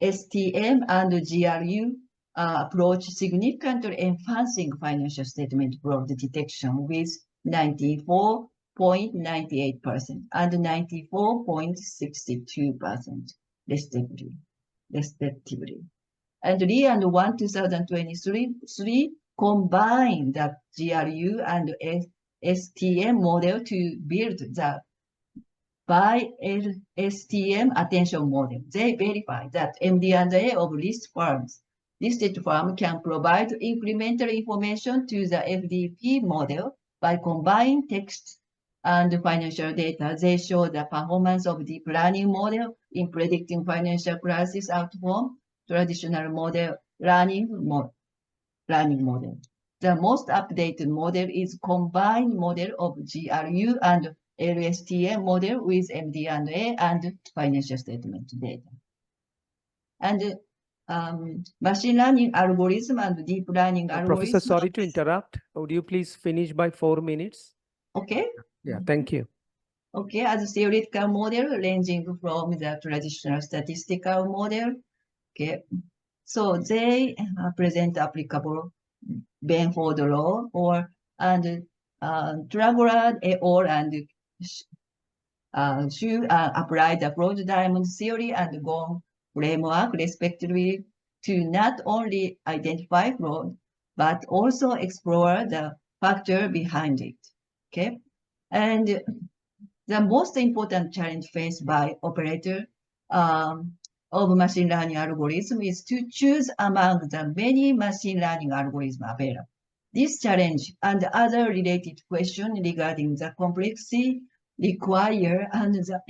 [SPEAKER 9] STM and GRU approach significantly enhancing financial statement fraud detection with 94.98% and 94.62% respectively. And Lee and 1 2023 combined the GRU and STM model to build the by STM attention model. They verify that MD&A of listed firm can provide incremental information to the FDP model by combining text and financial data. They show the performance of deep learning model in predicting financial crisis outcome, traditional model learning model. The most updated model is combined model of GRU and LSTM model with MD&A and financial statement data. And machine learning algorithm and deep learning algorithm.
[SPEAKER 7] Professor, sorry to interrupt. Would you please finish by 4 minutes?
[SPEAKER 9] Okay.
[SPEAKER 7] Yeah, thank you.
[SPEAKER 9] Okay, as a theoretical model ranging from the traditional statistical model. Okay, so they present applicable Benford law or and Dragorad et al. And apply the broad diamond theory and Gong framework respectively to not only identify fraud, but also explore the factor behind it. Okay, and the most important challenge faced by operator of machine learning algorithm is to choose among the many machine learning algorithms available. This challenge and other related questions regarding the complexity require and the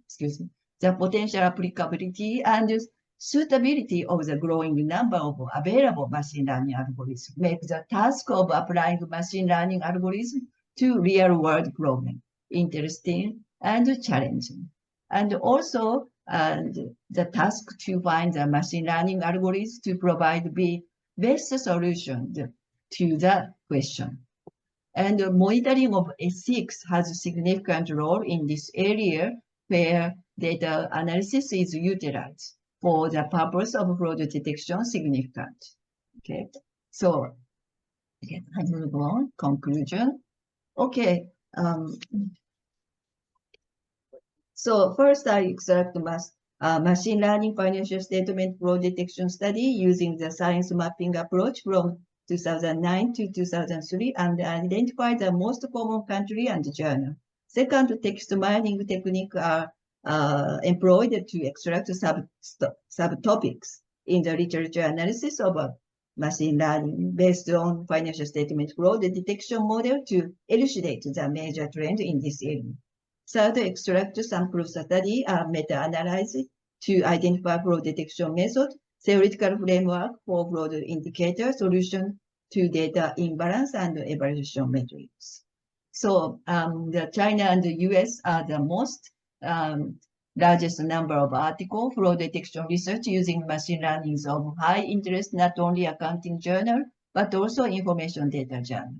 [SPEAKER 9] excuse me, the potential applicability and suitability of the growing number of available machine learning algorithms make the task of applying machine learning algorithms to real-world problems interesting and challenging. And also the task to find the machine learning algorithms to provide the best solution to the question. And monitoring of ethics has a significant role in this area where data analysis is utilized for the purpose of fraud detection significant. Okay, so again, I move on, conclusion. Okay, so first I extract machine learning financial statement fraud detection study using the science mapping approach from 2009 to 2003 and identify the most common country and journal. Second, text mining technique are employed to extract subtopics in the literature analysis of machine learning based on financial statement fraud detection model to elucidate the major trend in this area. Third, extract sample study are meta-analyzed to identify fraud detection method, theoretical framework for fraud indicator, solution to data imbalance, and evaluation metrics. So the China and the US are the most largest number of articles fraud detection research using machine learning of high interest, not only accounting journal, but also information data journal.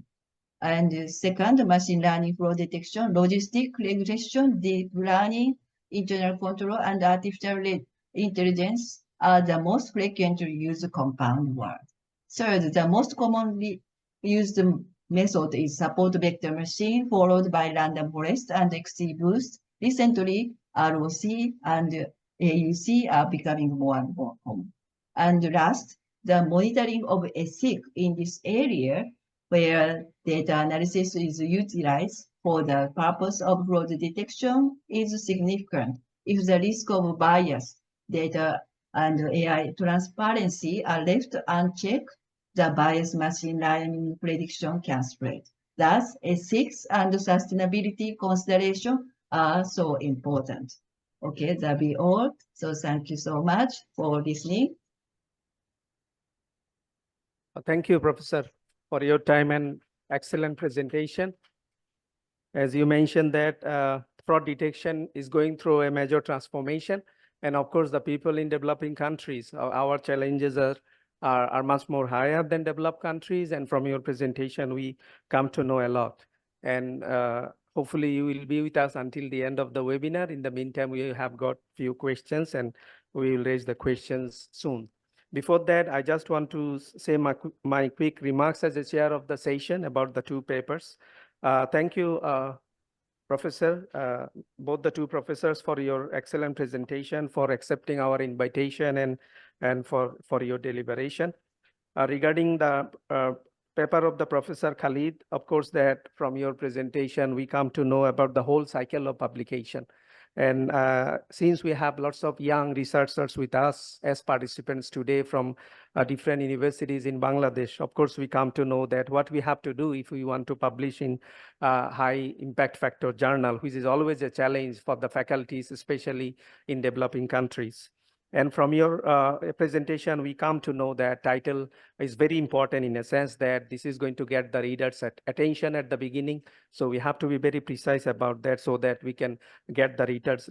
[SPEAKER 9] And second, machine learning fraud detection, logistic regression, deep learning, internal control, and artificial intelligence are the most frequently used compound words. Third, the most commonly used method is support vector machine, followed by random forest and XGBoost. Recently, ROC and AUC are becoming more and more common. And last, the monitoring of ethics in this area where data analysis is utilized for the purpose of fraud detection is significant. If the risk of bias, data, and AI transparency are left unchecked, the bias machine learning prediction can spread. Thus, ethics and sustainability consideration are so important. Okay, that'll be all. So thank you so much for listening.
[SPEAKER 7] Thank you, Professor, for your time and excellent presentation. As you mentioned that fraud detection is going through a major transformation. And of course, the people in developing countries, our challenges are much more higher than developed countries. And from your presentation, we come to know a lot. And hopefully you will be with us until the end of the webinar. In the meantime, we have got few questions and we will raise the questions soon. Before that, I just want to say my quick remarks as a chair of the session about the two papers. Thank you, Professor, both the two professors for your excellent presentation, for accepting our invitation and for your deliberation. Regarding the paper of the Professor Khalid, of course, that from your presentation, we come to know about the whole cycle of publication. And since we have lots of young researchers with us as participants today from different universities in Bangladesh, of course, we come to know that what we have to do if we want to publish in high impact factor journal, which is always a challenge for the faculties, especially in developing countries. And from your presentation, we come to know that title is very important in a sense that this is going to get the readers' attention at the beginning. So we have to be very precise about that so that we can get the readers'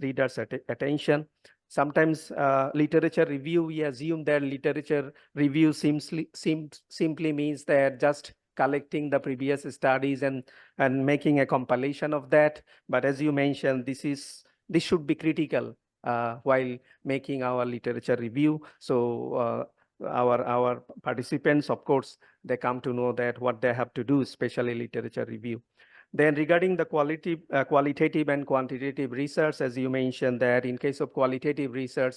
[SPEAKER 7] attention. Sometimes literature review, we assume that literature review simply means that just collecting the previous studies and making a compilation of that. But as you mentioned, this should be critical while making our literature review. So our participants, of course, they come to know that what they have to do, especially literature review. Then regarding the qualitative and quantitative research, as you mentioned that in case of qualitative research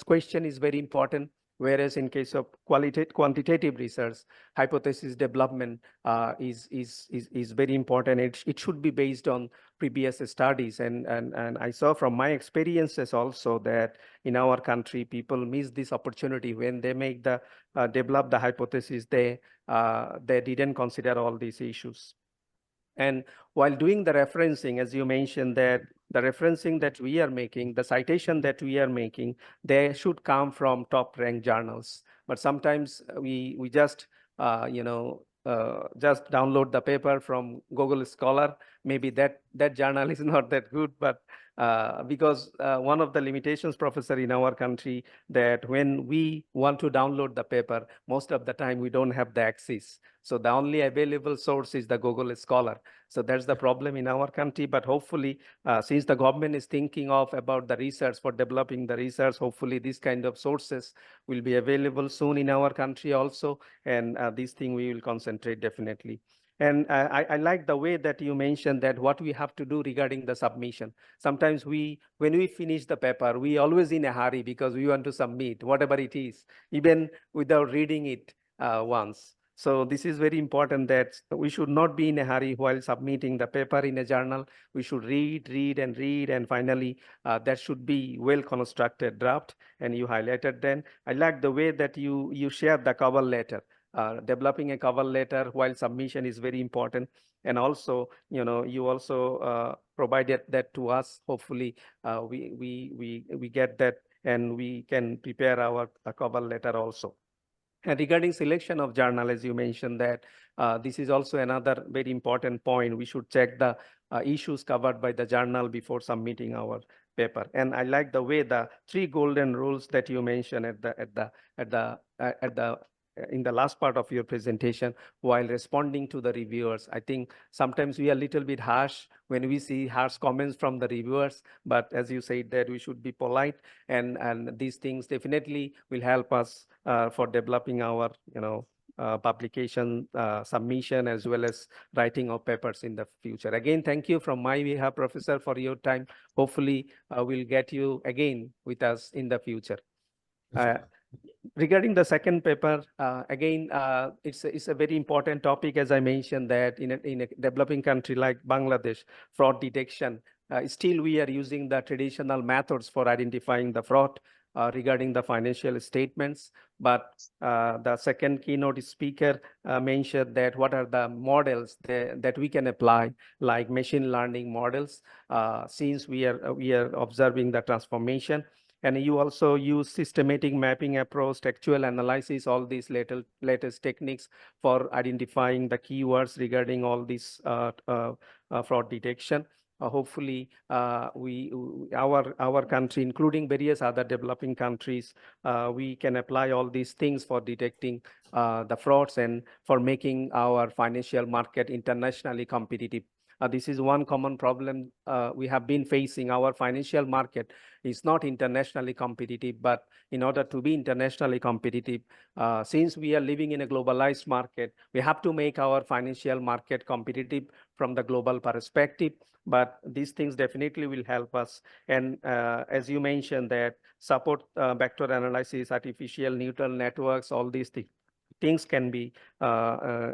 [SPEAKER 7] question is very important. Whereas in case of quantitative research, hypothesis development is very important. It should be based on previous studies. And I saw from my experiences also that in our country, people miss this opportunity when they make the develop the hypothesis, they didn't consider all these issues. And while doing the referencing, as you mentioned, that the referencing that we are making, the citation that we are making, they should come from top ranked journals. But sometimes we just, just download the paper from Google Scholar. Maybe that journal is not that good, but because one of the limitations, Professor, in our country, that when we want to download the paper, most of the time we don't have the access. So the only available source is the Google Scholar. So that's the problem in our country. But hopefully, since the government is thinking about the research for developing the research, hopefully these kind of sources will be available soon in our country also. And this thing we will concentrate definitely. And I like the way that you mentioned that what we have to do regarding the submission. Sometimes when we finish the paper, we always in a hurry because we want to submit whatever it is, even without reading it once. So this is very important that we should not be in a hurry while submitting the paper in a journal. We should read, and finally that should be well constructed draft. And you highlighted then. I like the way that you shared the cover letter. Developing a cover letter while submission is very important. And also, you also provided that to us. Hopefully, we get that and we can prepare our cover letter also. And regarding selection of journal, as you mentioned that this is also another very important point. We should check the issues covered by the journal before submitting our paper. And I like the way the 3 golden rules that you mentioned in the last part of your presentation while responding to the reviewers. I think sometimes we are a little bit harsh when we see harsh comments from the reviewers, but as you said that we should be polite, and these things definitely will help us for developing our publication submission as well as writing of papers in the future. Again, thank you from my behalf, Professor, for your time. Hopefully we'll get you again with us in the future. Regarding the second paper, again, it's a very important topic, as I mentioned, that in a developing country like Bangladesh, fraud detection, still we are using the traditional methods for identifying the fraud regarding the financial statements. But the second keynote speaker mentioned that what are the models that we can apply, like machine learning models, since we are observing the transformation. And you also use systematic mapping approach, textual analysis, all these latest techniques for identifying the keywords regarding all this fraud detection. Hopefully, our country, including various other developing countries, we can apply all these things for detecting the frauds and for making our financial market internationally competitive. This is one common problem we have been facing. Our financial market is not internationally competitive, but in order to be internationally competitive, since we are living in a globalized market, we have to make our financial market competitive from the global perspective. But these things definitely will help us. And as you mentioned that support vector analysis, artificial neural networks, all these things can be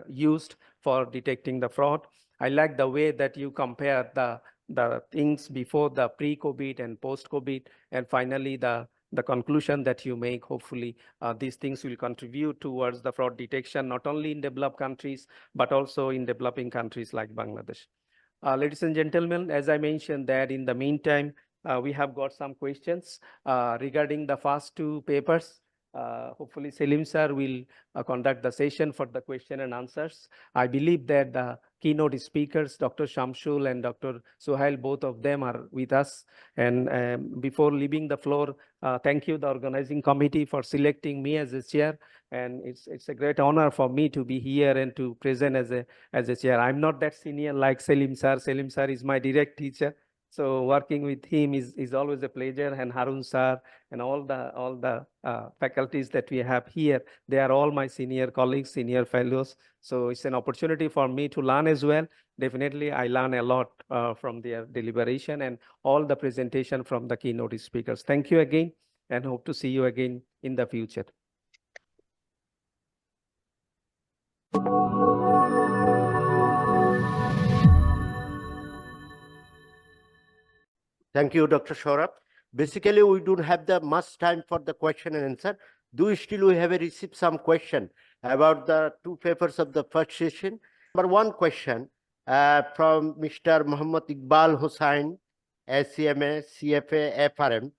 [SPEAKER 7] used for detecting the fraud. I like the way that you compare the the things before the pre-COVID and post-COVID, and finally the conclusion that you make. Hopefully, these things will contribute towards the fraud detection, not only in developed countries, but also in developing countries like Bangladesh. Ladies and gentlemen, as I mentioned that in the meantime, we have got some questions regarding the first two papers. Hopefully Selim sir will conduct the session for the question and answers. I believe that the keynote speakers, Dr. Shamsul and Dr. Suhail, both of them are with us. And before leaving the floor, thank you the organizing committee for selecting me as a chair. And it's a great honor for me to be here and to present as a chair. I'm not that senior like Selim sir. Selim sir is my direct teacher. So working with him is always a pleasure, and Harun sir and all the faculties that we have here, they are all my senior colleagues, senior fellows. So it's an opportunity for me to learn as well. Definitely, I learn a lot from their deliberation and all the presentation from the keynote speakers. Thank you again, and hope to see you again in the future.
[SPEAKER 4] Thank you, Dr. Saurabh. Basically, we don't have the much time for the question and answer. Do still we have received some question about the two papers of the first session. Number one question from Mr. Muhammad Iqbal Hussain, ACMA, CFA, FRM.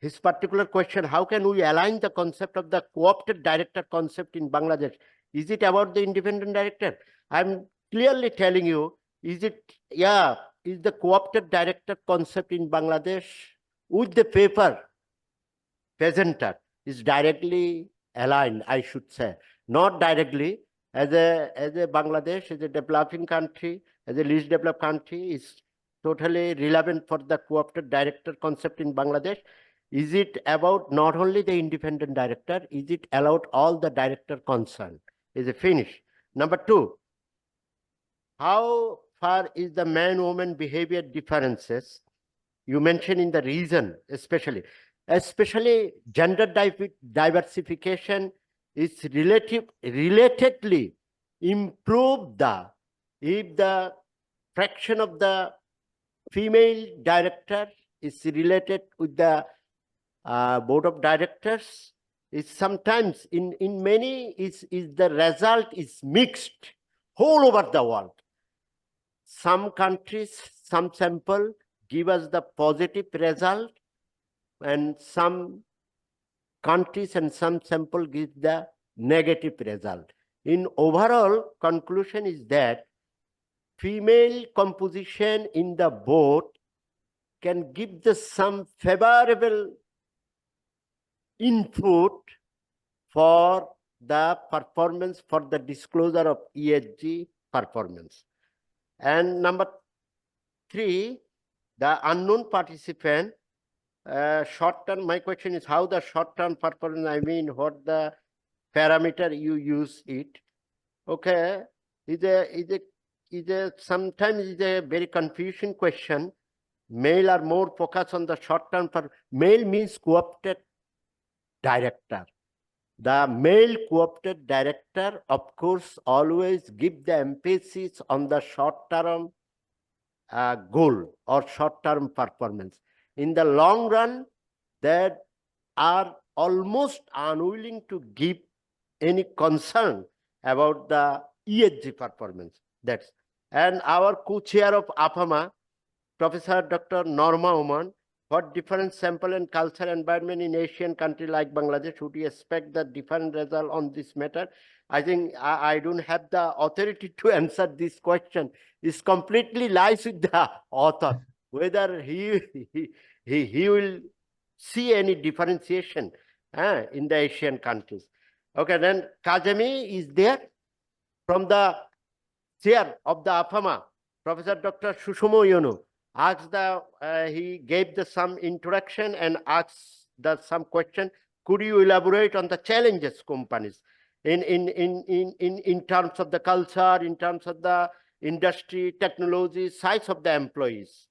[SPEAKER 4] His particular question, how can we align the concept of the co-opted director concept in Bangladesh? Is it about the independent director? I'm clearly telling you, is the co-opted director concept in Bangladesh with the paper presenter is directly aligned, I should say. Not directly, as a Bangladesh, as a developing country, as a least developed country, is totally relevant for the co-opted director concept in Bangladesh. Is it about not only the independent director, is it allowed all the director concerned? Is it finished? Number two, how far is the man-woman behavior differences? You mentioned in the reason, especially gender diversification is relatedly improve if the fraction of the female director is related with the board of directors, is sometimes in many is the result is mixed all over the world. Some countries, some sample give us the positive result, and some countries and some sample give the negative result. In overall, conclusion is that female composition in the board can give the some favorable input for the performance, for the disclosure of ESG performance. And number three, the unknown participant, short-term, my question is how the short-term performance, I mean, what the parameter you use it. Okay, sometimes is a very confusing question. Male are more focused on the short-term. Male means co-opted director. The male co-opted director, of course, always give the emphasis on the short-term goal or short-term performance. In the long run, they are almost unwilling to give any concern about the ESG performance. And our co-chair of APMAA, Professor Dr. Norma Oman, what different sample and cultural environment in Asian country like Bangladesh would you expect the different result on this matter? I think I don't have the authority to answer this question. It completely lies with the author, whether he will see any differentiation in the Asian countries. Okay, then Kazemi is there from the chair of the APMAA, Professor Dr. Susumo Yono. He gave some introduction and asked some question. Could you elaborate on the challenges companies in terms of the culture, in terms of the industry, technology, size of the employees,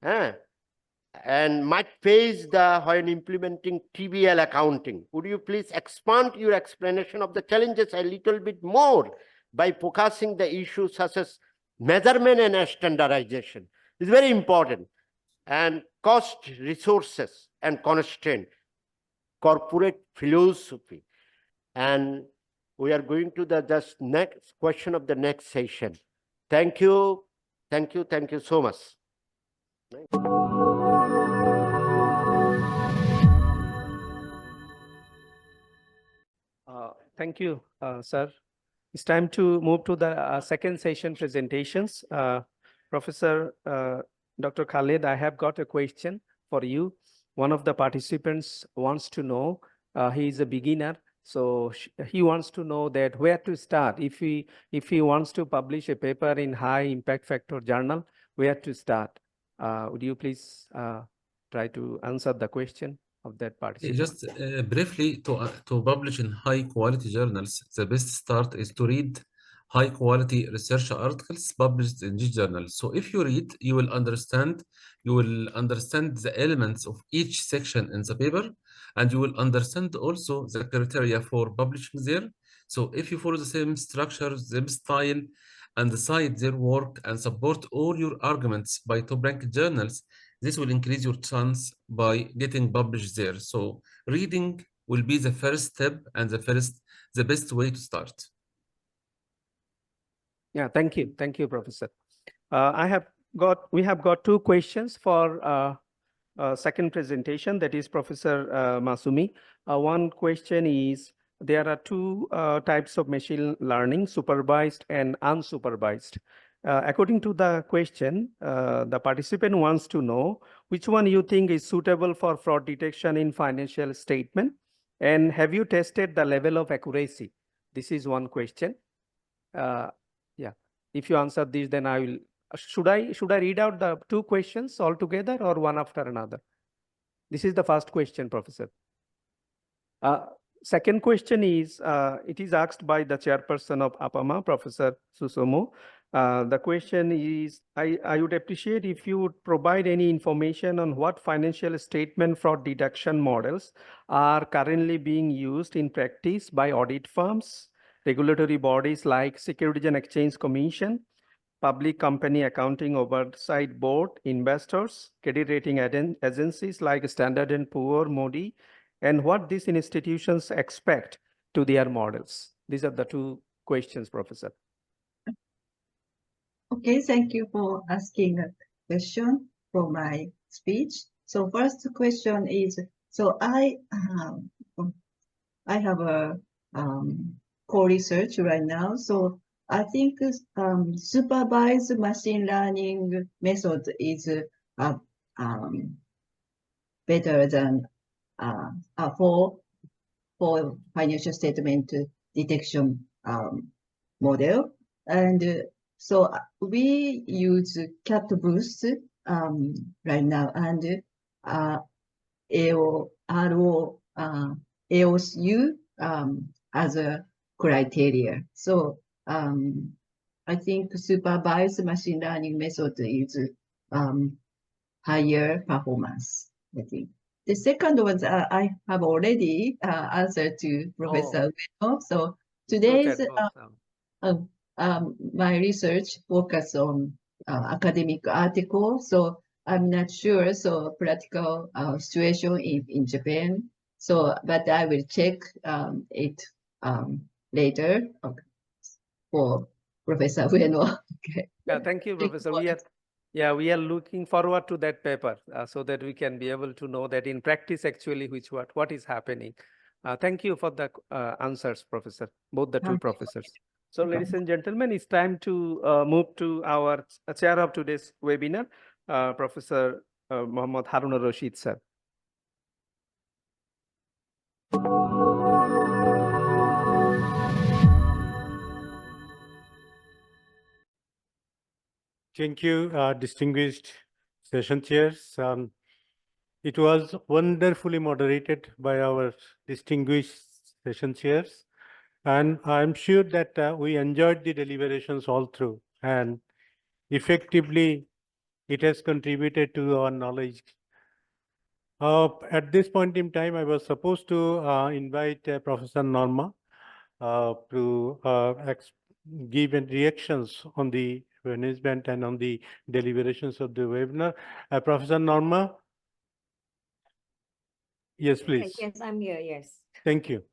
[SPEAKER 4] and might face when implementing TBL accounting? Would you please expand your explanation of the challenges a little bit more by focusing the issues such as measurement and standardization, is very important. And cost, resources, and constraint, corporate philosophy. And we are going to the just next question of the next session. Thank you. Thank you. Thank you so much.
[SPEAKER 7] Thank you, sir. It's time to move to the second session presentations. Professor Dr. Khaled, I have got a question for you. One of the participants wants to know, he is a beginner, so he wants to know that where to start. If he wants to publish a paper in high impact factor journal, where to start? Would you please try to answer the question of that participant?
[SPEAKER 8] Just briefly, to publish in high quality journals, the best start is to read high quality research articles published in this journal. So if you read, you will understand the elements of each section in the paper, and you will understand also the criteria for publishing there. So if you follow the same structure, the same style, and cite their work and support all your arguments by top-ranked journals, this will increase your chance by getting published there. So reading will be the first step and the best way to start.
[SPEAKER 7] Yeah, thank you. Thank you, Professor. We have got two questions for second presentation, that is Professor Masumi. One question is, there are two types of machine learning, supervised and unsupervised. According to the question, the participant wants to know which one you think is suitable for fraud detection in financial statement, and have you tested the level of accuracy? This is one question. Yeah, if you answer this, then I will. Should I read out the two questions altogether or one after another? This is the first question, Professor. Second question is, it is asked by the chairperson of APMAA, Professor Susumu. The question is, I would appreciate if you would provide any information on what financial statement fraud detection models are currently being used in practice by audit firms, regulatory bodies like Securities and Exchange Commission, Public Company Accounting Oversight Board, investors, credit rating agencies like Standard & Poor, Modi, and what these institutions expect to their models. These are the two questions, Professor.
[SPEAKER 9] Okay, thank you for asking a question for my speech. So first question is, so I have a co-research right now. So I think supervised machine learning method is better than for financial statement detection model. And so we use cat boost right now, and AOSU as a criteria. So I think supervised machine learning method is higher performance, I think. The second one, I have already answered to Professor Ueno. So today's my research focus on academic articles. So I'm not sure. So practical situation in Japan. So, but I will check it later for Professor Ueno. Okay.
[SPEAKER 7] Yeah, thank you, Professor. We are looking forward to that paper so that we can be able to know that in practice actually what is happening. Thank you for the answers, Professor, both the two professors. So ladies and gentlemen, it's time to move to our chair of today's webinar, Professor Mohammad Harun Rashid, sir.
[SPEAKER 1] Thank you, distinguished session chairs. It was wonderfully moderated by our distinguished session chairs. And I'm sure that we enjoyed the deliberations all through, and effectively it has contributed to our knowledge. At this point in time, I was supposed to invite Professor Norma to give reactions on the management and on the deliberations of the webinar. Professor Norma? Yes, please.
[SPEAKER 10] Yes, I'm here, yes.
[SPEAKER 1] Thank you.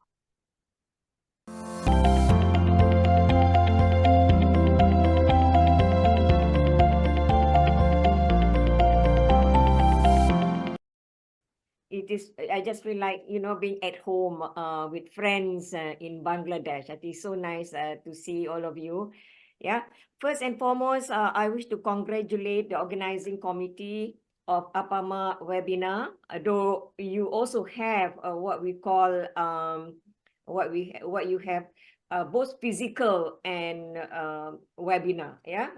[SPEAKER 10] It is, I just feel like, being at home with friends in Bangladesh. It is so nice to see all of you. Yeah. First and foremost, I wish to congratulate the organizing committee of APMAA webinar, though you also have what we call, what you have, both physical and webinar. Yeah.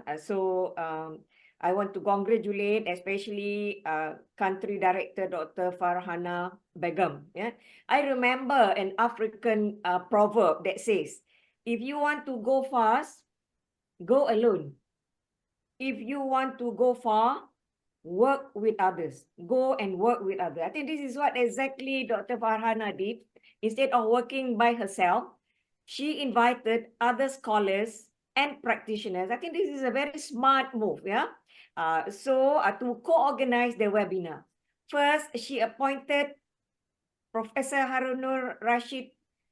[SPEAKER 10] I want to congratulate especially country director Dr. Farhana Begum. Yeah, I remember an African proverb that says, if you want to go fast, go alone. If you want to go far, work with others. Go and work with others. I think this is what exactly Dr. Farhana did. Instead of working by herself, she invited other scholars and practitioners. I think this is a very smart move. Yeah. To co-organize the webinar, first she appointed Professor Harunur Rashid,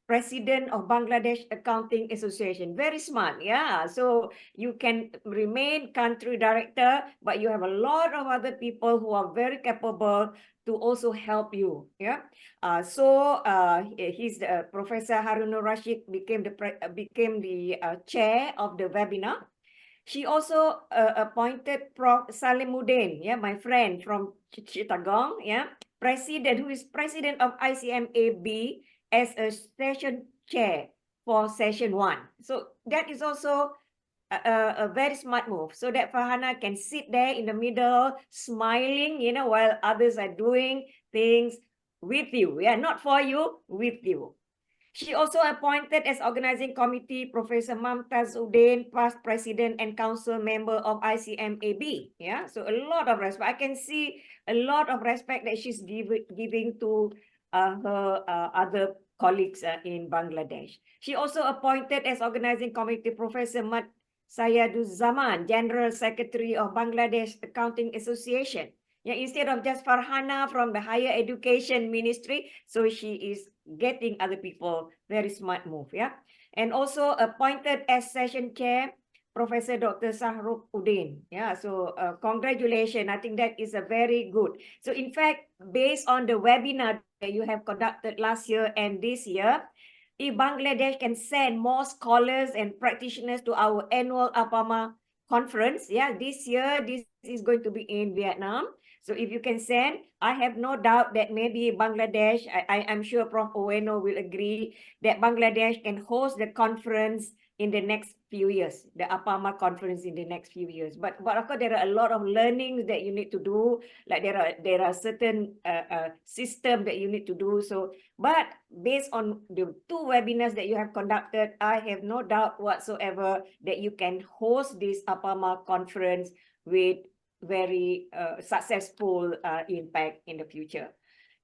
[SPEAKER 10] President of Bangladesh Accounting Association. Very smart, yeah. So you can remain country director, but you have a lot of other people who are very capable to also help you, yeah. Professor Harunur Rashid became the chair of the webinar. She also appointed Prof. Salimuddin, yeah, my friend from Chittagong, yeah, who is president of ICMAB as a session chair for session 1. So that is also a very smart move, so that Farhana can sit there in the middle, smiling, while others are doing things with you, yeah, not for you, with you. She also appointed as organizing committee Professor Mamtaz Uddin, past president and council member of ICMAB. Yeah, so a lot of respect. I can see a lot of respect that she's giving to her other colleagues in Bangladesh. She also appointed as organizing committee Professor Mat Sayyaduzaman, General Secretary of Bangladesh Accounting Association. Yeah, instead of just Farhana from the Higher Education Ministry, so she is getting other people. Very smart move, yeah. And also appointed as session chair Professor Dr. Sahruk Uddin. Yeah, so congratulations. I think that is a very good. So in fact, based on the webinar that you have conducted last year and this year, if Bangladesh can send more scholars and practitioners to our annual APMAA conference, yeah, this year, this is going to be in Vietnam. So if you can send, I have no doubt that maybe Bangladesh, I'm sure Prof. Ueno will agree that Bangladesh can host the conference in the next few years, the APMAA conference in the next few years. But of course, there are a lot of learnings that you need to do. Like there are certain systems that you need to do. So, but based on the 2 webinars that you have conducted, I have no doubt whatsoever that you can host this APMAA conference with very successful impact in the future.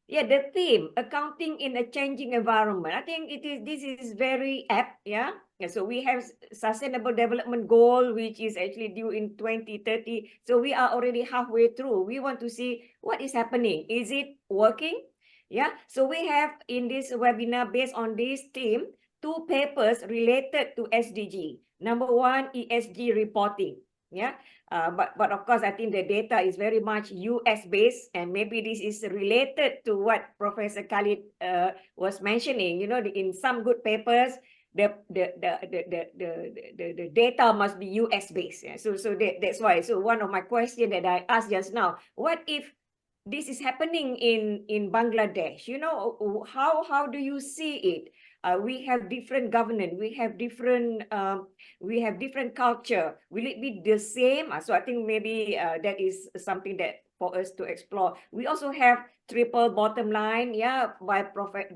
[SPEAKER 10] Yeah, the theme, accounting in a changing environment. I think this is very apt, yeah. So we have sustainable development goal, which is actually due in 2030. So we are already halfway through. We want to see what is happening. Is it working? Yeah. So we have in this webinar, based on this theme, 2 papers related to SDG. Number 1, ESG reporting. Yeah. But of course, I think the data is very much US based, and maybe this is related to what Professor Khalid was mentioning. In some good papers, the data must be US based. Yeah? So that's why. So one of my questions that I asked just now, what if this is happening in Bangladesh? How do you see it? We have different governance, we have different culture. Will it be the same? So I think maybe that is something that for us to explore. We also have triple bottom line, yeah, by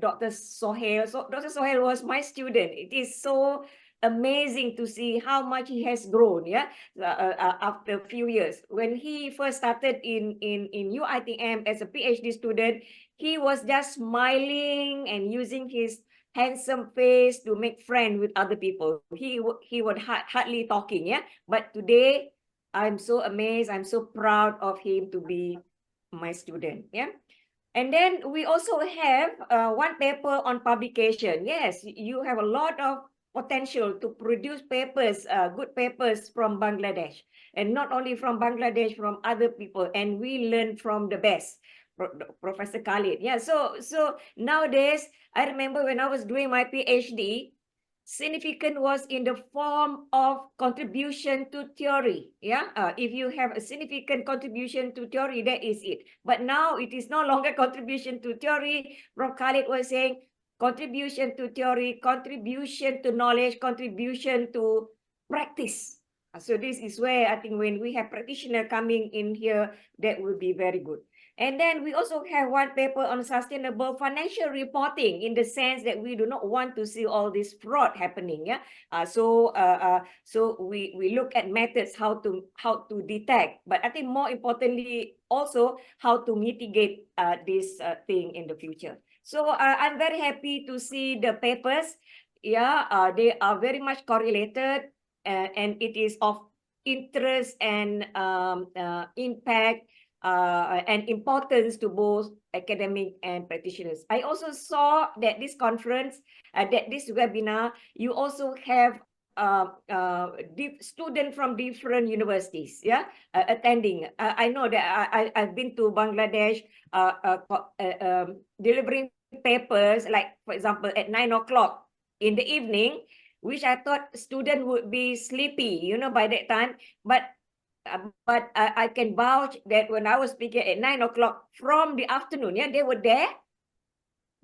[SPEAKER 10] Dr. Sohail. So Dr. Sohail was my student. It is so amazing to see how much he has grown, yeah, after a few years. When he first started in UITM as a PhD student, he was just smiling and using his handsome face to make friends with other people. He would hardly talking, yeah. But today, I'm so amazed. I'm so proud of him to be my student, yeah. And then we also have one paper on publication. Yes, you have a lot of potential to produce papers, good papers from Bangladesh, and not only from Bangladesh, from other people, and we learn from the best. Professor Khalid. Yeah, so nowadays, I remember when I was doing my PhD, significant was in the form of contribution to theory. Yeah, if you have a significant contribution to theory, that is it. But now it is no longer contribution to theory. Prof. Khalid was saying contribution to theory, contribution to knowledge, contribution to practice. So this is where I think when we have practitioner coming in here, that will be very good. And then we also have one paper on sustainable financial reporting, in the sense that we do not want to see all this fraud happening. Yeah. So we look at methods how to detect, but I think more importantly also how to mitigate this thing in the future. So I'm very happy to see the papers. Yeah, they are very much correlated, and it is of interest and impact and importance to both academic and practitioners. I also saw that this conference, that this webinar, you also have students from different universities, yeah, attending. I know that I've been to Bangladesh delivering papers, like for example at 9 o'clock in the evening, which I thought students would be sleepy, you know, by that time. But I can vouch that when I was speaking at 9 o'clock from the afternoon, yeah, they were there.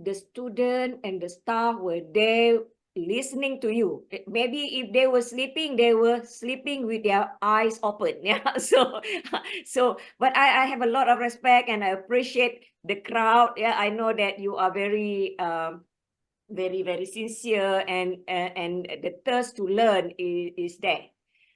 [SPEAKER 10] The student and the staff were there listening to you. Maybe if they were sleeping with their eyes open. Yeah. But I have a lot of respect and I appreciate the crowd. Yeah, I know that you are very very sincere, and the thirst to learn is there.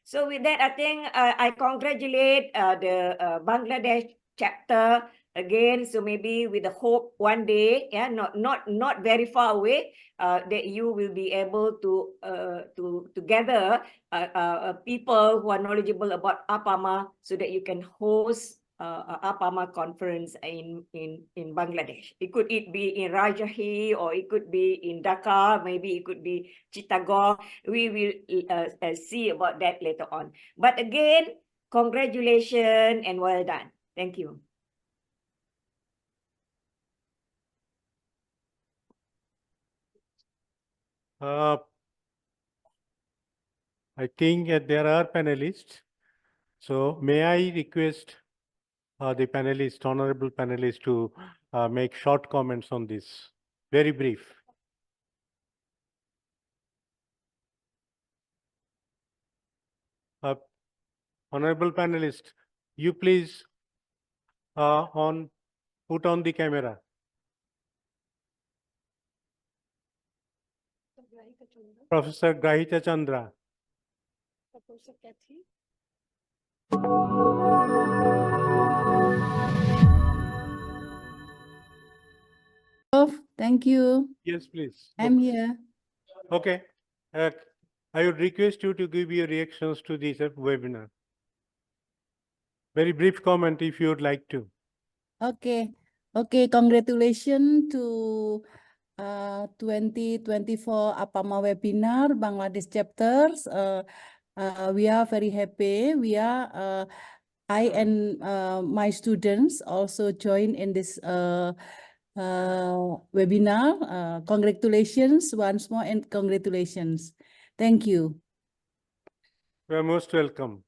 [SPEAKER 10] So with that, I think I congratulate the Bangladesh chapter again. So maybe with the hope one day, yeah, not very far away, that you will be able to gather people who are knowledgeable about APMAA, so that you can host APMAA conference in Bangladesh. It could be in Rajahi, or it could be in Dhaka, maybe it could be Chittagong. We will see about that later on. But again, congratulations and well done. Thank you.
[SPEAKER 1] I think there are panelists. So may I request the panelists, honorable panelists, to make short comments on this, very brief. Honorable panelists, you please put on the camera. Professor Grahita Chandra.
[SPEAKER 2] Professor Kathy.
[SPEAKER 11] Thank you.
[SPEAKER 1] Yes, please.
[SPEAKER 11] I'm here.
[SPEAKER 1] Okay. I would request you to give your reactions to this webinar. Very brief comment if you would like to.
[SPEAKER 11] Okay. Okay, congratulations to 2024 APMAA webinar Bangladesh chapters. We are very happy. I and my students also join in this webinar. Congratulations once more, and congratulations. Thank you.
[SPEAKER 1] You are most welcome.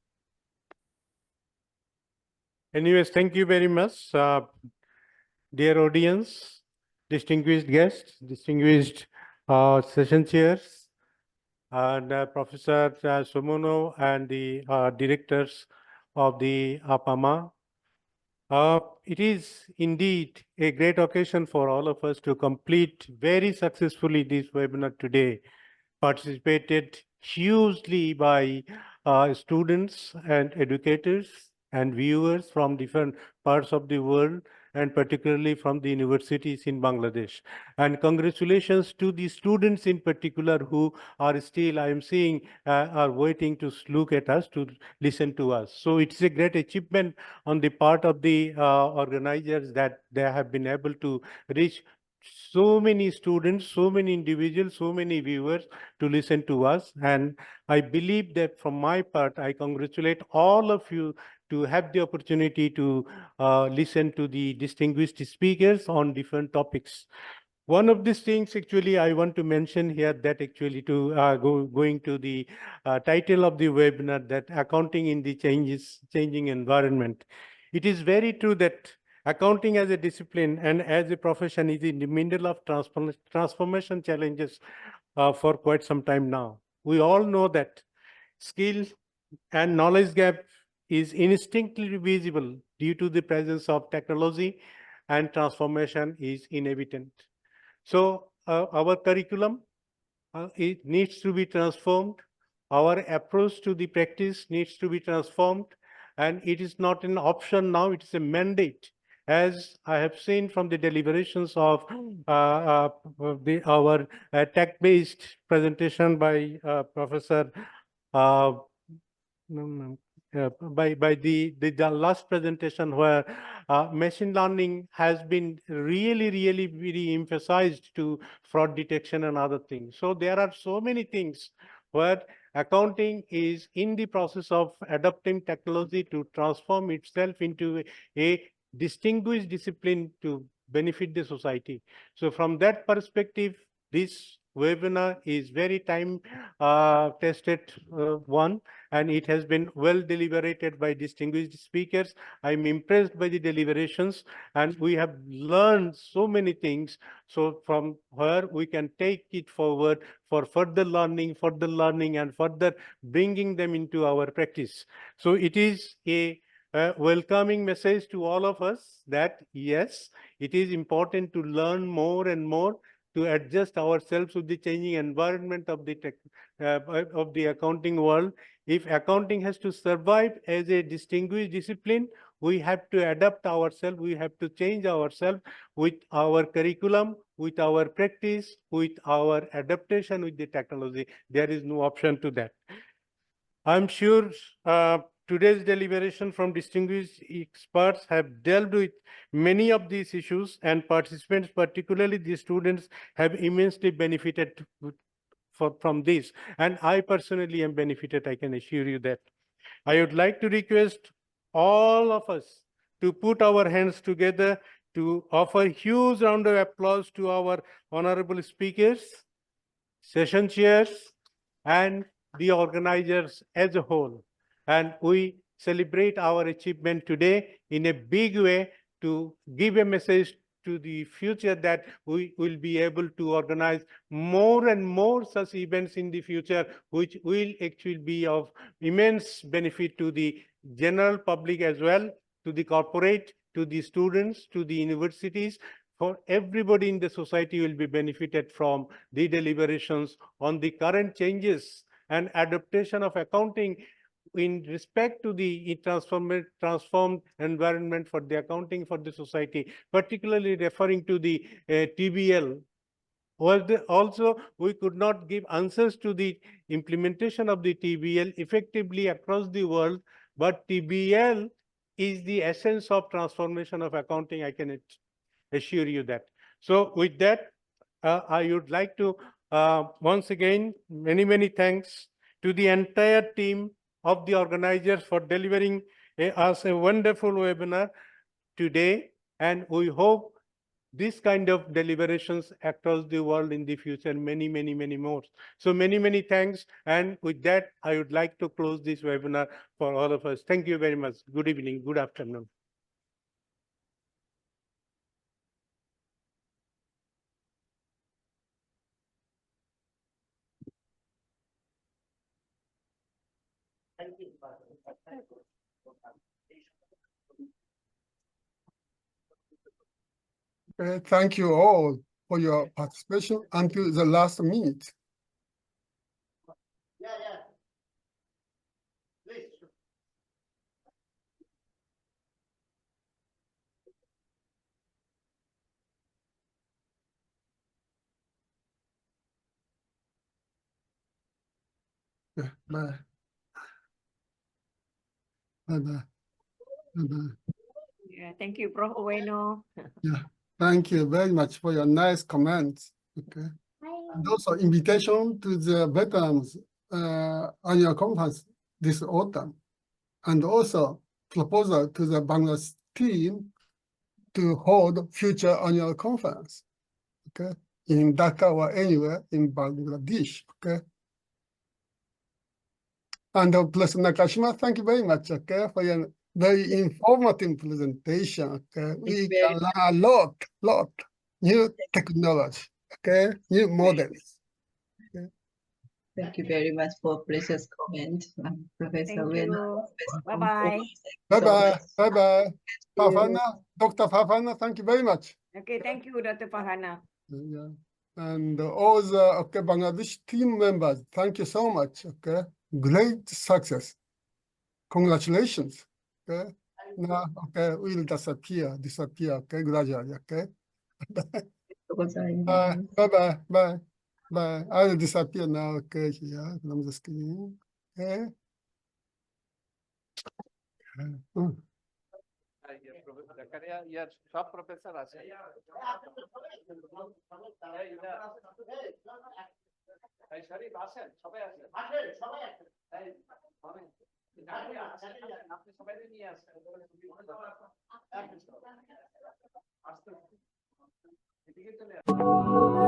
[SPEAKER 1] Anyways, thank you very much, dear audience, distinguished guests, distinguished session chairs, and Professor Sumono, and the directors of the APMAA. It is indeed a great occasion for all of us to complete very successfully this webinar today, participated hugely by students and educators and viewers from different parts of the world, and particularly from the universities in Bangladesh. And congratulations to the students in particular who are still, I am seeing, are waiting to look at us, to listen to us. So it's a great achievement on the part of the organizers that they have been able to reach so many students, so many individuals, so many viewers to listen to us. And I believe that from my part, I congratulate all of you to have the opportunity to listen to the distinguished speakers on different topics. One of these things actually I want to mention here, that actually to going to the title of the webinar, that accounting in the changing environment. It is very true that accounting as a discipline and as a profession is in the middle of transformation challenges for quite some time now. We all know that skill and knowledge gap is instinctively visible due to the presence of technology, and transformation is inevitable. So our curriculum, it needs to be transformed. Our approach to the practice needs to be transformed. And it is not an option now, it is a mandate. As I have seen from the deliberations of our tech-based presentation by Professor by the last presentation, where machine learning has been really very emphasized to fraud detection and other things. So there are so many things where accounting is in the process of adopting technology to transform itself into a distinguished discipline to benefit the society. So from that perspective, this webinar is very time tested one, and it has been well deliberated by distinguished speakers. I'm impressed by the deliberations, and we have learned so many things. So from where we can take it forward for further learning, and further bringing them into our practice. So it is a welcoming message to all of us that yes, it is important to learn more and more, to adjust ourselves with the changing environment of the accounting world. If accounting has to survive as a distinguished discipline, we have to adapt ourselves, we have to change ourselves with our curriculum, with our practice, with our adaptation with the technology. There is no option to that. I'm sure today's deliberation from distinguished experts have dealt with many of these issues, and participants, particularly the students, have immensely benefited from this. And I personally am benefited, I can assure you that. I would like to request all of us to put our hands together to offer huge round of applause to our honorable speakers, session chairs, and the organizers as a whole. And we celebrate our achievement today in a big way to give a message to the future that we will be able to organize more and more such events in the future, which will actually be of immense benefit to the general public as well, to the corporate, to the students, to the universities. For everybody in the society will be benefited from the deliberations on the current changes and adaptation of accounting in respect to the transformed environment for the accounting for the society, particularly referring to the TBL. Also, we could not give answers to the implementation of the TBL effectively across the world, but TBL is the essence of transformation of accounting, I can assure you that. So with that, I would like to once again, many thanks to the entire team of the organizers for delivering us a wonderful webinar today. And we hope this kind of deliberations across the world in the future, many more. So many thanks. And with that, I would like to close this webinar for all of us. Thank you very much. Good evening, good afternoon.
[SPEAKER 3] Thank you all for your participation until the last minute. Yeah, bye. Bye-bye. Bye-bye.
[SPEAKER 10] Yeah, thank you, Prof. Ueno.
[SPEAKER 3] Yeah, thank you very much for your nice comments. Okay. And also invitation to the veterans annual conference this autumn. And also proposal to the Bangladesh team to hold future annual conference. Okay. In Dhaka or anywhere in Bangladesh. Okay. And Professor Nakashima, thank you very much, okay, for your very informative presentation. Okay, we
[SPEAKER 9] very
[SPEAKER 3] can learn a lot new technology, okay, new models.
[SPEAKER 9] Thank you very much for precious comment, Professor
[SPEAKER 10] Thank
[SPEAKER 9] Ueno.
[SPEAKER 10] you.
[SPEAKER 9] Professor
[SPEAKER 10] Bye-bye.
[SPEAKER 9] Kumpul. So
[SPEAKER 3] Bye-bye,
[SPEAKER 9] much.
[SPEAKER 3] bye-bye. Fafana, Dr. Fafana, thank you very much.
[SPEAKER 10] Okay, thank you, Dr. Farhana.
[SPEAKER 3] Yeah. And all the okay, Bangladesh team members, thank you so much. Okay, great success. Congratulations. Okay. Now, okay, we'll disappear, okay, gradually, okay. Bye, bye, bye, bye. I will disappear now, okay, here from the screen. Okay. Hmm.
[SPEAKER 7] সব professor আছে শরীফ আসেন সবাই আসেন আপনি সবাই নিয়ে আসেন আসতে এদিকে চলে আসেন